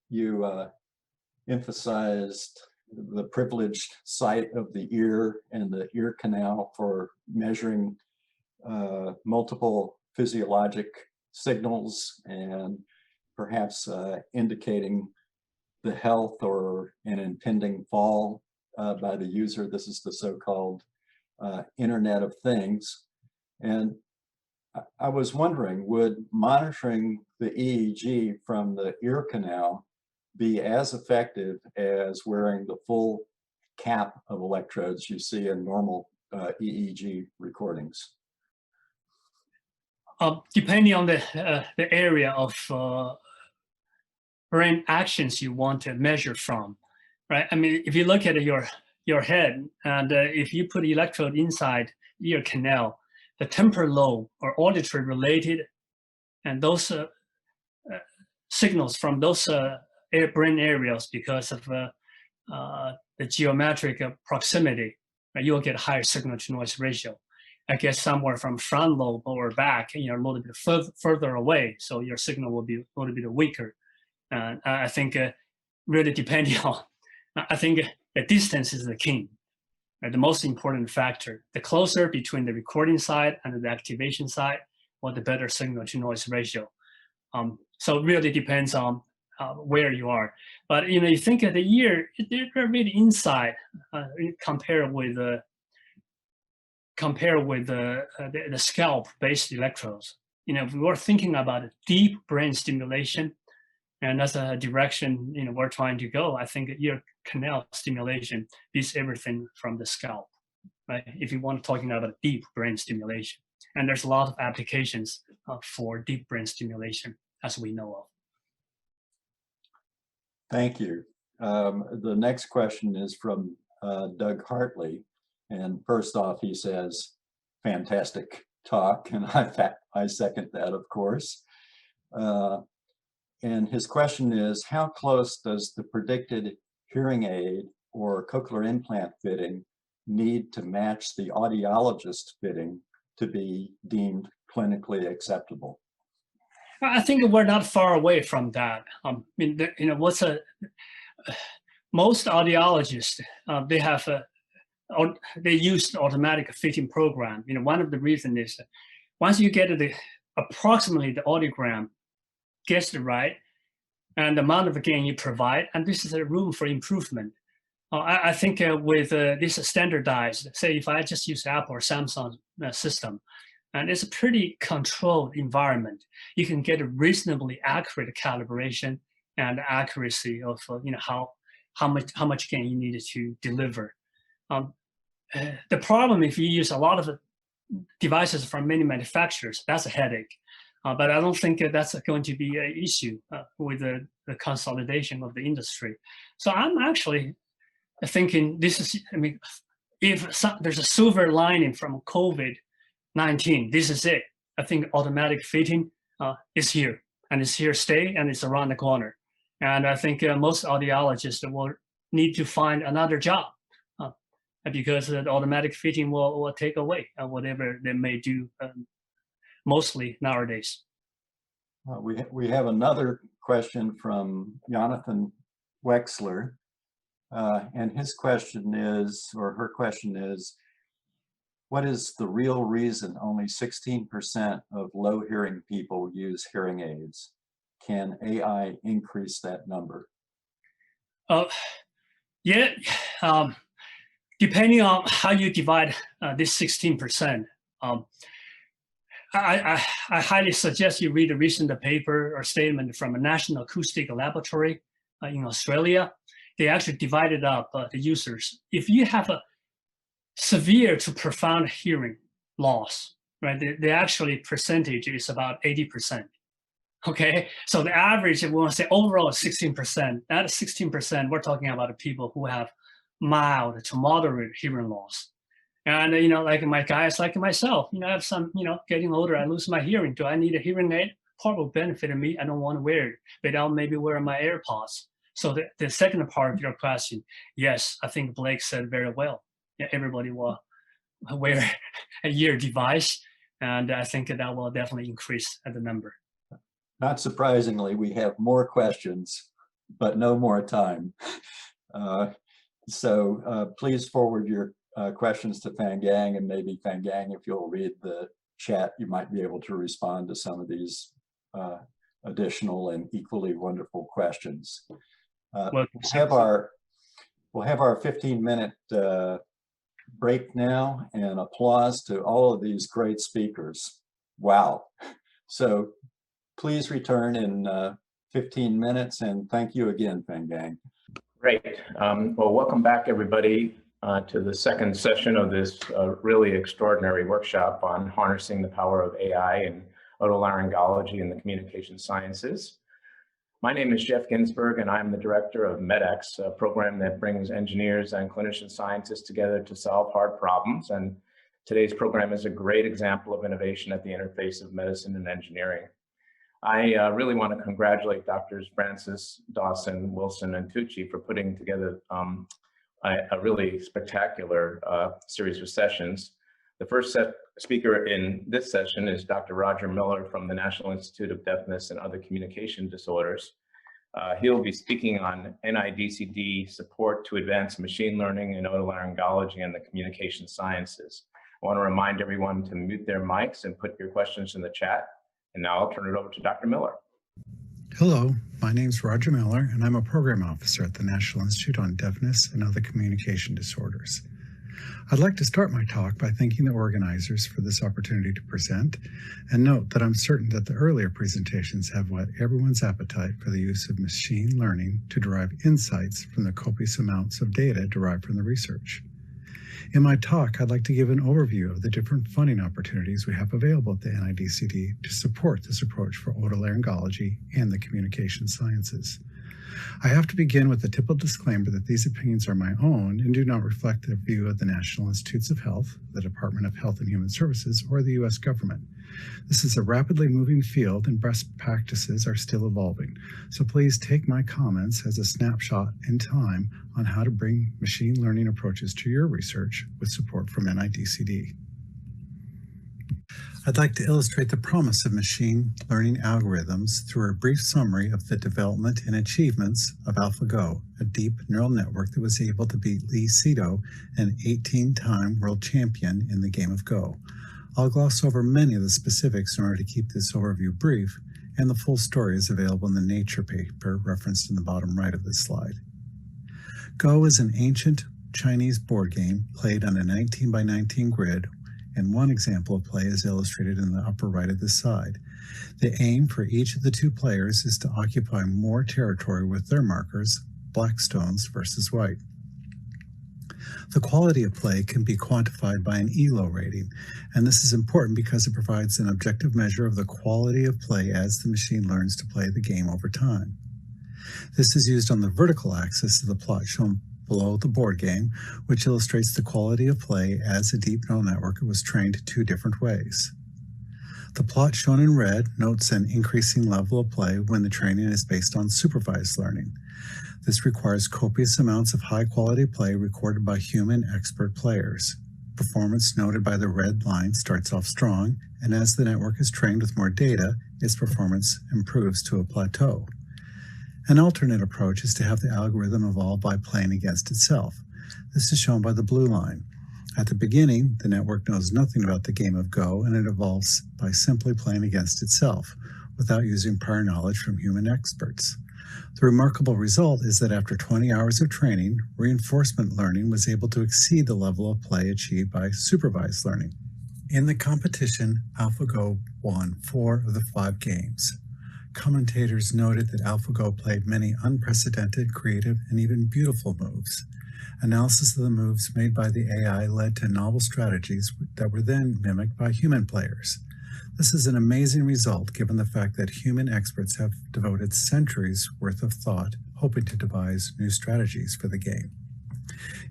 You emphasized the privileged site of the ear and the ear canal for measuring multiple physiologic signals and perhaps indicating the health or an impending fall by the user. This is the so-called Internet of Things. And I was wondering, would monitoring the EEG from the ear canal be as effective as wearing the full cap of electrodes you see in normal EEG recordings? Depending on the area of brain actions you want to measure from, right? I mean, if you look at your head, and if you put electrode inside ear canal, the temporal lobe or auditory related, and those signals from those brain areas, because of the geometric proximity, right, you'll get higher signal to noise ratio. I guess somewhere from front lobe or back, you're a little bit further away, so your signal will be a little bit weaker. I think really depending on, I think the distance is the key, right? The most important factor. The closer between the recording side and the activation side, or the better signal to noise ratio. So it really depends on where you are. But you think of the ear, they're really inside compared with the scalp-based electrodes. If we were thinking about deep brain stimulation, and that's a direction we're trying to go, I think ear canal stimulation beats everything from the scalp, right? If you want to talking about deep brain stimulation, and there's a lot of applications for deep brain stimulation, as we know of. Thank you. The next question is from Doug Hartley. And first off, he says, fantastic talk. And I second that, of course. And his question is, how close does the predicted hearing aid or cochlear implant fitting need to match the audiologist fitting to be deemed clinically acceptable? I think we're not far away from that. Most audiologists, they use the automatic fitting program. One of the reasons is that once you get approximately the audiogram gets it right, and the amount of gain you provide, and this is a room for improvement. I think with this standardized, say if I just use Apple or Samsung system, and it's a pretty controlled environment, you can get a reasonably accurate calibration and accuracy of how much gain you needed to deliver. The problem if you use a lot of devices from many manufacturers, that's a headache. But I don't think that's going to be an issue with the consolidation of the industry. So I'm actually thinking this is, if there's a silver lining from COVID-19, this is it. I think automatic fitting is here, and it's here to stay, and it's around the corner. And I think most audiologists will need to find another job because the automatic fitting will take away whatever they may do mostly nowadays. We have another question from Jonathan Wexler, and his question is, or her question is, what is the real reason only 16% of low hearing people use hearing aids? Can AI increase that number? Yeah, depending on how you divide this 16%. I highly suggest you read a recent paper or statement from a National Acoustic Laboratory in Australia. They actually divided up the users. If you have a severe to profound hearing loss, right, the actually percentage is about 80%. Okay, so the average, if we want to say overall is 16%. That is 16%, we're talking about the people who have mild to moderate hearing loss. And, like my guys like myself, I have some, getting older, I lose my hearing. Do I need a hearing aid? Part will benefit me. I don't want to wear it, but I'll maybe wear my AirPods. So the second part of your question, yes, I think Blake said very well. Yeah, everybody will wear a ear device. And I think that will definitely increase the number. Not surprisingly, we have more questions, but no more time. So please forward your questions to Fan Gang, and maybe Fan Gang, if you'll read the chat, you might be able to respond to some of these additional and equally wonderful questions. We'll have our 15-minute break now, and applause to all of these great speakers. Wow. So please return in 15 minutes, and thank you again, Fan Gang. Great. Well, welcome back, everybody, to the second session of this really extraordinary workshop on harnessing the power of AI in otolaryngology and the communication sciences. My name is Geoff Ginsburg, and I'm the director of MEDx, a program that brings engineers and clinician scientists together to solve hard problems. And today's program is a great example of innovation at the interface of medicine and engineering. I really want to congratulate Drs. Francis, Dawson, Wilson, and Tucci for putting together a really spectacular series of sessions. The first speaker in this session is Dr. Roger Miller from the National Institute of Deafness and Other Communication Disorders. He'll be speaking on NIDCD support to advance machine learning in otolaryngology and the communication sciences. I want to remind everyone to mute their mics and put your questions in the chat. And now I'll turn it over to Dr. Miller. Hello, my name is Roger Miller, and I'm a program officer at the National Institute on Deafness and Other Communication Disorders. I'd like to start my talk by thanking the organizers for this opportunity to present, and note that I'm certain that the earlier presentations have whet everyone's appetite for the use of machine learning to derive insights from the copious amounts of data derived from the research. In my talk, I'd like to give an overview of the different funding opportunities we have available at the NIDCD to support this approach for otolaryngology and the communication sciences. I have to begin with the typical disclaimer that these opinions are my own and do not reflect the view of the National Institutes of Health, the Department of Health and Human Services, or the U.S. government. This is a rapidly moving field and best practices are still evolving, so please take my comments as a snapshot in time on how to bring machine learning approaches to your research with support from NIDCD. I'd like to illustrate the promise of machine learning algorithms through a brief summary of the development and achievements of AlphaGo, a deep neural network that was able to beat Lee Sedol, an 18-time world champion in the game of Go. I'll gloss over many of the specifics in order to keep this overview brief, and the full story is available in the Nature paper referenced in the bottom right of this slide. Go is an ancient Chinese board game played on a 19 by 19 grid, and one example of play is illustrated in the upper right of this slide. The aim for each of the two players is to occupy more territory with their markers, black stones versus white. The quality of play can be quantified by an ELO rating, and this is important because it provides an objective measure of the quality of play as the machine learns to play the game over time. This is used on the vertical axis of the plot shown below the board game, which illustrates the quality of play as a deep neural network was trained two different ways. The plot shown in red notes an increasing level of play when the training is based on supervised learning. This requires copious amounts of high-quality play recorded by human expert players. Performance noted by the red line starts off strong, and as the network is trained with more data, its performance improves to a plateau. An alternate approach is to have the algorithm evolve by playing against itself. This is shown by the blue line. At the beginning, the network knows nothing about the game of Go, and it evolves by simply playing against itself, without using prior knowledge from human experts. The remarkable result is that after 20 hours of training, reinforcement learning was able to exceed the level of play achieved by supervised learning. In the competition, AlphaGo won 4 of the 5 games. Commentators noted that AlphaGo played many unprecedented, creative, and even beautiful moves. Analysis of the moves made by the AI led to novel strategies that were then mimicked by human players. This is an amazing result given the fact that human experts have devoted centuries worth of thought hoping to devise new strategies for the game.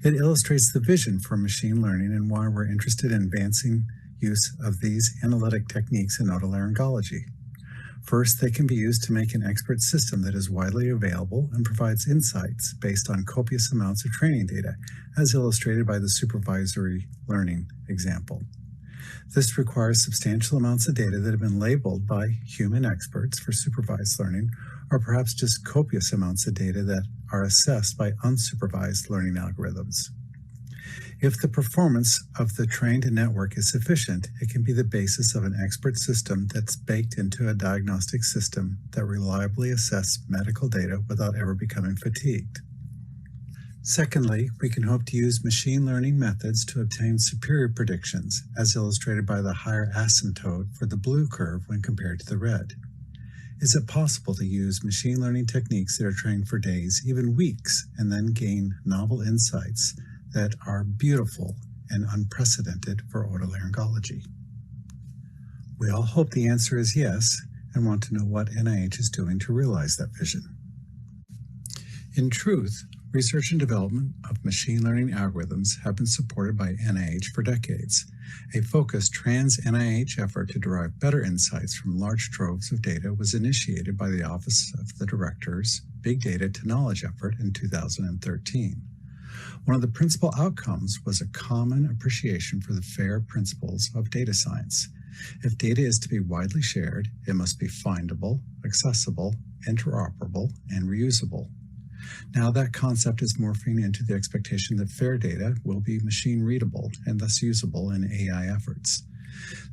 It illustrates the vision for machine learning and why we're interested in advancing use of these analytic techniques in otolaryngology. First, they can be used to make an expert system that is widely available and provides insights based on copious amounts of training data, as illustrated by the supervisory learning example. This requires substantial amounts of data that have been labeled by human experts for supervised learning, or perhaps just copious amounts of data that are assessed by unsupervised learning algorithms. If the performance of the trained network is sufficient, it can be the basis of an expert system that's baked into a diagnostic system that reliably assesses medical data without ever becoming fatigued. Secondly, we can hope to use machine learning methods to obtain superior predictions, as illustrated by the higher asymptote for the blue curve when compared to the red. Is it possible to use machine learning techniques that are trained for days, even weeks, and then gain novel insights that are beautiful and unprecedented for otolaryngology? We all hope the answer is yes, and want to know what NIH is doing to realize that vision. In truth, research and development of machine learning algorithms have been supported by NIH for decades. A focused trans-NIH effort to derive better insights from large troves of data was initiated by the Office of the Director's Big Data to Knowledge effort in 2013. One of the principal outcomes was a common appreciation for the FAIR principles of data science. If data is to be widely shared, it must be findable, accessible, interoperable, and reusable. Now that concept is morphing into the expectation that FAIR data will be machine readable and thus usable in AI efforts.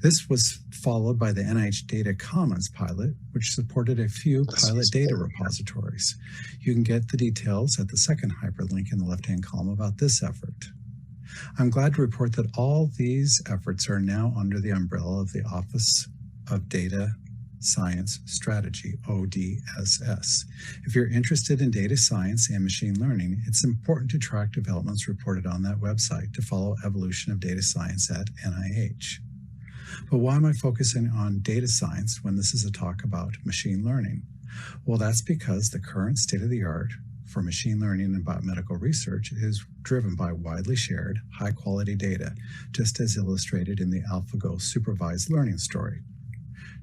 This was followed by the NIH Data Commons pilot, which supported a few pilot data repositories. You can get the details at the second hyperlink in the left-hand column about this effort. I'm glad to report that all these efforts are now under the umbrella of the Office of Data Science Strategy, ODSS. If you're interested in data science and machine learning, it's important to track developments reported on that website to follow evolution of data science at NIH. But why am I focusing on data science when this is a talk about machine learning? Well, that's because the current state of the art for machine learning and biomedical research is driven by widely shared, high-quality data, just as illustrated in the AlphaGo supervised learning story.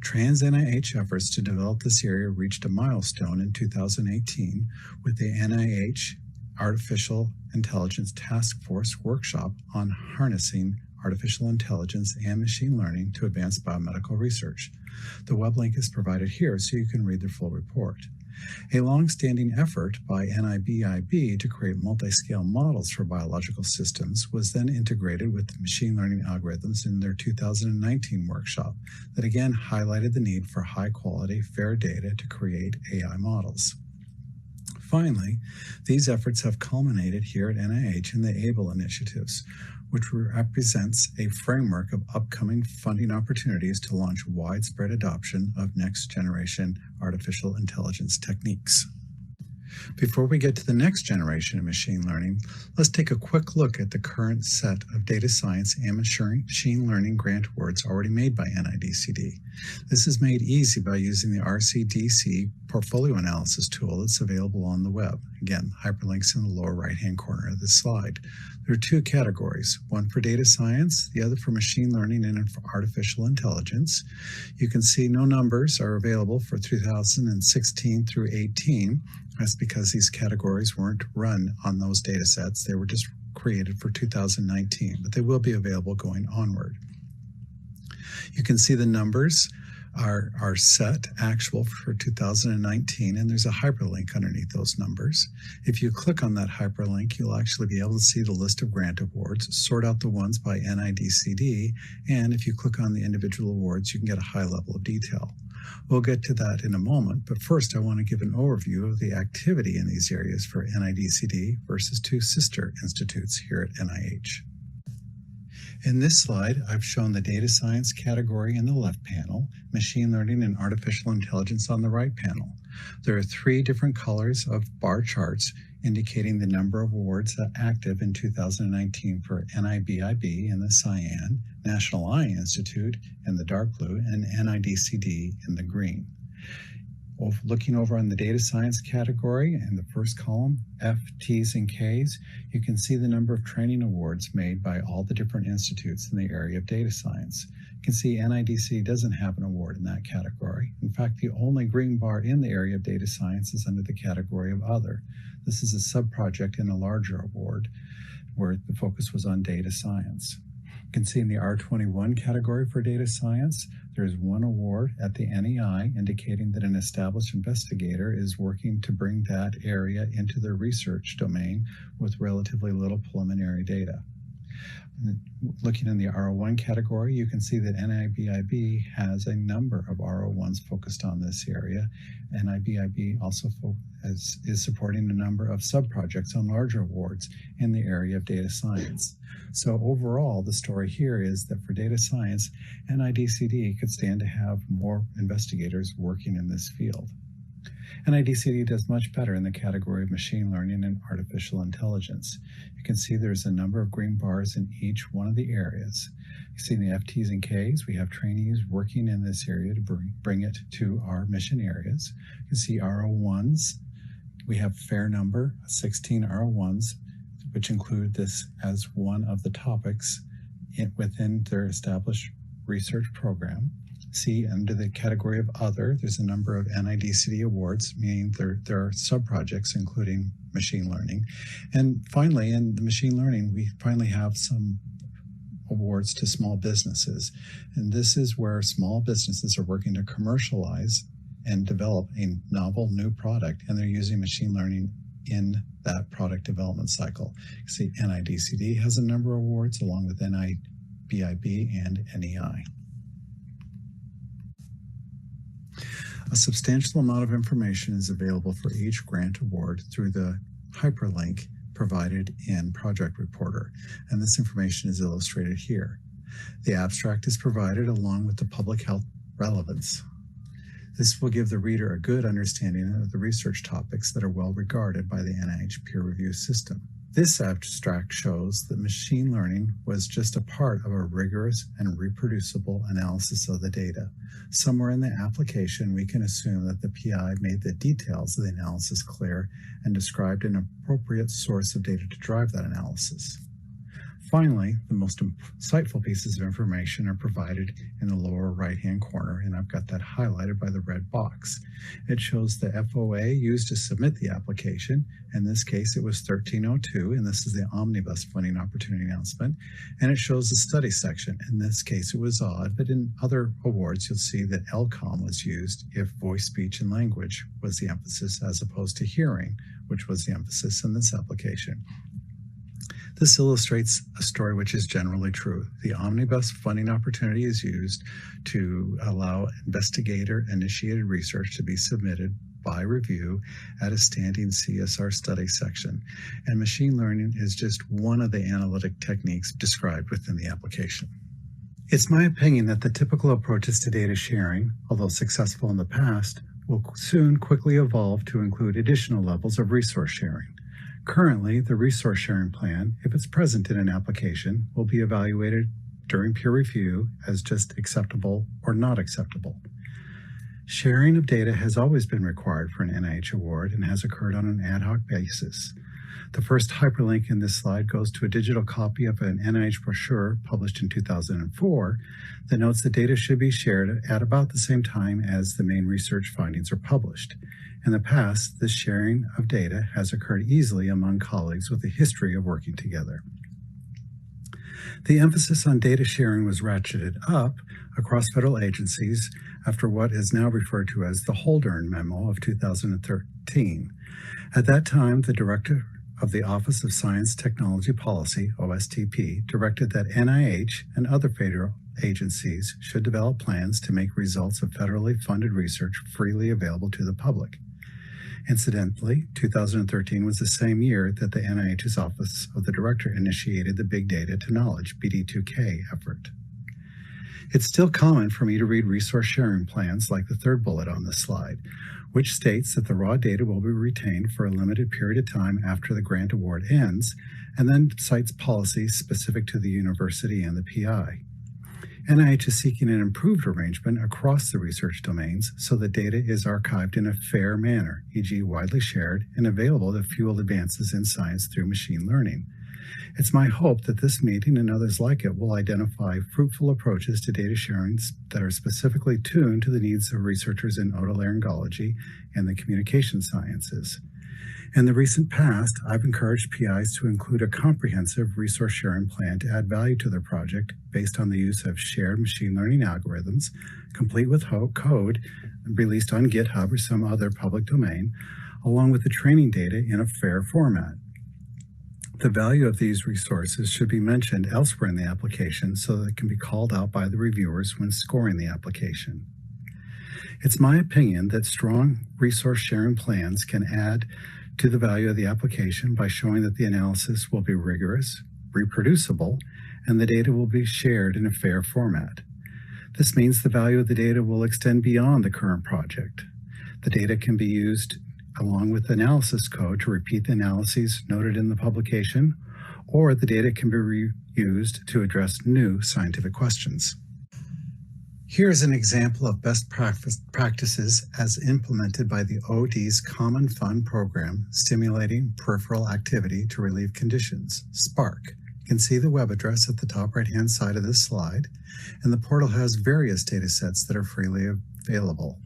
Trans-NIH efforts to develop this area reached a milestone in 2018 with the NIH Artificial Intelligence Task Force workshop on harnessing artificial intelligence and machine learning to advance biomedical research. The web link is provided here so you can read the full report. A long-standing effort by NIBIB to create multi-scale models for biological systems was then integrated with machine learning algorithms in their 2019 workshop that again highlighted the need for high-quality, fair data to create AI models. Finally, these efforts have culminated here at NIH in the ABLE initiatives, which represents a framework of upcoming funding opportunities to launch widespread adoption of next-generation artificial intelligence techniques. Before we get to the next generation of machine learning, let's take a quick look at the current set of data science and machine learning grant awards already made by NIDCD. This is made easy by using the RCDC portfolio analysis tool that's available on the web. Again, hyperlinks in the lower right-hand corner of this slide. There are two categories, one for data science, the other for machine learning and for artificial intelligence. You can see no numbers are available for 2016 through 18. That's because these categories weren't run on those data sets. They were just created for 2019, but they will be available going onward. You can see the numbers are set actual for 2019, and there's a hyperlink underneath those numbers. If you click on that hyperlink, you'll actually be able to see the list of grant awards, sort out the ones by NIDCD, and if you click on the individual awards, you can get a high level of detail. We'll get to that in a moment, but first I want to give an overview of the activity in these areas for NIDCD versus two sister institutes here at NIH. In this slide, I've shown the data science category in the left panel, machine learning and artificial intelligence on the right panel. There are three different colors of bar charts indicating the number of awards active in 2019 for NIBIB in the cyan, National Eye Institute in the dark blue, and NIDCD in the green. Looking over on the data science category in the first column, F, T's, and K's, you can see the number of training awards made by all the different institutes in the area of data science. You can see NIDC doesn't have an award in that category. In fact, the only green bar in the area of data science is under the category of other. This is a sub-project in a larger award where the focus was on data science. You can see in the R21 category for data science, there's one award at the NEI indicating that an established investigator is working to bring that area into their research domain with relatively little preliminary data. Looking in the R01 category, you can see that NIBIB has a number of R01s focused on this area. NIBIB also is supporting a number of sub-projects on larger awards in the area of data science. So overall, the story here is that for data science, NIDCD could stand to have more investigators working in this field. NIDCD does much better in the category of machine learning and artificial intelligence. You can see there's a number of green bars in each one of the areas. You see in the FTs and Ks, we have trainees working in this area to bring it to our mission areas. You can see R01s. We have a fair number, 16 R01s, which include this as one of the topics within their established research program. See, under the category of other, there's a number of NIDCD awards, meaning there are sub-projects including machine learning. And finally, in the machine learning, we finally have some awards to small businesses. And this is where small businesses are working to commercialize and develop a novel new product, and they're using machine learning in that product development cycle. You see, NIDCD has a number of awards along with NIBIB and NEI. A substantial amount of information is available for each grant award through the hyperlink provided in Project Reporter, and this information is illustrated here. The abstract is provided along with the public health relevance. This will give the reader a good understanding of the research topics that are well regarded by the NIH peer review system. This abstract shows that machine learning was just a part of a rigorous and reproducible analysis of the data. Somewhere in the application, we can assume that the PI made the details of the analysis clear and described an appropriate source of data to drive that analysis. Finally, the most insightful pieces of information are provided in the lower right-hand corner, and I've got that highlighted by the red box. It shows the FOA used to submit the application. In this case, it was 1302, and this is the Omnibus Funding Opportunity Announcement. And it shows the study section. In this case, it was odd, but in other awards, you'll see that LCOM was used if voice, speech, and language was the emphasis, as opposed to hearing, which was the emphasis in this application. This illustrates a story which is generally true. The Omnibus Funding Opportunity is used to allow investigator-initiated research to be submitted by review at a standing CSR study section. And machine learning is just one of the analytic techniques described within the application. It's my opinion that the typical approaches to data sharing, although successful in the past, will soon quickly evolve to include additional levels of resource sharing. Currently, the resource sharing plan, if it's present in an application, will be evaluated during peer review as just acceptable or not acceptable. Sharing of data has always been required for an NIH award and has occurred on an ad hoc basis. The first hyperlink in this slide goes to a digital copy of an NIH brochure published in 2004 that notes that data should be shared at about the same time as the main research findings are published. In the past, this sharing of data has occurred easily among colleagues with a history of working together. The emphasis on data sharing was ratcheted up across federal agencies after what is now referred to as the Holdern Memo of 2013. At that time, the director of the Office of Science Technology Policy, OSTP, directed that NIH and other federal agencies should develop plans to make results of federally funded research freely available to the public. Incidentally, 2013 was the same year that the NIH's Office of the Director initiated the Big Data to Knowledge, BD2K, effort. It's still common for me to read resource sharing plans like the third bullet on this slide, which states that the raw data will be retained for a limited period of time after the grant award ends, and then cites policies specific to the university and the PI. NIH is seeking an improved arrangement across the research domains so that data is archived in a fair manner, e.g. widely shared and available to fuel advances in science through machine learning. It's my hope that this meeting and others like it will identify fruitful approaches to data sharing that are specifically tuned to the needs of researchers in otolaryngology and the communication sciences. In the recent past, I've encouraged PIs to include a comprehensive resource sharing plan to add value to their project based on the use of shared machine learning algorithms, complete with code released on GitHub or some other public domain, along with the training data in a fair format. The value of these resources should be mentioned elsewhere in the application so that it can be called out by the reviewers when scoring the application. It's my opinion that strong resource sharing plans can add to the value of the application by showing that the analysis will be rigorous, reproducible, and the data will be shared in a fair format. This means the value of the data will extend beyond the current project. The data can be used along with analysis code to repeat the analyses noted in the publication, or the data can be reused to address new scientific questions. Here is an example of best practices as implemented by the OD's Common Fund program, Stimulating Peripheral Activity to Relieve Conditions, SPARC. You can see the web address at the top right-hand side of this slide, and the portal has various data sets that are freely available.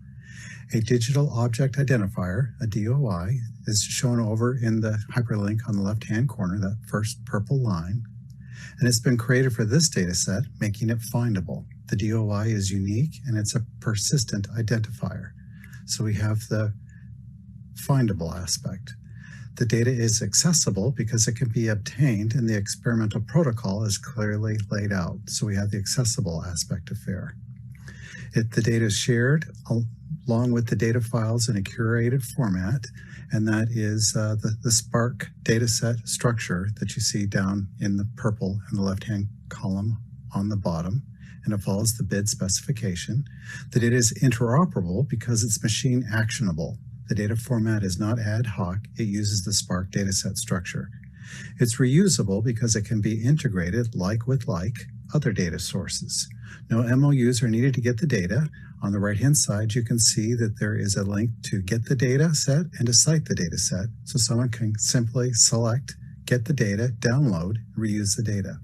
A digital object identifier, a DOI, is shown over in the hyperlink on the left-hand corner, that first purple line, and it's been created for this data set, making it findable. The DOI is unique and it's a persistent identifier. So we have the findable aspect. The data is accessible because it can be obtained and the experimental protocol is clearly laid out. So we have the accessible aspect of FAIR. The data is shared along with the data files in a curated format, and that is the SPARC dataset structure that you see down in the purple in the left-hand column on the bottom, and it follows the bid specification. The data is interoperable because it's machine actionable. The data format is not ad hoc, it uses the SPARC dataset structure. It's reusable because it can be integrated like with other data sources. No MOUs are needed to get the data. On the right-hand side, you can see that there is a link to get the data set and to cite the data set. So someone can simply select, get the data, download, reuse the data.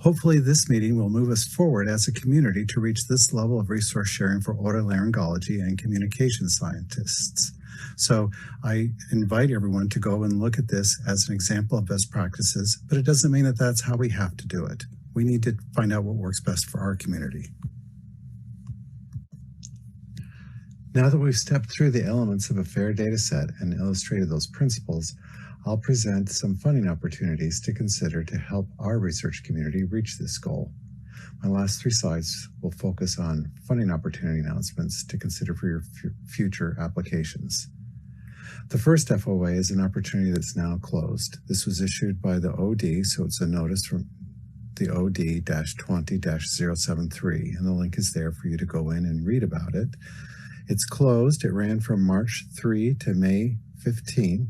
Hopefully this meeting will move us forward as a community to reach this level of resource sharing for otolaryngology and communication scientists. So I invite everyone to go and look at this as an example of best practices, but it doesn't mean that that's how we have to do it. We need to find out what works best for our community. Now that we've stepped through the elements of a FAIR data set and illustrated those principles, I'll present some funding opportunities to consider to help our research community reach this goal. My last 3 slides will focus on funding opportunity announcements to consider for your future applications. The first FOA is an opportunity that's now closed. This was issued by the OD, so it's a notice from the OD-20-073, and the link is there for you to go in and read about it. It's closed. It ran from March 3 to May 15,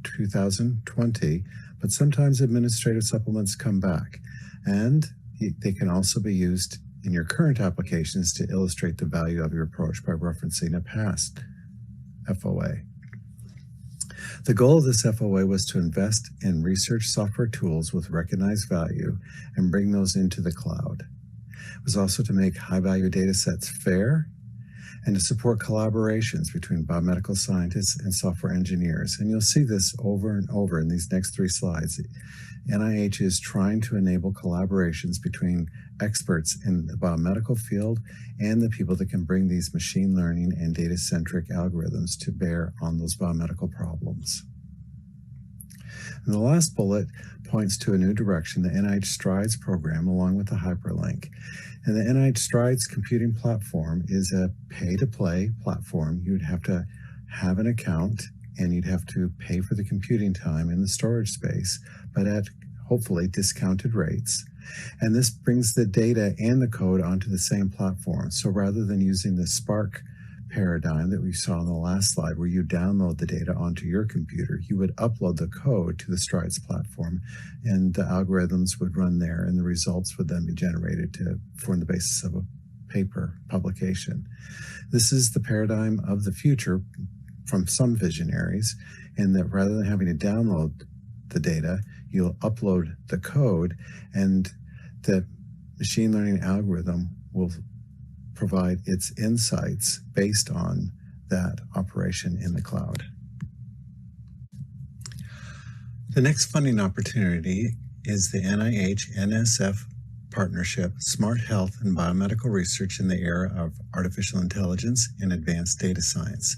2020, but sometimes administrative supplements come back, and they can also be used in your current applications to illustrate the value of your approach by referencing a past FOA. The goal of this FOA was to invest in research software tools with recognized value and bring those into the cloud. It was also to make high-value data sets fair and to support collaborations between biomedical scientists and software engineers. And you'll see this over and over in these next 3 slides. NIH is trying to enable collaborations between experts in the biomedical field and the people that can bring these machine learning and data-centric algorithms to bear on those biomedical problems. And the last bullet points to a new direction, the NIH STRIDES program, along with the hyperlink. And the NIH STRIDES computing platform is a pay-to-play platform. You'd have to have an account and you'd have to pay for the computing time and the storage space, but at hopefully discounted rates. And this brings the data and the code onto the same platform. So rather than using the SPARC paradigm that we saw on the last slide, where you download the data onto your computer, you would upload the code to the Strides platform, and the algorithms would run there, and the results would then be generated to form the basis of a paper publication. This is the paradigm of the future from some visionaries, in that rather than having to download the data, you'll upload the code, and the machine learning algorithm will provide its insights based on that operation in the cloud. The next funding opportunity is the NIH-NSF partnership, Smart Health and Biomedical Research in the Era of Artificial Intelligence and Advanced Data Science.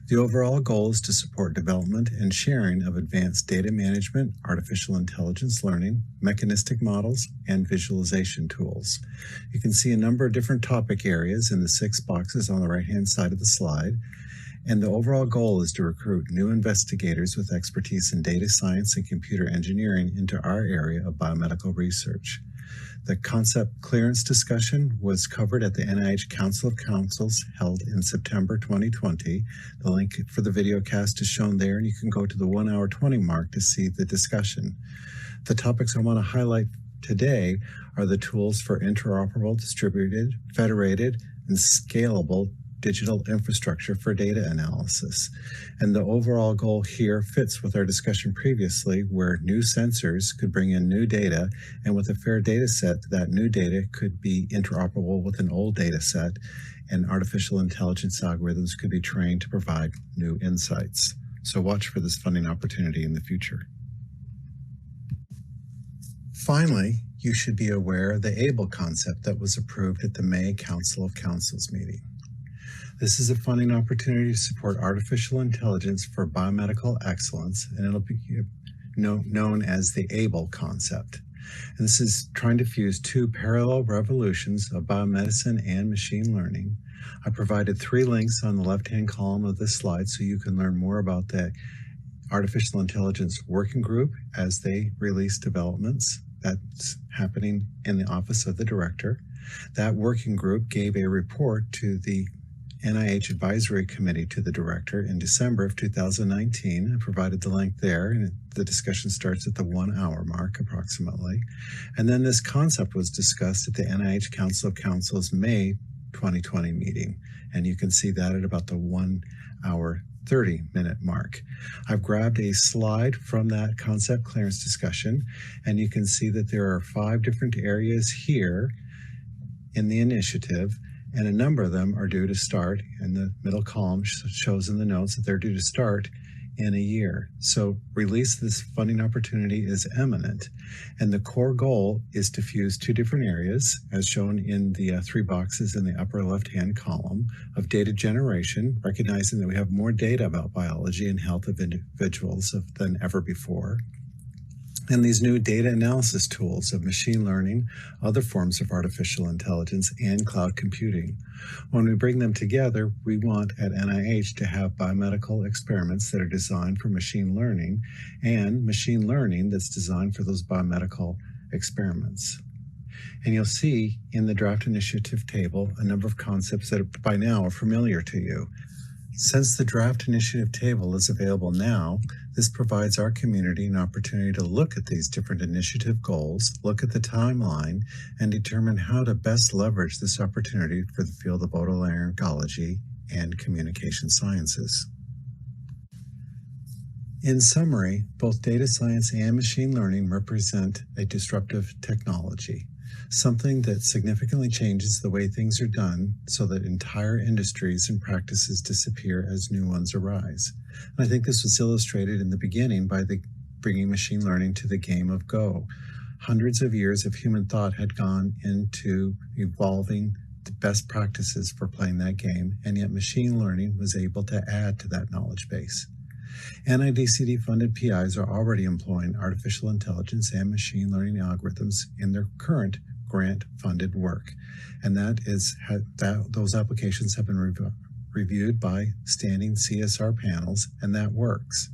The overall goal is to support development and sharing of advanced data management, artificial intelligence learning, mechanistic models, and visualization tools. You can see a number of different topic areas in the 6 boxes on the right-hand side of the slide. And the overall goal is to recruit new investigators with expertise in data science and computer engineering into our area of biomedical research. The concept clearance discussion was covered at the NIH Council of Councils held in September 2020. The link for the video cast is shown there, and you can go to the 1 hour 20 mark to see the discussion. The topics I want to highlight today are the tools for interoperable, distributed, federated, and scalable digital infrastructure for data analysis. And the overall goal here fits with our discussion previously, where new sensors could bring in new data, and with a fair data set, that new data could be interoperable with an old data set, and artificial intelligence algorithms could be trained to provide new insights. So watch for this funding opportunity in the future. Finally, you should be aware of the ABLE concept that was approved at the May Council of Councils meeting. This is a funding opportunity to support artificial intelligence for biomedical excellence, and it'll be known as the ABLE concept. And this is trying to fuse 2 parallel revolutions of biomedicine and machine learning. I provided 3 links on the left-hand column of this slide so you can learn more about the Artificial Intelligence Working Group as they release developments. That's happening in the Office of the Director. That working group gave a report to the NIH Advisory Committee to the Director in December of 2019. I provided the link there, and the discussion starts at the 1 hour mark approximately. And then this concept was discussed at the NIH Council of Councils May 2020 meeting, and you can see that at about the 1 hour 30-minute mark. I've grabbed a slide from that concept clearance discussion, and you can see that there are 5 different areas here in the initiative, and a number of them are due to start, and the middle column shows in the notes that they're due to start in a year. So release this funding opportunity is imminent, and the core goal is to fuse 2 different areas, as shown in the 3 boxes in the upper left-hand column, of data generation, recognizing that we have more data about biology and health of individuals than ever before, and these new data analysis tools of machine learning, other forms of artificial intelligence, and cloud computing. When we bring them together, we want at NIH to have biomedical experiments that are designed for machine learning, and machine learning that's designed for those biomedical experiments. And you'll see in the draft initiative table a number of concepts that by now are familiar to you. Since the draft initiative table is available now, this provides our community an opportunity to look at these different initiative goals, look at the timeline, and determine how to best leverage this opportunity for the field of otolaryngology and communication sciences. In summary, both data science and machine learning represent a disruptive technology, something that significantly changes the way things are done so that entire industries and practices disappear as new ones arise. And I think this was illustrated in the beginning by bringing machine learning to the game of Go. Hundreds of years of human thought had gone into evolving the best practices for playing that game, and yet machine learning was able to add to that knowledge base. NIDCD funded PIs are already employing artificial intelligence and machine learning algorithms in their current grant-funded work, and those applications have been reviewed by standing CSR panels, and that works.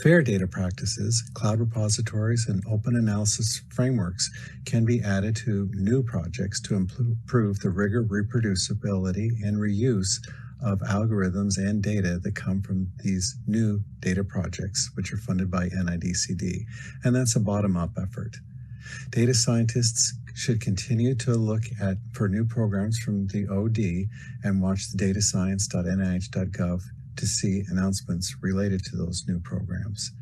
Fair data practices, cloud repositories, and open analysis frameworks can be added to new projects to improve the rigor, reproducibility, and reuse of algorithms and data that come from these new data projects, which are funded by NIDCD. And that's a bottom-up effort. Data scientists should continue to look for new programs from the OD and watch the datascience.nih.gov to see announcements related to those new programs.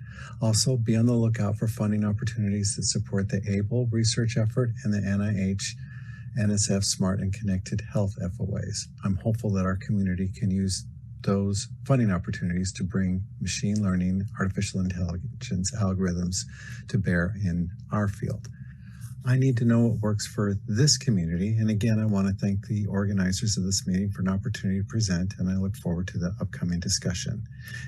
Also, be on the lookout for funding opportunities that support the ABLE research effort and the NIH NSF Smart and Connected Health FOAs. I'm hopeful that our community can use those funding opportunities to bring machine learning, artificial intelligence algorithms to bear in our field. I need to know what works for this community. And again, I want to thank the organizers of this meeting for an opportunity to present, and I look forward to the upcoming discussion.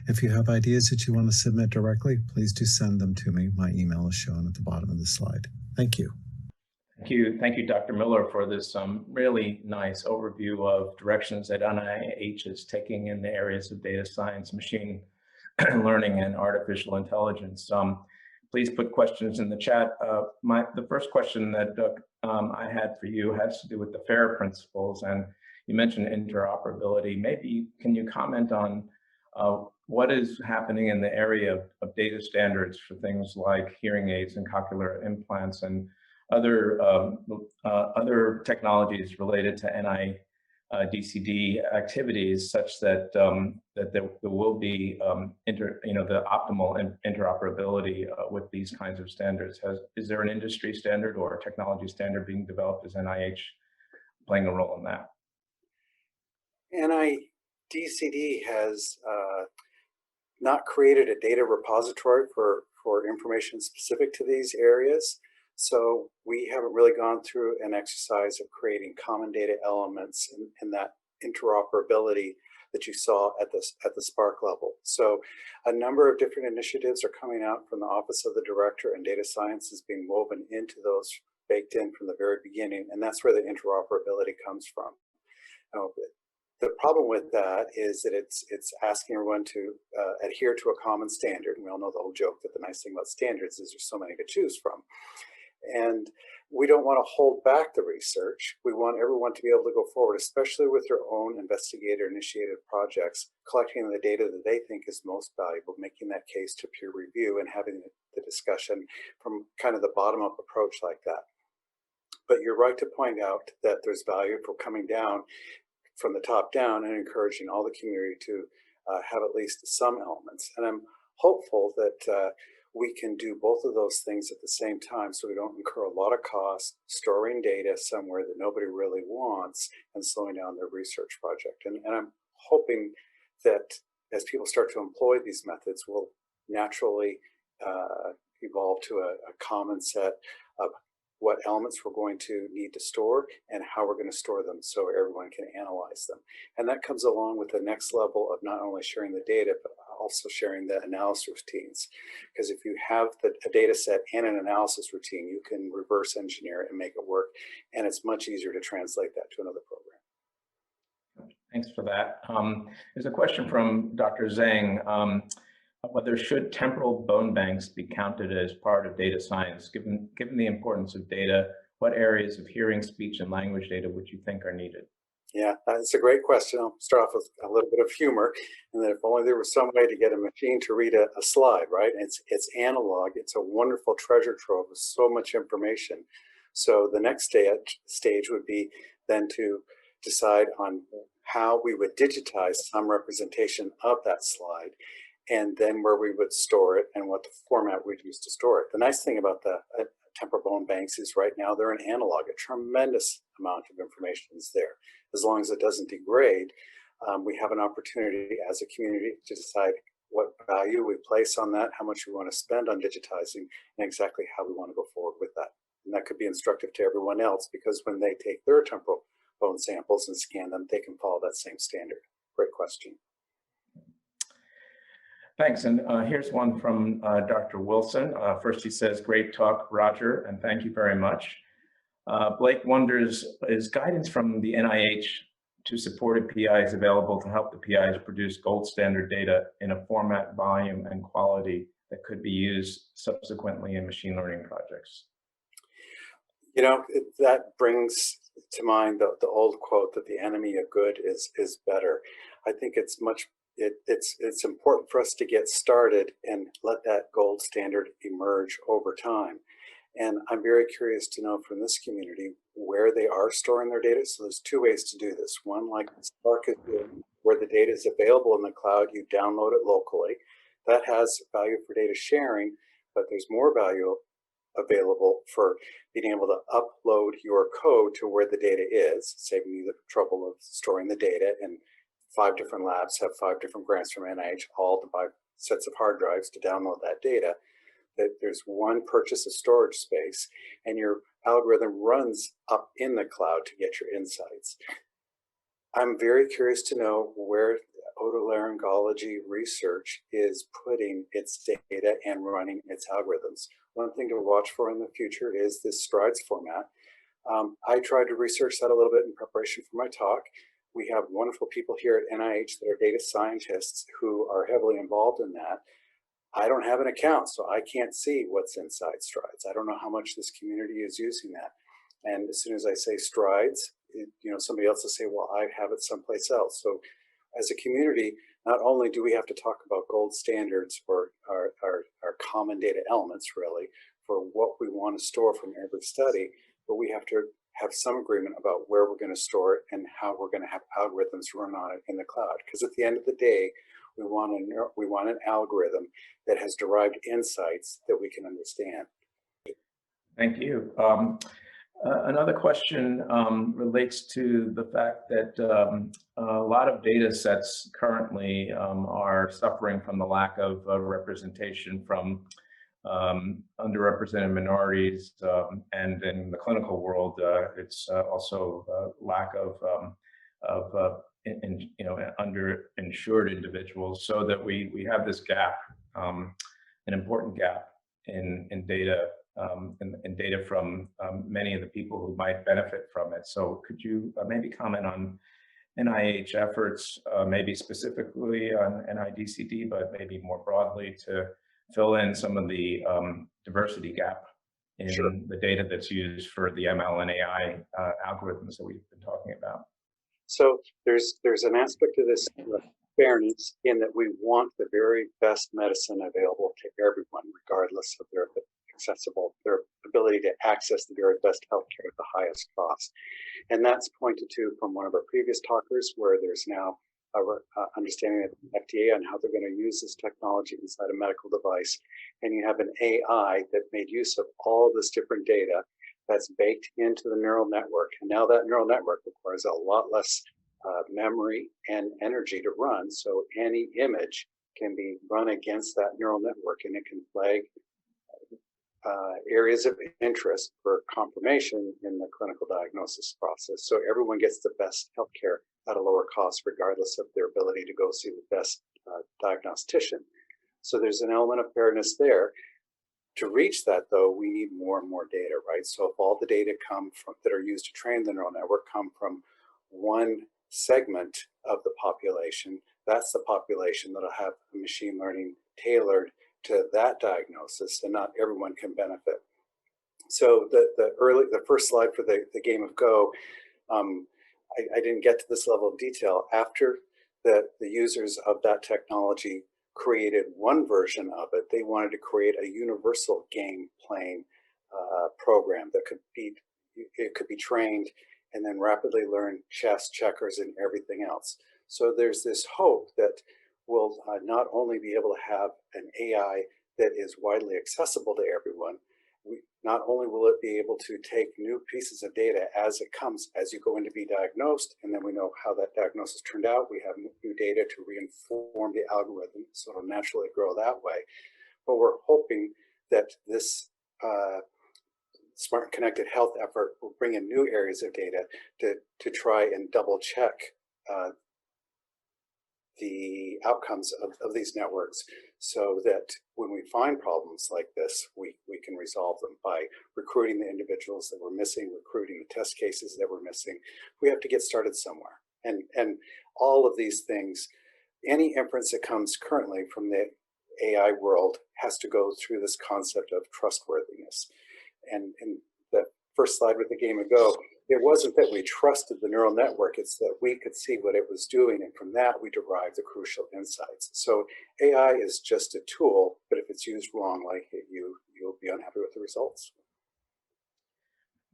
If you have ideas that you want to submit directly, please do send them to me. My email is shown at the bottom of the slide. Thank you. Thank you, Dr. Miller, for this really nice overview of directions that NIH is taking in the areas of data science, machine learning, and artificial intelligence. Please put questions in the chat. The first question that I had for you has to do with the FAIR principles, and you mentioned interoperability. Maybe can you comment on what is happening in the area of data standards for things like hearing aids and cochlear implants and other technologies related to NIDCD activities, such that there will be the optimal interoperability with these kinds of standards. Is there an industry standard or a technology standard being developed? Is NIH playing a role in that? NIDCD has not created a data repository for information specific to these areas. So we haven't really gone through an exercise of creating common data elements in that interoperability that you saw at the Spark level. So a number of different initiatives are coming out from the Office of the Director, and data science is being woven into those, baked in from the very beginning, and that's where the interoperability comes from. The problem with that is that it's asking everyone to adhere to a common standard. And we all know the whole joke that the nice thing about standards is there's so many to choose from. And we don't want to hold back the research. We want everyone to be able to go forward, especially with their own investigator-initiated projects, collecting the data that they think is most valuable, making that case to peer review and having the discussion from kind of the bottom-up approach like that. But you're right to point out that there's value for coming down from the top down and encouraging all the community to have at least some elements. And I'm hopeful that we can do both of those things at the same time, so we don't incur a lot of costs storing data somewhere that nobody really wants and slowing down their research project. And I'm hoping that as people start to employ these methods, we'll naturally evolve to a common set of what elements we're going to need to store and how we're going to store them so everyone can analyze them. And that comes along with the next level of not only sharing the data, but also sharing the analysis routines. Because if you have a data set and an analysis routine, you can reverse engineer it and make it work. And it's much easier to translate that to another program. Thanks for that. There's a question from Dr. Zeng. Whether should temporal bone banks be counted as part of data science? Given the importance of data, what areas of hearing, speech, and language data would you think are needed? Yeah, that's a great question. I'll start off with a little bit of humor, and that if only there was some way to get a machine to read a slide, right? It's analog. It's a wonderful treasure trove with so much information. So the next stage would be then to decide on how we would digitize some representation of that slide, and then where we would store it and what the format we'd use to store it. The nice thing about the temporal bone banks is right now they're an analog. A tremendous amount of information is there. As long as it doesn't degrade, we have an opportunity as a community to decide what value we place on that, how much we want to spend on digitizing, and exactly how we want to go forward with that. And that could be instructive to everyone else, because when they take their temporal bone samples and scan them, they can follow that same standard. Great question. Thanks, and here's one from Dr. Wilson. First he says, great talk, Roger, and thank you very much. Blake wonders, is guidance from the NIH to supported PIs available to help the PIs produce gold standard data in a format, volume, and quality that could be used subsequently in machine learning projects? You know, that brings to mind the old quote that the enemy of good is better. I think it's important for us to get started and let that gold standard emerge over time. And I'm very curious to know from this community where they are storing their data. So there's two ways to do this. One, like Spark is doing, where the data is available in the cloud, you download it locally. That has value for data sharing, but there's more value available for being able to upload your code to where the data is, saving you the trouble of storing the data. And 5 different labs have 5 different grants from NIH, all to buy sets of hard drives to download that data. That there's one purchase of storage space, and your algorithm runs up in the cloud to get your insights. I'm very curious to know where otolaryngology research is putting its data and running its algorithms. One thing to watch for in the future is this STRIDES format. I tried to research that a little bit in preparation for my talk. We have wonderful people here at NIH that are data scientists who are heavily involved in that. I don't have an account, so I can't see what's inside STRIDES. I don't know how much this community is using that. And as soon as I say STRIDES, somebody else will say, well, I have it someplace else. So as a community, not only do we have to talk about gold standards or our common data elements, really, for what we want to store from every study, but we have to have some agreement about where we're going to store it and how we're going to have algorithms run on it in the cloud. Because at the end of the day, we want an algorithm that has derived insights that we can understand. Thank you. Another question relates to the fact that a lot of data sets currently are suffering from the lack of representation from underrepresented minorities, and in the clinical world, it's also lack of underinsured individuals, so that we have this gap, an important gap in data. And data from many of the people who might benefit from it. So could you maybe comment on NIH efforts, maybe specifically on NIDCD, but maybe more broadly to fill in some of the diversity gap in the data that's used for the ML and AI algorithms that we've been talking about? So there's an aspect of this fairness in that we want the very best medicine available to everyone, regardless of their ability to access the very best healthcare at the highest cost. And that's pointed to from one of our previous talkers, where there's now a understanding of the FDA on how they're going to use this technology inside a medical device. And you have an AI that made use of all this different data that's baked into the neural network. And now that neural network requires a lot less memory and energy to run. So any image can be run against that neural network, and it can flag areas of interest for confirmation in the clinical diagnosis process. So everyone gets the best healthcare at a lower cost, regardless of their ability to go see the best diagnostician. So there's an element of fairness there. To reach that, though, we need more and more data, right? So if all the data that are used to train the neural network come from one segment of the population, that's the population that'll have machine learning tailored to that diagnosis, and not everyone can benefit. So the first slide for the game of Go, I didn't get to this level of detail. After the users of that technology created one version of it, they wanted to create a universal game playing program that could be trained and then rapidly learn chess, checkers, and everything else. So there's this hope that we'll not only be able to have an AI that is widely accessible to everyone, not only will it be able to take new pieces of data as it comes, as you go in to be diagnosed, and then we know how that diagnosis turned out, we have new data to reinform the algorithm, so it'll naturally grow that way. But we're hoping that this smart and connected health effort will bring in new areas of data to try and double check the outcomes of these networks, so that when we find problems like this, we can resolve them by recruiting the individuals that we're missing, recruiting the test cases that we're missing. We have to get started somewhere. And all of these things, any inference that comes currently from the AI world has to go through this concept of trustworthiness. And in the first slide with the game of Go, it wasn't that we trusted the neural network, it's that we could see what it was doing, and from that we derived the crucial insights. So AI is just a tool, but if it's used wrongly, you'll be unhappy with the results.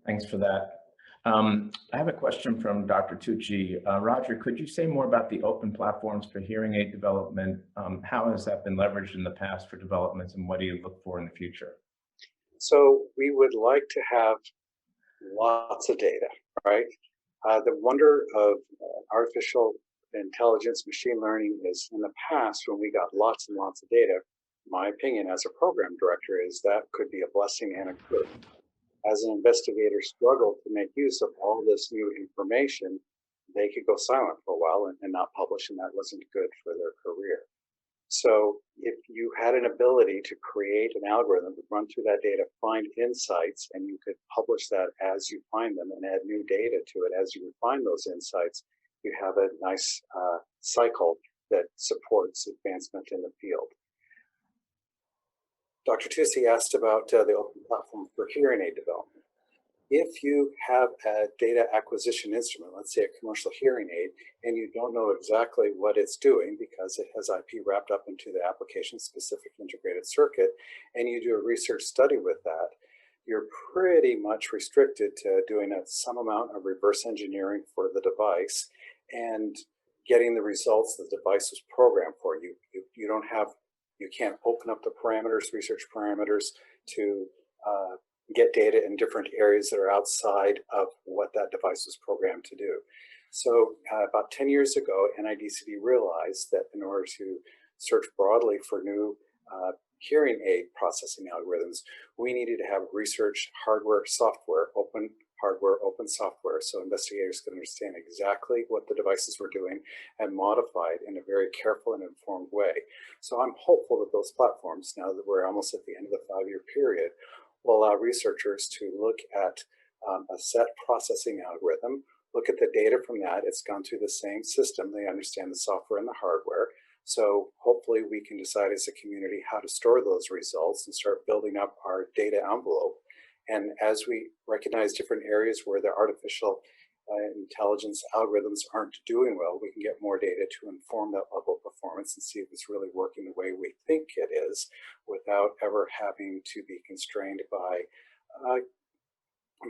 Thanks for that. I have a question from Dr. Tucci. Roger, could you say more about the open platforms for hearing aid development? How has that been leveraged in the past for developments, and what do you look for in the future? So we would like to have lots of data, right? The wonder of artificial intelligence, machine learning is in the past when we got lots and lots of data, my opinion as a program director is that could be a blessing and a curse. As an investigator struggled to make use of all this new information, they could go silent for a while and not publish, and that wasn't good for their career. So if you had an ability to create an algorithm to run through that data, find insights, and you could publish that as you find them and add new data to it as you refine those insights, you have a nice cycle that supports advancement in the field. Dr. Tucci asked about the open platform for hearing aid development. If you have a data acquisition instrument, let's say a commercial hearing aid, and you don't know exactly what it's doing because it has IP wrapped up into the application-specific integrated circuit, and you do a research study with that, you're pretty much restricted to doing some amount of reverse engineering for the device and getting the results the device was programmed for. You can't open up the parameters, research parameters, to get data in different areas that are outside of what that device was programmed to do. So about 10 years ago, NIDCD realized that in order to search broadly for new hearing aid processing algorithms, we needed to have research hardware, software, open hardware, open software, so investigators could understand exactly what the devices were doing and modify it in a very careful and informed way. So I'm hopeful that those platforms, now that we're almost at the end of the 5-year period, will allow researchers to look at a set processing algorithm, look at the data from that. It's gone through the same system. They understand the software and the hardware. So hopefully we can decide as a community how to store those results and start building up our data envelope. And as we recognize different areas where the artificial intelligence algorithms aren't doing well, we can get more data to inform that level of performance and see if it's really working the way we think it is without ever having to be constrained by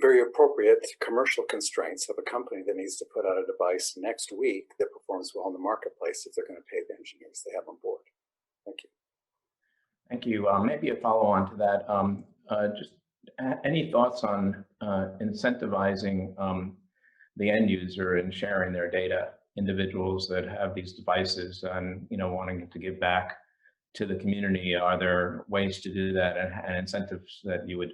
very appropriate commercial constraints of a company that needs to put out a device next week that performs well in the marketplace if they're going to pay the engineers they have on board. Thank you. Thank you. Maybe a follow-on to that. Just any thoughts on incentivizing the end user and sharing their data, individuals that have these devices and wanting to give back to the community? Are there ways to do that and incentives that you would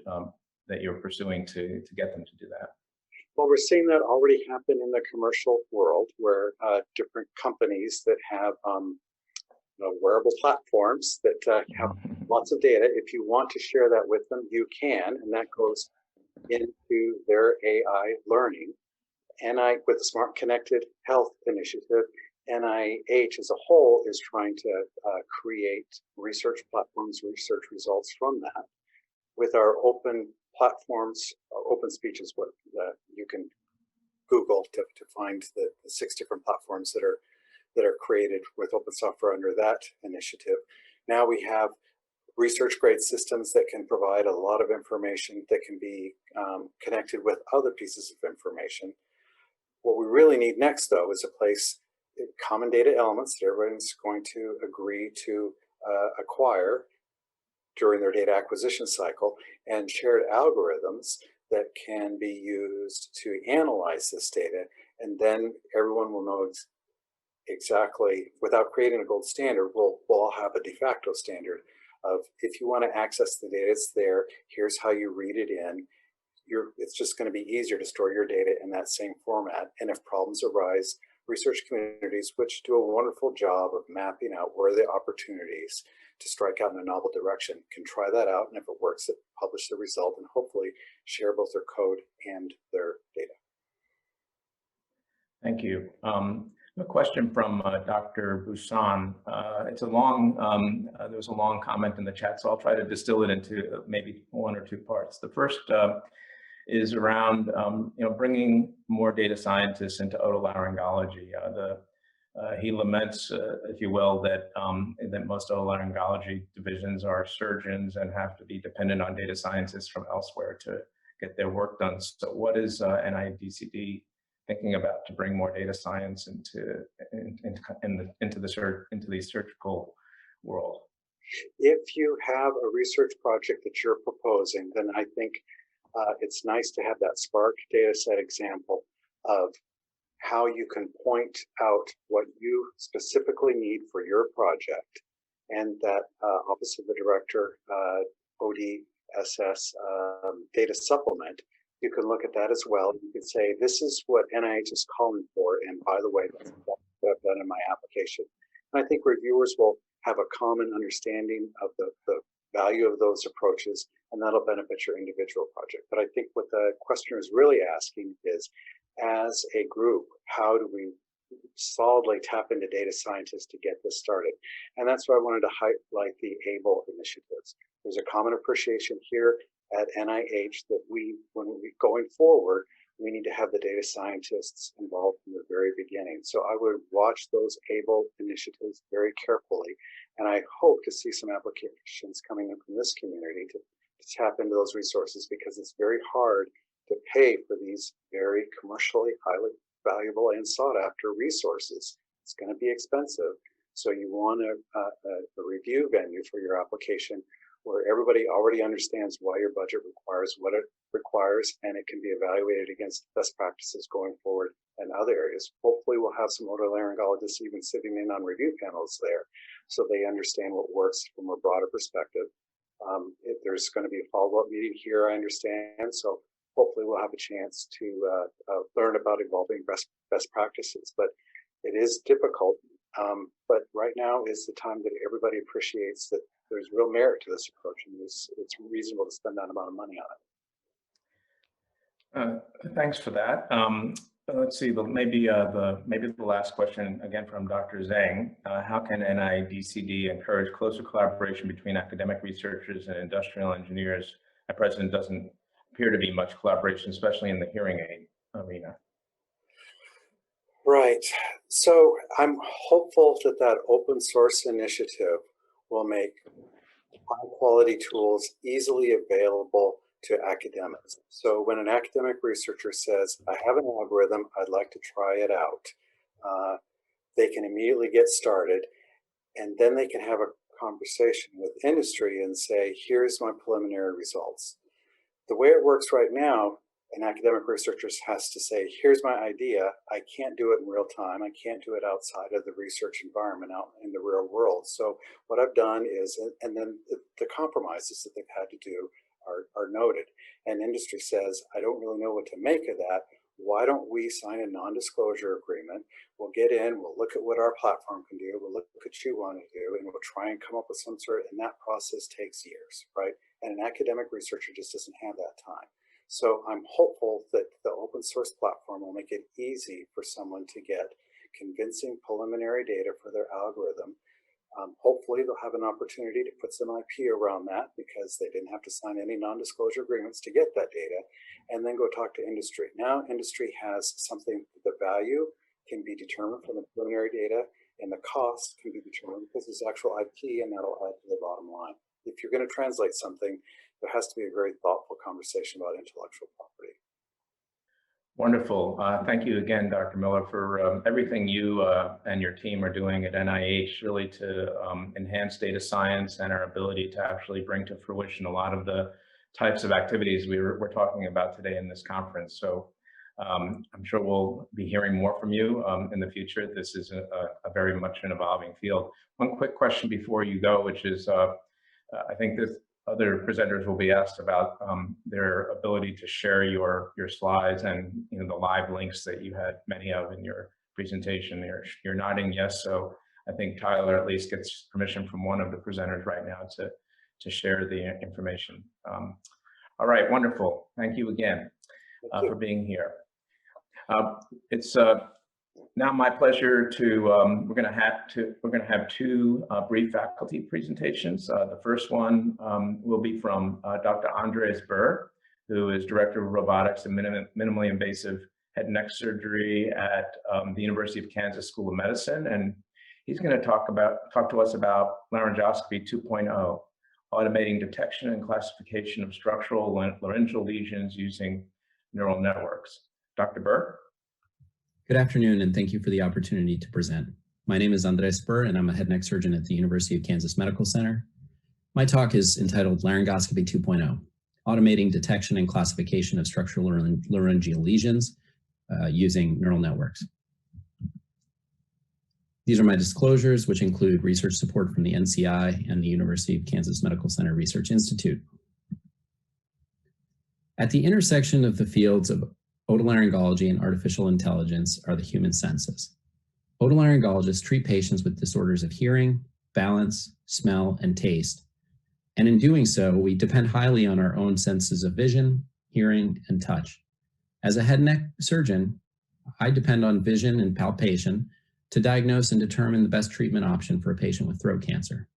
that you're pursuing to get them to do that? Well, we're seeing that already happen in the commercial world, where different companies that have wearable platforms that have lots of data. If you want to share that with them, you can, and that goes into their AI learning. With the Smart Connected Health Initiative, NIH as a whole is trying to create research platforms, research results from that. With our open platforms, open speech is what you can Google to find the 6 different platforms that are created with open software under that initiative. Now we have research grade systems that can provide a lot of information that can be connected with other pieces of information. What we really need next, though, is a place, common data elements that everyone's going to agree to acquire during their data acquisition cycle, and shared algorithms that can be used to analyze this data, and then everyone will know exactly, without creating a gold standard, we'll all have a de facto standard of, if you want to access the data, it's there, here's how you read it in. It's just going to be easier to store your data in that same format. And if problems arise, research communities, which do a wonderful job of mapping out where are the opportunities to strike out in a novel direction, can try that out, and if it works, publish the result and hopefully share both their code and their data. Thank you. A question from Dr. Busan. It's a long, there was a long comment in the chat, so I'll try to distill it into maybe 1 or 2 parts. The first is around bringing more data scientists into otolaryngology. He laments, if you will, that that most otolaryngology divisions are surgeons and have to be dependent on data scientists from elsewhere to get their work done. So what is NIDCD thinking about to bring more data science into the surgical world? If you have a research project that you're proposing, then I think it's nice to have that Spark data set example of how you can point out what you specifically need for your project, and that Office of the Director ODSS data supplement. You can look at that as well. You can say, this is what NIH is calling for, and by the way, that's what I've done in my application. And I think reviewers will have a common understanding of the value of those approaches, and that'll benefit your individual project. But I think what the questioner is really asking is, as a group, how do we solidly tap into data scientists to get this started? And that's why I wanted to highlight the ABLE initiatives. There's a common appreciation here at NIH that when we going forward, we need to have the data scientists involved from the very beginning. So I would watch those ABLE initiatives very carefully, and I hope to see some applications coming in from this community to tap into those resources, because it's very hard to pay for these very commercially highly valuable and sought after resources. It's going to be expensive. So you want a review venue for your application where everybody already understands why your budget requires what it requires, and it can be evaluated against best practices going forward in other areas. Hopefully we'll have some otolaryngologists even sitting in on review panels there, so they understand what works from a broader perspective. There's going to be a follow-up meeting here, I understand, so hopefully we'll have a chance to learn about evolving best practices. But it is difficult, but right now is the time that everybody appreciates that there's real merit to this approach, and it's reasonable to spend that amount of money on it. Thanks for that. Let's see, maybe the last question again from Dr. Zeng. How can NIDCD encourage closer collaboration between academic researchers and industrial engineers? At present, doesn't appear to be much collaboration, especially in the hearing aid arena. Right. So I'm hopeful that that open source initiative will make high quality tools easily available to academics. So when an academic researcher says, I have an algorithm, I'd like to try it out, they can immediately get started, and then they can have a conversation with industry and say, here's my preliminary results. The way it works right now, an academic researcher has to say, here's my idea, I can't do it in real time, I can't do it outside of the research environment out in the real world. So what I've done is, and then the compromises that they've had to do are noted. And industry says, I don't really know what to make of that. Why don't we sign a non-disclosure agreement? We'll get in, we'll look at what our platform can do, we'll look at what you want to do, and we'll try and come up with some sort of, and that process takes years, right? And an academic researcher just doesn't have that time. So I'm hopeful that the open source platform will make it easy for someone to get convincing preliminary data for their algorithm. Hopefully they'll have an opportunity to put some IP around that, because they didn't have to sign any non-disclosure agreements to get that data, and then go talk to industry. Now industry has something, the value can be determined from the preliminary data, and the cost can be determined because it's actual IP, and that'll add to the bottom line. If you're going to translate something, there has to be a very thoughtful conversation about intellectual property. Wonderful. Thank you again, Dr. Miller, for everything you and your team are doing at NIH, really to enhance data science and our ability to actually bring to fruition a lot of the types of activities we're talking about today in this conference. So I'm sure we'll be hearing more from you in the future. This is a very much an evolving field. One quick question before you go, which is, I think this other presenters will be asked about their ability to share your slides and the live links that you had many of in your presentation. You're nodding yes, so I think Tyler at least gets permission from one of the presenters right now to share the information. All right, wonderful. Thank you again for being here. It's Now, my pleasure to we're going to have two brief faculty presentations. The first one will be from Dr. Andrés Burr, who is Director of Robotics and Minimally Invasive Head and Neck Surgery at the University of Kansas School of Medicine, and he's going to talk to us about laryngoscopy 2.0, automating detection and classification of structural laryngeal lesions using neural networks. Dr. Burr? Good afternoon, and thank you for the opportunity to present. My name is Andrés Burr, and I'm a head and neck surgeon at the University of Kansas Medical Center. My talk is entitled Laryngoscopy 2.0, Automating Detection and Classification of Structural Laryngeal Lesions using Neural Networks. These are my disclosures, which include research support from the NCI and the University of Kansas Medical Center Research Institute. At the intersection of the fields of otolaryngology and artificial intelligence are the human senses. Otolaryngologists treat patients with disorders of hearing, balance, smell, and taste. And in doing so, we depend highly on our own senses of vision, hearing, and touch. As a head and neck surgeon, I depend on vision and palpation to diagnose and determine the best treatment option for a patient with throat cancer.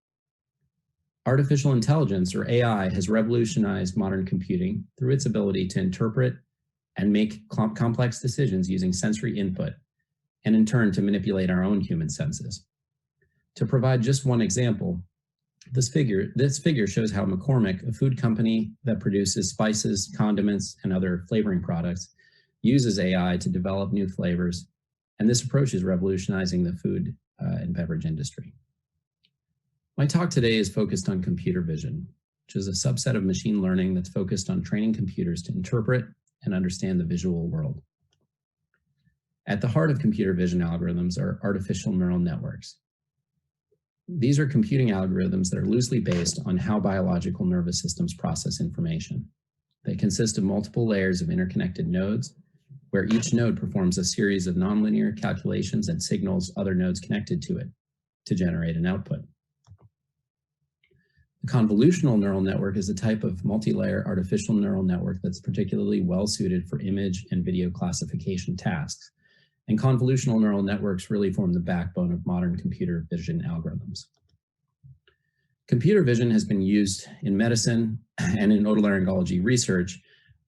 Artificial intelligence, or AI, has revolutionized modern computing through its ability to interpret and make complex decisions using sensory input, and in turn to manipulate our own human senses. To provide just one example, this figure shows how McCormick, a food company that produces spices, condiments, and other flavoring products, uses AI to develop new flavors, and this approach is revolutionizing the food and beverage industry. My talk today is focused on computer vision, which is a subset of machine learning that's focused on training computers to interpret and understand the visual world. At the heart of computer vision algorithms are artificial neural networks. These are computing algorithms that are loosely based on how biological nervous systems process information. They consist of multiple layers of interconnected nodes, where each node performs a series of nonlinear calculations and signals other nodes connected to it to generate an output. The convolutional neural network is a type of multi-layer artificial neural network that's particularly well suited for image and video classification tasks. And convolutional neural networks really form the backbone of modern computer vision algorithms. Computer vision has been used in medicine and in otolaryngology research.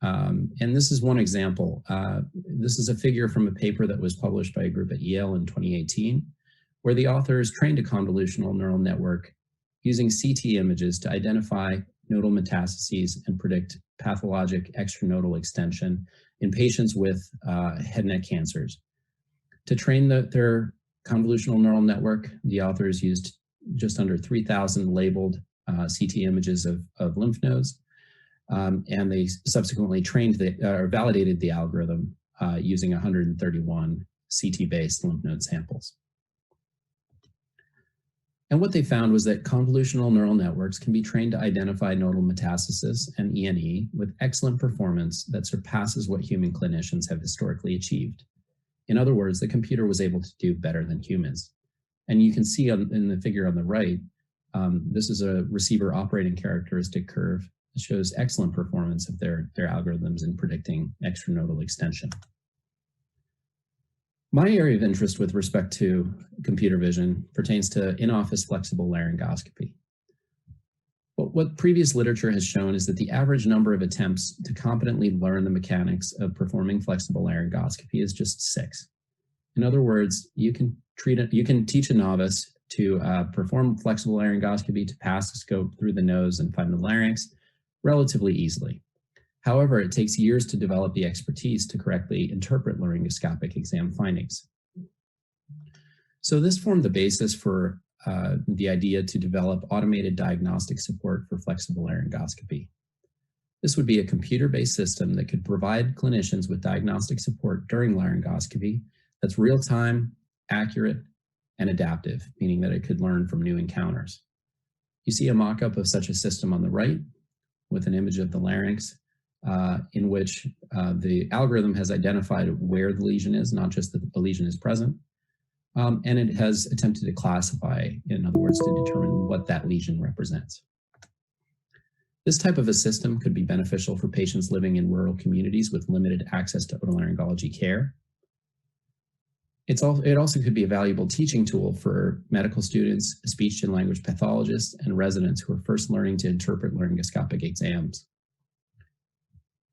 And this is one example. This is a figure from a paper that was published by a group at Yale in 2018, where the authors trained a convolutional neural network using CT images to identify nodal metastases and predict pathologic extranodal extension in patients with head and neck cancers. To train their convolutional neural network, the authors used just under 3,000 labeled CT images of lymph nodes, and they subsequently trained or validated the algorithm using 131 CT-based lymph node samples. And what they found was that convolutional neural networks can be trained to identify nodal metastasis and E&E with excellent performance that surpasses what human clinicians have historically achieved. In other words, the computer was able to do better than humans. And you can see in the figure on the right, this is a receiver operating characteristic curve that shows excellent performance of their algorithms in predicting extranodal extension. My area of interest with respect to computer vision pertains to in-office flexible laryngoscopy. But what previous literature has shown is that the average number of attempts to competently learn the mechanics of performing flexible laryngoscopy is just 6. In other words, you can teach a novice to perform flexible laryngoscopy, to pass the scope through the nose and find the larynx relatively easily. However, it takes years to develop the expertise to correctly interpret laryngoscopic exam findings. So this formed the basis for the idea to develop automated diagnostic support for flexible laryngoscopy. This would be a computer-based system that could provide clinicians with diagnostic support during laryngoscopy that's real-time, accurate, and adaptive, meaning that it could learn from new encounters. You see a mock-up of such a system on the right with an image of the larynx, in which the algorithm has identified where the lesion is, not just that the lesion is present, and it has attempted to classify, in other words, to determine what that lesion represents. This type of a system could be beneficial for patients living in rural communities with limited access to otolaryngology care. It also could be a valuable teaching tool for medical students, speech and language pathologists, and residents who are first learning to interpret laryngoscopic exams.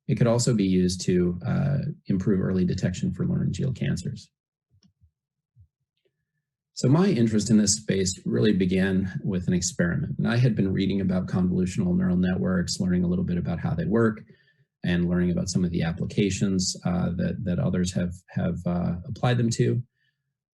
It could also be used to improve early detection for laryngeal cancers. So my interest in this space really began with an experiment. And I had been reading about convolutional neural networks, learning a little bit about how they work, and learning about some of the applications that others have applied them to.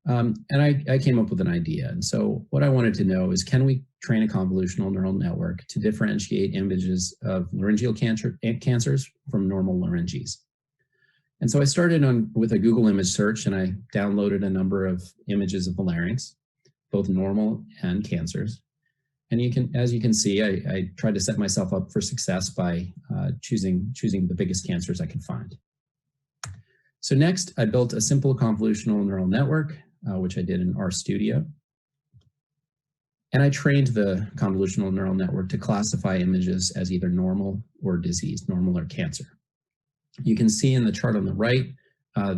And I came up with an idea. And so what I wanted to know is, can we train a convolutional neural network to differentiate images of laryngeal cancers from normal larynges? And so I started with a Google image search, and I downloaded a number of images of the larynx, both normal and cancers. And as you can see, I tried to set myself up for success by choosing the biggest cancers I could find. So next, I built a simple convolutional neural network, which I did in RStudio. And I trained the convolutional neural network to classify images as either normal or disease, normal or cancer. You can see in the chart on the right,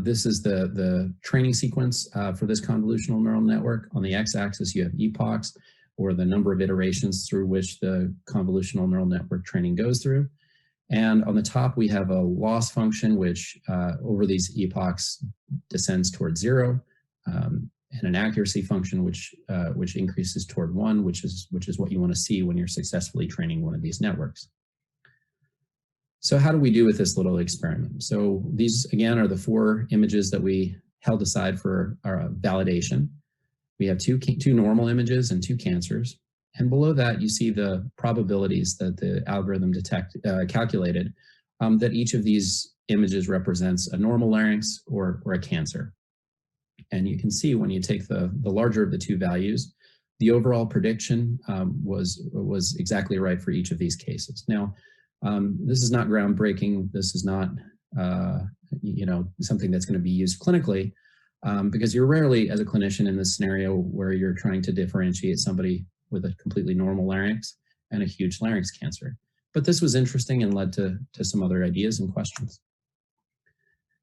this is the training sequence for this convolutional neural network. On the x-axis, you have epochs, or the number of iterations through which the convolutional neural network training goes through. And on the top, we have a loss function, which over these epochs descends towards 0, and an accuracy function, which increases toward 1, which is what you want to see when you're successfully training one of these networks. So how do we do with this little experiment? So these, again, are the 4 images that we held aside for our validation. We have two normal images and 2 cancers. And below that, you see the probabilities that the algorithm calculated that each of these images represents a normal larynx or a cancer. And you can see when you take the larger of the 2 values, the overall prediction was exactly right for each of these cases. Now, this is not groundbreaking. This is not something that's going to be used clinically, because you're rarely, as a clinician, in this scenario where you're trying to differentiate somebody with a completely normal larynx and a huge larynx cancer. But this was interesting and led to some other ideas and questions.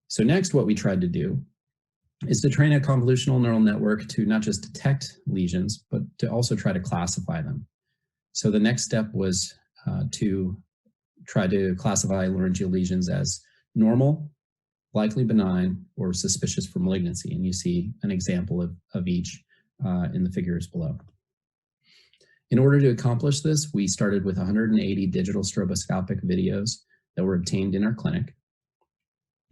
So next, what we tried to do is to train a convolutional neural network to not just detect lesions, but to also try to classify them. So the next step was to try to classify laryngeal lesions as normal, likely benign, or suspicious for malignancy. And you see an example of each in the figures below. In order to accomplish this, we started with 180 digital stroboscopic videos that were obtained in our clinic.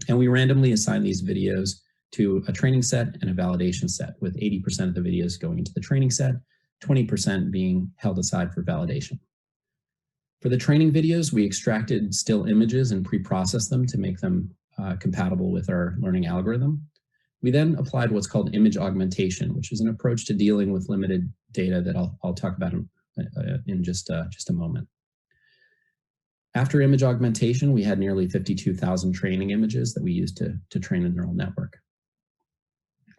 And we randomly assigned these videos to a training set and a validation set, with 80% of the videos going into the training set, 20% being held aside for validation. For the training videos, we extracted still images and pre-processed them to make them compatible with our learning algorithm. We then applied what's called image augmentation, which is an approach to dealing with limited data that I'll talk about in just a moment. After image augmentation, we had nearly 52,000 training images that we used to train a neural network.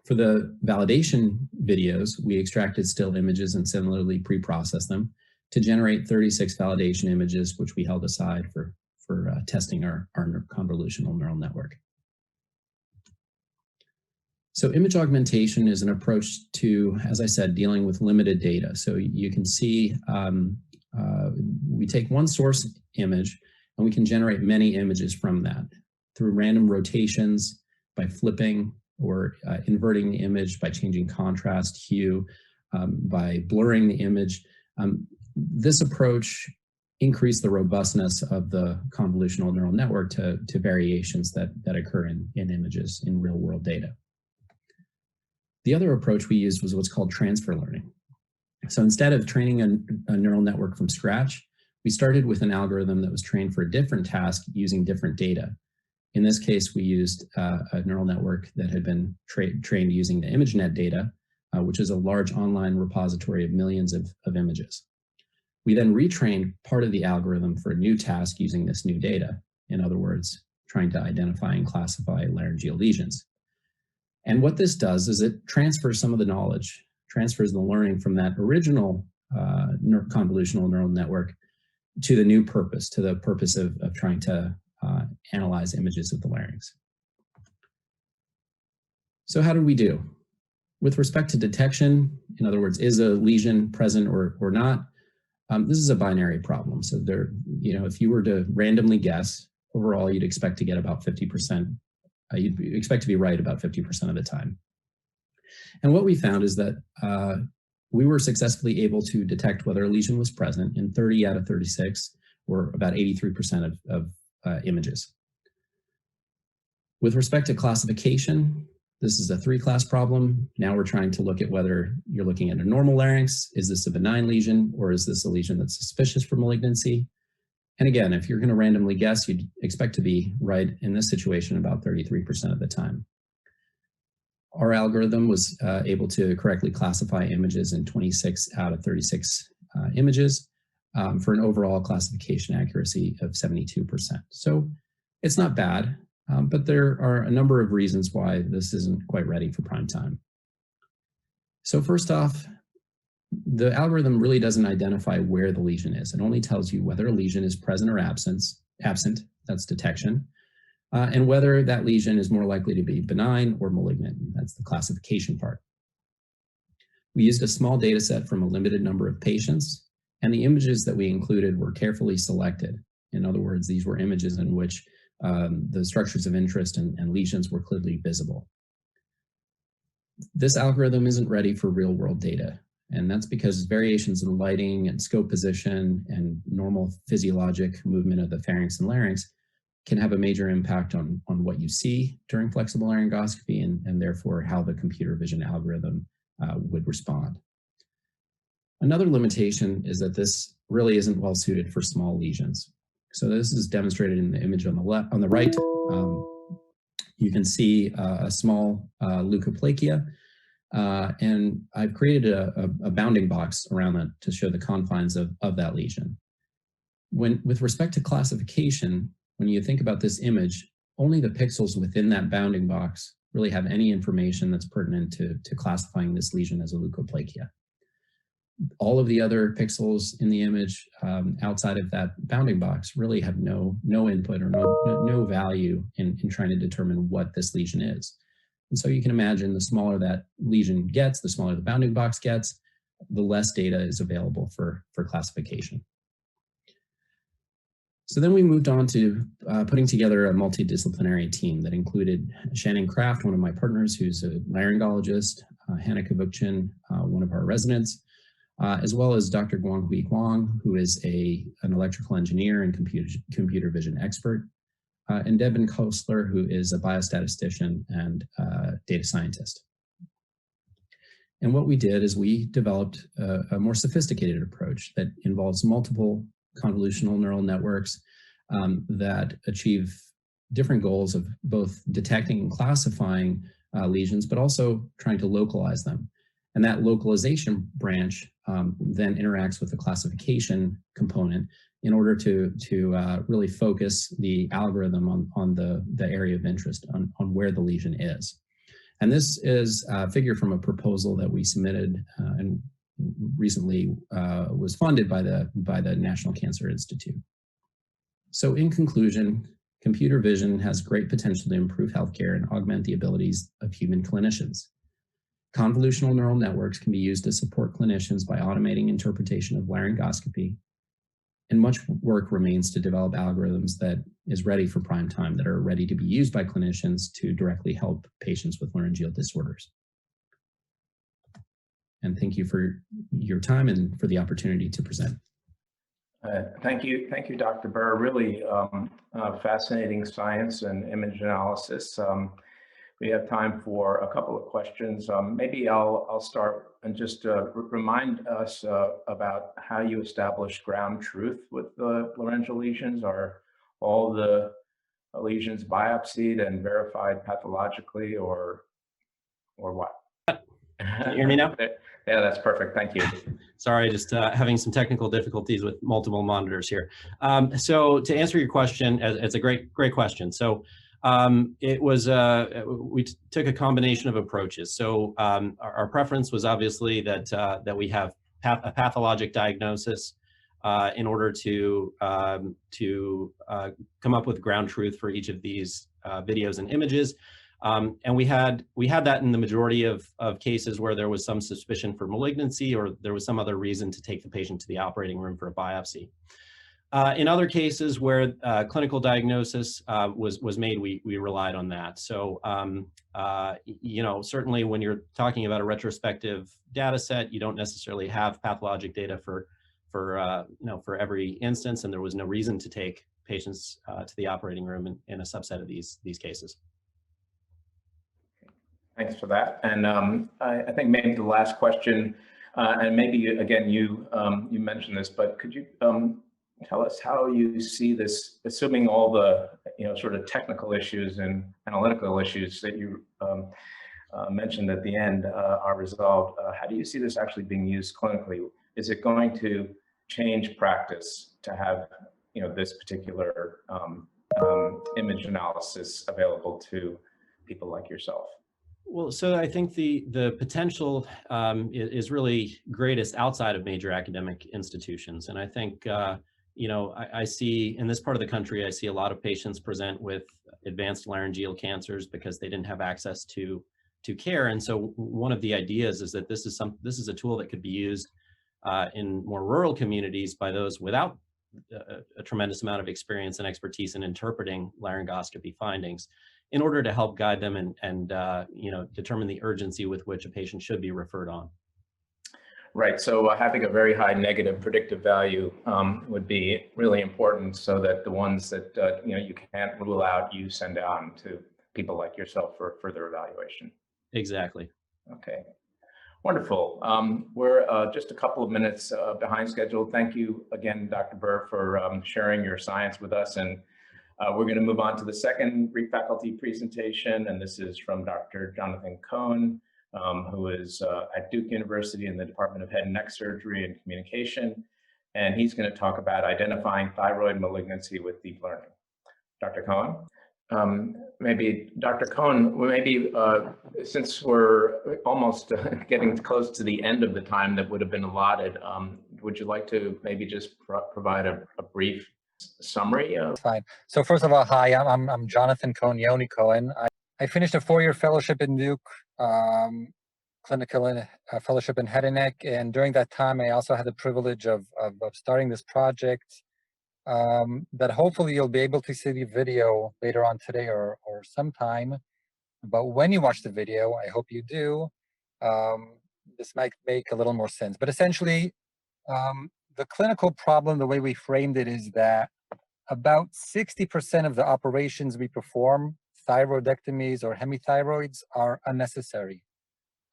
For the validation videos, we extracted still images and similarly pre-processed them to generate 36 validation images, which we held aside for testing our convolutional neural network. So image augmentation is an approach to, as I said, dealing with limited data. So you can see we take one source image and we can generate many images from that through random rotations, by flipping or inverting the image, by changing contrast, hue, by blurring the image. This approach increased the robustness of the convolutional neural network to variations that occur in images in real world data. The other approach we used was what's called transfer learning. So instead of training a neural network from scratch, we started with an algorithm that was trained for a different task using different data. In this case, we used a neural network that had been trained using the ImageNet data, which is a large online repository of millions of images. We then retrained part of the algorithm for a new task using this new data. In other words, trying to identify and classify laryngeal lesions. And what this does is it transfers some of the knowledge, transfers the learning from that original convolutional neural network to the new purpose, to the purpose of trying to analyze images of the larynx. So how did we do? With respect to detection, in other words, is a lesion present or not? This is a binary problem. So there, if you were to randomly guess, overall, you'd expect to get about 50%. You'd expect to be right about 50% of the time. And what we found is that we were successfully able to detect whether a lesion was present in 30 out of 36, or about 83% of images. With respect to classification, this is a 3-class problem. Now we're trying to look at whether you're looking at a normal larynx. Is this a benign lesion, or is this a lesion that's suspicious for malignancy? And again, if you're going to randomly guess, you'd expect to be right in this situation about 33% of the time. Our algorithm was able to correctly classify images in 26 out of 36 images for an overall classification accuracy of 72%. So it's not bad. But there are a number of reasons why this isn't quite ready for prime time. So first off, the algorithm really doesn't identify where the lesion is. It only tells you whether a lesion is present or absent, that's detection, and whether that lesion is more likely to be benign or malignant. That's the classification part. We used a small data set from a limited number of patients, and the images that we included were carefully selected. In other words, these were images in which the structures of interest and lesions were clearly visible. This algorithm isn't ready for real-world data, and that's because variations in lighting and scope position and normal physiologic movement of the pharynx and larynx can have a major impact on what you see during flexible laryngoscopy and therefore how the computer vision algorithm would respond. Another limitation is that this really isn't well suited for small lesions. So this is demonstrated in the image on the left, on the right. You can see a small leukoplakia, and I've created a bounding box around that to show the confines of that lesion. With respect to classification, when you think about this image, only the pixels within that bounding box really have any information that's pertinent to classifying this lesion as a leukoplakia. All of the other pixels in the image outside of that bounding box really have no input or no value in trying to determine what this lesion is. And so you can imagine the smaller that lesion gets, the smaller the bounding box gets, the less data is available for classification. So then we moved on to putting together a multidisciplinary team that included Shannon Kraft, one of my partners who's a laryngologist, Hannah Kavukchin, one of our residents, as well as Dr. Guanghui Guang, who is an electrical engineer and computer vision expert, and Devin Kostler, who is a biostatistician and data scientist. And what we did is we developed a more sophisticated approach that involves multiple convolutional neural networks that achieve different goals of both detecting and classifying lesions, but also trying to localize them. And that localization branch then interacts with the classification component in order to really focus the algorithm on the area of interest, on where the lesion is. And this is a figure from a proposal that we submitted and recently was funded by the National Cancer Institute. So in conclusion, computer vision has great potential to improve healthcare and augment the abilities of human clinicians. Convolutional neural networks can be used to support clinicians by automating interpretation of laryngoscopy, and much work remains to develop algorithms that is ready for prime time, that are ready to be used by clinicians to directly help patients with laryngeal disorders. And thank you for your time and for the opportunity to present. Thank you, Dr. Burr. Really fascinating science and image analysis. We have time for a couple of questions. Maybe I'll start and just remind us about how you establish ground truth with the laryngeal lesions. Are all the lesions biopsied and verified pathologically, or what? Can you hear me now? Yeah, that's perfect. Thank you. Sorry, just having some technical difficulties with multiple monitors here. So to answer your question, it's a great question. So it was, we took a combination of approaches. So our preference was obviously that we have a pathologic diagnosis in order to come up with ground truth for each of these videos and images. And we had that in the majority of cases where there was some suspicion for malignancy or there was some other reason to take the patient to the operating room for a biopsy. In other cases where clinical diagnosis was made, we relied on that. So, you know, certainly when you're talking about a retrospective data set, you don't necessarily have pathologic data for every instance, and there was no reason to take patients to the operating room in a subset of these cases. Thanks for that. And I think maybe the last question, and maybe again you mentioned this, but could you tell us how you see this, assuming all the sort of technical issues and analytical issues that you mentioned at the end are resolved? How do you see this actually being used clinically? Is it going to change practice to have this particular image analysis available to people like yourself? Well, so I think the potential is really greatest outside of major academic institutions, and I think I see in this part of the country, I see a lot of patients present with advanced laryngeal cancers because they didn't have access to care, and so one of the ideas is that this is a tool that could be used in more rural communities by those without a tremendous amount of experience and expertise in interpreting laryngoscopy findings, in order to help guide them and determine the urgency with which a patient should be referred on. Right, so having a very high negative predictive value would be really important, so that the ones that you can't rule out, you send on to people like yourself for further evaluation. Exactly. Okay, wonderful. We're just a couple of minutes behind schedule. Thank you again, Dr. Burr, for sharing your science with us. And we're going to move on to the second faculty presentation, and this is from Dr. Jonathan Cohen, who is at Duke University in the Department of Head and Neck Surgery and Communication, and he's going to talk about identifying thyroid malignancy with deep learning. Dr. Cohen, maybe Dr. Cohen, maybe since we're almost getting close to the end of the time that would have been allotted, would you like to maybe just provide a brief summary of? Fine. So first of all, hi, I'm Jonathan Cohen, Yoni Cohen. I finished a 4-year fellowship in Duke, clinical fellowship in head and neck, and during that time, I also had the privilege of starting this project that hopefully you'll be able to see the video later on today or sometime. But when you watch the video, I hope you do, this might make a little more sense. But essentially, the clinical problem, the way we framed it, is that about 60% of the operations we perform, thyroidectomies or hemithyroids, are unnecessary.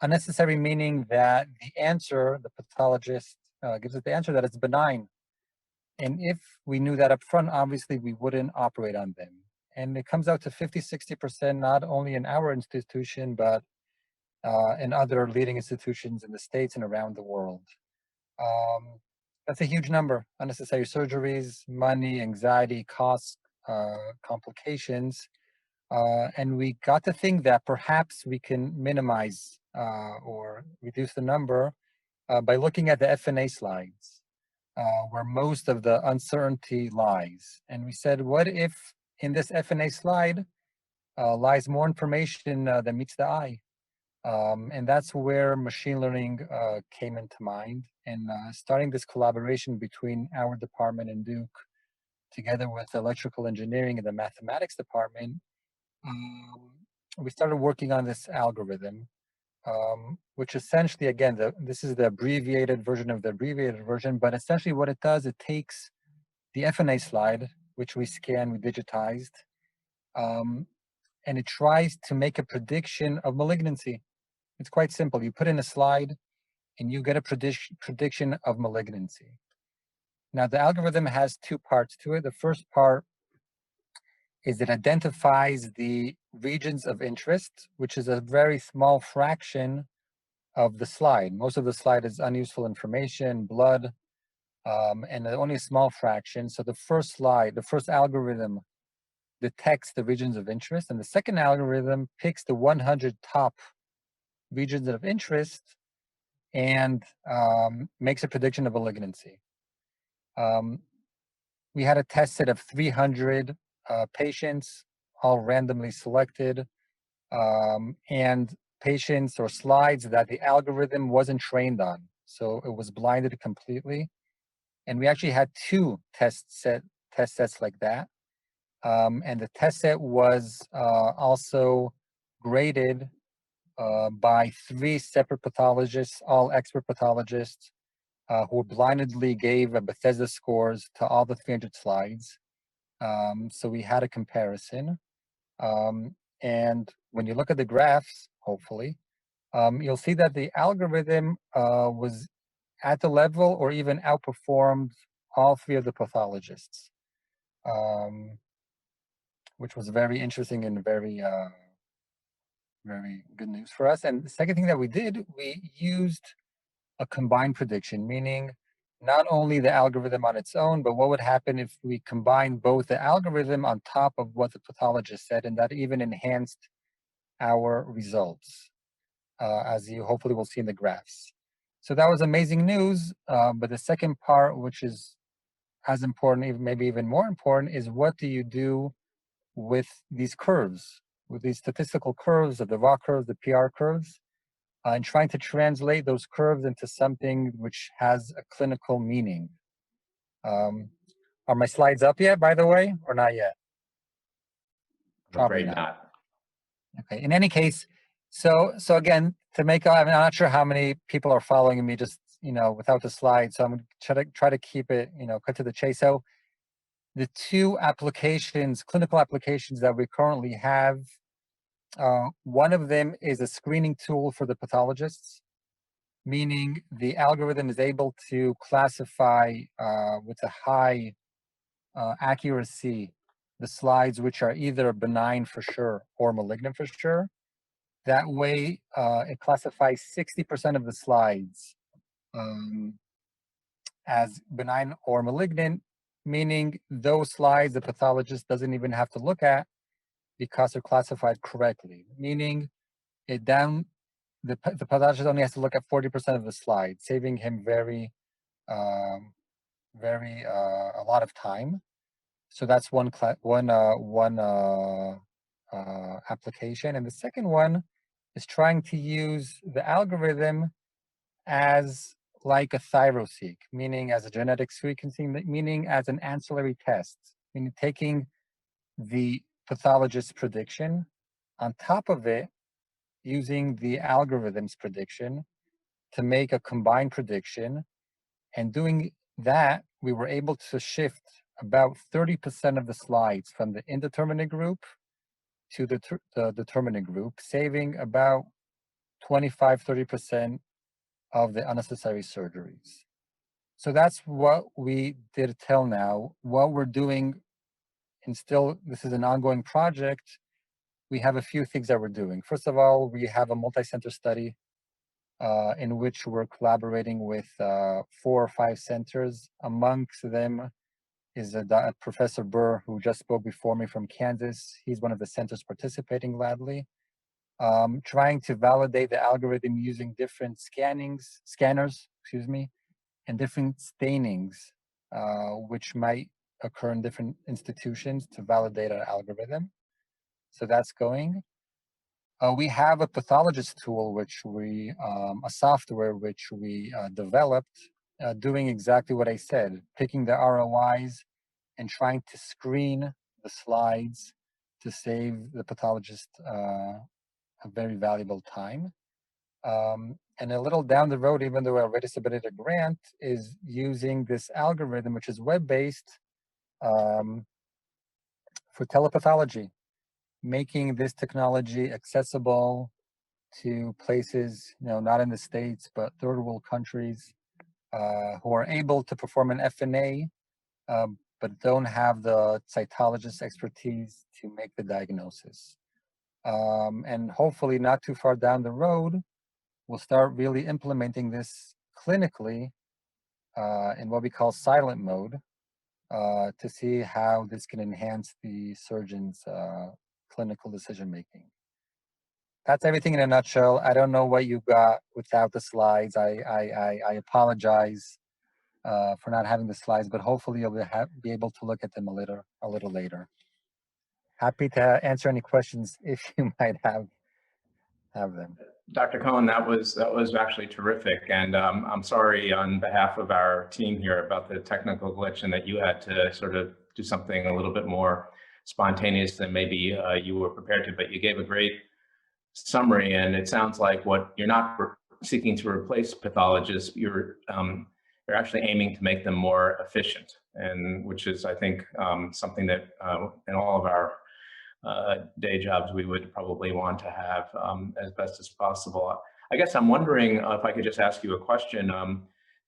Unnecessary meaning that the answer, the pathologist gives us the answer that it's benign. And if we knew that up front, obviously we wouldn't operate on them. And it comes out to 50–60%, not only in our institution, but in other leading institutions in the States and around the world. That's a huge number. Unnecessary surgeries, money, anxiety, costs, complications. And we got to think that perhaps we can minimize or reduce the number by looking at the FNA slides, where most of the uncertainty lies. And we said, what if in this FNA slide lies more information than meets the eye? And that's where machine learning came into mind. And starting this collaboration between our department and Duke, together with electrical engineering and the mathematics department, we started working on this algorithm, which essentially, again, this is the abbreviated version of the abbreviated version, but essentially what it does, it takes the FNA slide, which we scanned, we digitized, and it tries to make a prediction of malignancy. It's quite simple. You put in a slide and you get a prediction of malignancy. Now, the algorithm has two parts to it. The first part is it identifies the regions of interest, which is a very small fraction of the slide. Most of the slide is unuseful information, blood, and only a small fraction. So the first slide, the first algorithm detects the regions of interest, and the second algorithm picks the 100 top regions of interest and makes a prediction of malignancy. We had a test set of 300 patients, all randomly selected. and patients or slides that the algorithm wasn't trained on. So it was blinded completely. And we actually had two test sets like that. And the test set was also graded by 3 separate pathologists, all expert pathologists, who blindedly gave a Bethesda scores to all the 300 slides. So we had a comparison. And when you look at the graphs, hopefully, you'll see that the algorithm was at the level or even outperformed all 3 of the pathologists, which was very interesting and very good news for us. And the second thing that we did, we used a combined prediction, meaning not only the algorithm on its own, but what would happen if we combined both the algorithm on top of what the pathologist said, and that even enhanced our results, as you hopefully will see in the graphs. So that was amazing news, but the second part, which is as important, even maybe even more important, is what do you do with these curves, with these statistical curves, the raw curves, the PR curves, and trying to translate those curves into something which has a clinical meaning. Are my slides up yet, by the way, or not yet? Probably not. Okay, in any case, so again, to make, I'm not sure how many people are following me just, without the slides, so I'm gonna try to keep it, cut to the chase. So the 2 applications, clinical applications that we currently have, one of them is a screening tool for the pathologists, meaning the algorithm is able to classify with a high accuracy the slides which are either benign for sure or malignant for sure. That way, it classifies 60% of the slides as benign or malignant, meaning those slides the pathologist doesn't even have to look at because they're classified correctly, meaning the pathologist only has to look at 40% of the slides, saving him a lot of time. So that's one application, and the second one is trying to use the algorithm as like a thyroseq, meaning as a genetic sequencing, meaning as an ancillary test, meaning taking the pathologist's prediction on top of it, using the algorithm's prediction to make a combined prediction. And doing that, we were able to shift about 30% of the slides from the indeterminate group to the determinate group, saving about 25–30% of the unnecessary surgeries. So that's what we did till now. What we're doing, and still this is an ongoing project, we have a few things that we're doing. First of all, we have a multi-center study in which we're collaborating with 4 or 5 centers. Amongst them is Professor Burr, who just spoke before me from Kansas. He's one of the centers participating gladly, trying to validate the algorithm using different scanners, and different stainings, which might occur in different institutions to validate our algorithm. So that's going. We have a pathologist tool, a software which we developed, doing exactly what I said, picking the ROIs and trying to screen the slides to save the pathologist a very valuable time. And a little down the road, even though I already submitted a grant, is using this algorithm, which is web-based, for telepathology, making this technology accessible to places, not in the States, but third world countries, who are able to perform an FNA, but don't have the cytologist expertise to make the diagnosis. And hopefully not too far down the road, we'll start really implementing this clinically in what we call silent mode, to see how this can enhance the surgeon's clinical decision-making. That's everything in a nutshell. I don't know what you got without the slides. I apologize for not having the slides, but hopefully you'll be able to look at them a little later. Happy to answer any questions if you might have have them. Dr. Cohen, that was actually terrific, and I'm sorry on behalf of our team here about the technical glitch and that you had to sort of do something a little bit more spontaneous than maybe you were prepared to, but you gave a great summary, and it sounds like what you're not seeking to replace pathologists, you're actually aiming to make them more efficient, and which is, I think, something that in all of our day jobs we would probably want to have as best as possible. I guess I'm wondering if I could just ask you a question.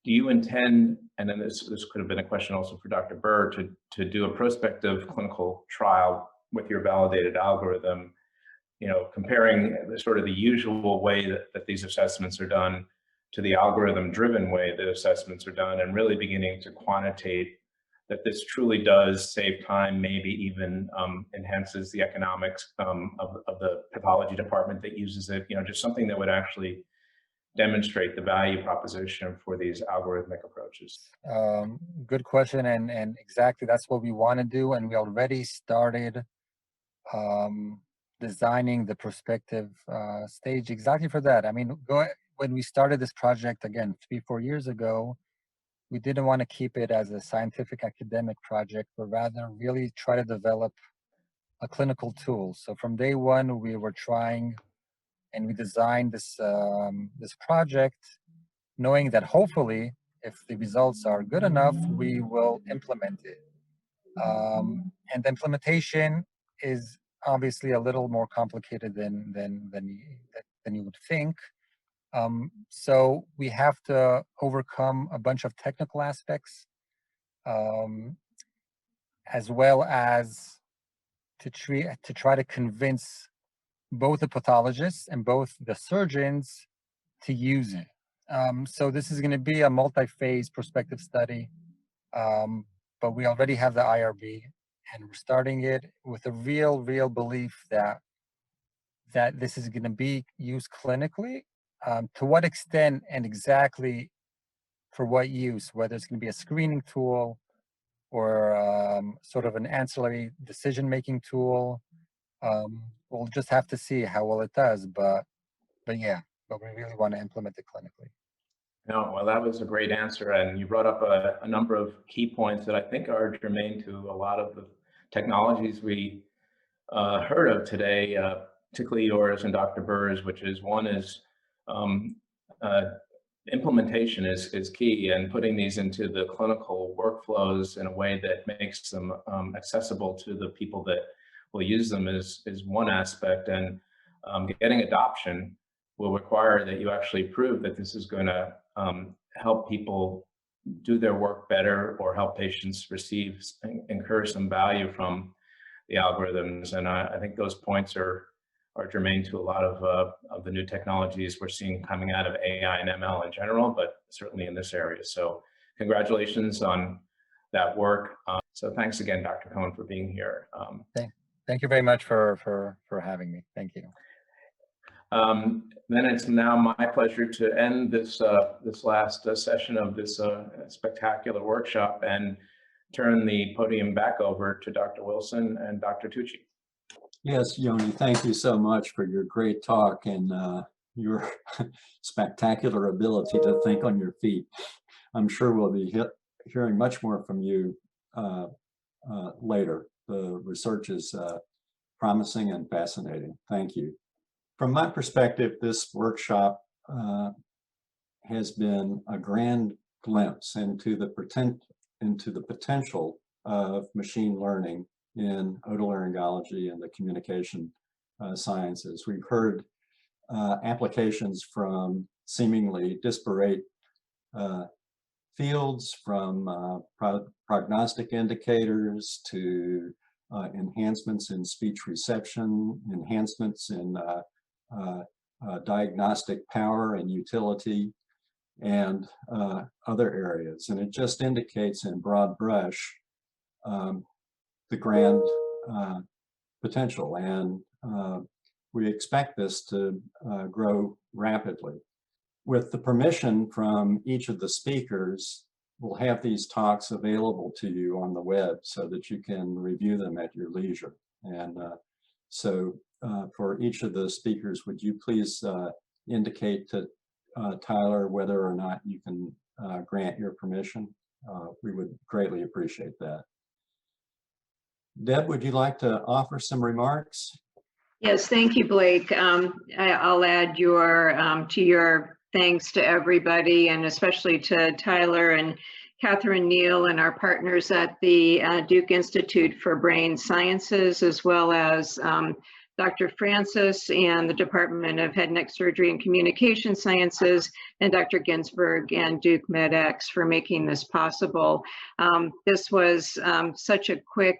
Do you intend, and then this could have been a question also for Dr. Burr, to do a prospective clinical trial with your validated algorithm, you know, comparing the sort of the usual way that these assessments are done to the algorithm-driven way that assessments are done, and really beginning to quantitate that this truly does save time, maybe even enhances the economics of the pathology department that uses it, you know, just something that would actually demonstrate the value proposition for these algorithmic approaches? Good question, and exactly that's what we want to do, and we already started designing the prospective stage exactly for that. I mean, when we started this project, again, 3-4 years ago, we didn't want to keep it as a scientific academic project, but rather really try to develop a clinical tool. So from day one, we were trying, and we designed this this project, knowing that hopefully, if the results are good enough, we will implement it. And the implementation is obviously a little more complicated than you would think. So we have to overcome a bunch of technical aspects, as well as to try to convince both the pathologists and both the surgeons to use it. So this is going to be a multi-phase prospective study, but we already have the IRB, and we're starting it with a real belief that this is going to be used clinically. To what extent and exactly for what use, whether it's going to be a screening tool or sort of an ancillary decision-making tool, we'll just have to see how well it does. But yeah, but we really want to implement it clinically. No, well, that was a great answer, and you brought up a number of key points that I think are germane to a lot of the technologies we heard of today, particularly yours and Dr. Burr's, which is one is implementation is key, and putting these into the clinical workflows in a way that makes them accessible to the people that will use them is one aspect, and getting adoption will require that you actually prove that this is going to help people do their work better or help patients incur some value from the algorithms. And I think those points are germane to a lot of the new technologies we're seeing coming out of AI and ML in general, but certainly in this area. So congratulations on that work. So thanks again, Dr. Cohen, for being here. Thank you very much for having me. Thank you. Then it's now my pleasure to end this last session of this spectacular workshop and turn the podium back over to Dr. Wilson and Dr. Tucci. Yes, Yoni, thank you so much for your great talk and your spectacular ability to think on your feet. I'm sure we'll be hearing much more from you later. The research is promising and fascinating. Thank you. From my perspective, this workshop has been a grand glimpse into the potential of machine learning in otolaryngology and the communication sciences. We've heard applications from seemingly disparate fields, from prognostic indicators to enhancements in speech reception, enhancements in diagnostic power and utility, and other areas. And it just indicates in broad brush the grand potential, and we expect this to grow rapidly. With the permission from each of the speakers, we'll have these talks available to you on the web so that you can review them at your leisure. And so for each of the speakers, would you please indicate to Tyler whether or not you can grant your permission? We would greatly appreciate that. Deb, would you like to offer some remarks? Yes, thank you, Blake. I'll add your to your thanks to everybody, and especially to Tyler and Catherine Neal and our partners at the Duke Institute for Brain Sciences, as well as Dr. Francis and the Department of Head, Neck Surgery and Communication Sciences, and Dr. Ginsburg and Duke MEDx for making this possible. This was such a quick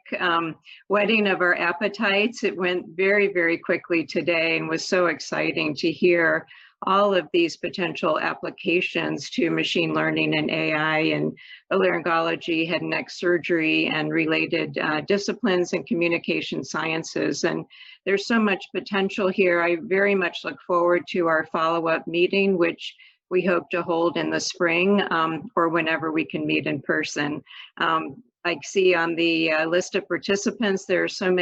whetting of our appetites. It went very, very quickly today and was so exciting to hear all of these potential applications to machine learning and AI and otolaryngology, head and neck surgery, and related disciplines and communication sciences. And there's so much potential here. I very much look forward to our follow-up meeting, which we hope to hold in the spring or whenever we can meet in person. I see on the list of participants, there are so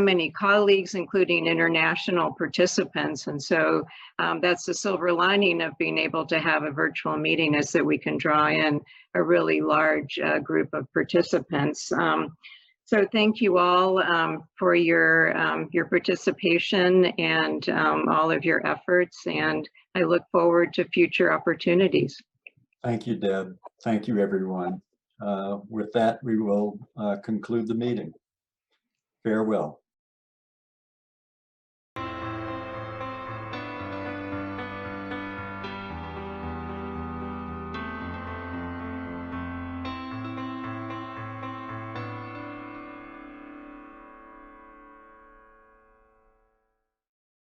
many colleagues, including international participants. And so that's the silver lining of being able to have a virtual meeting, is that we can draw in a really large group of participants. So thank you all for your participation and all of your efforts. And I look forward to future opportunities. Thank you, Deb. Thank you, everyone. With that, we will conclude the meeting. Farewell.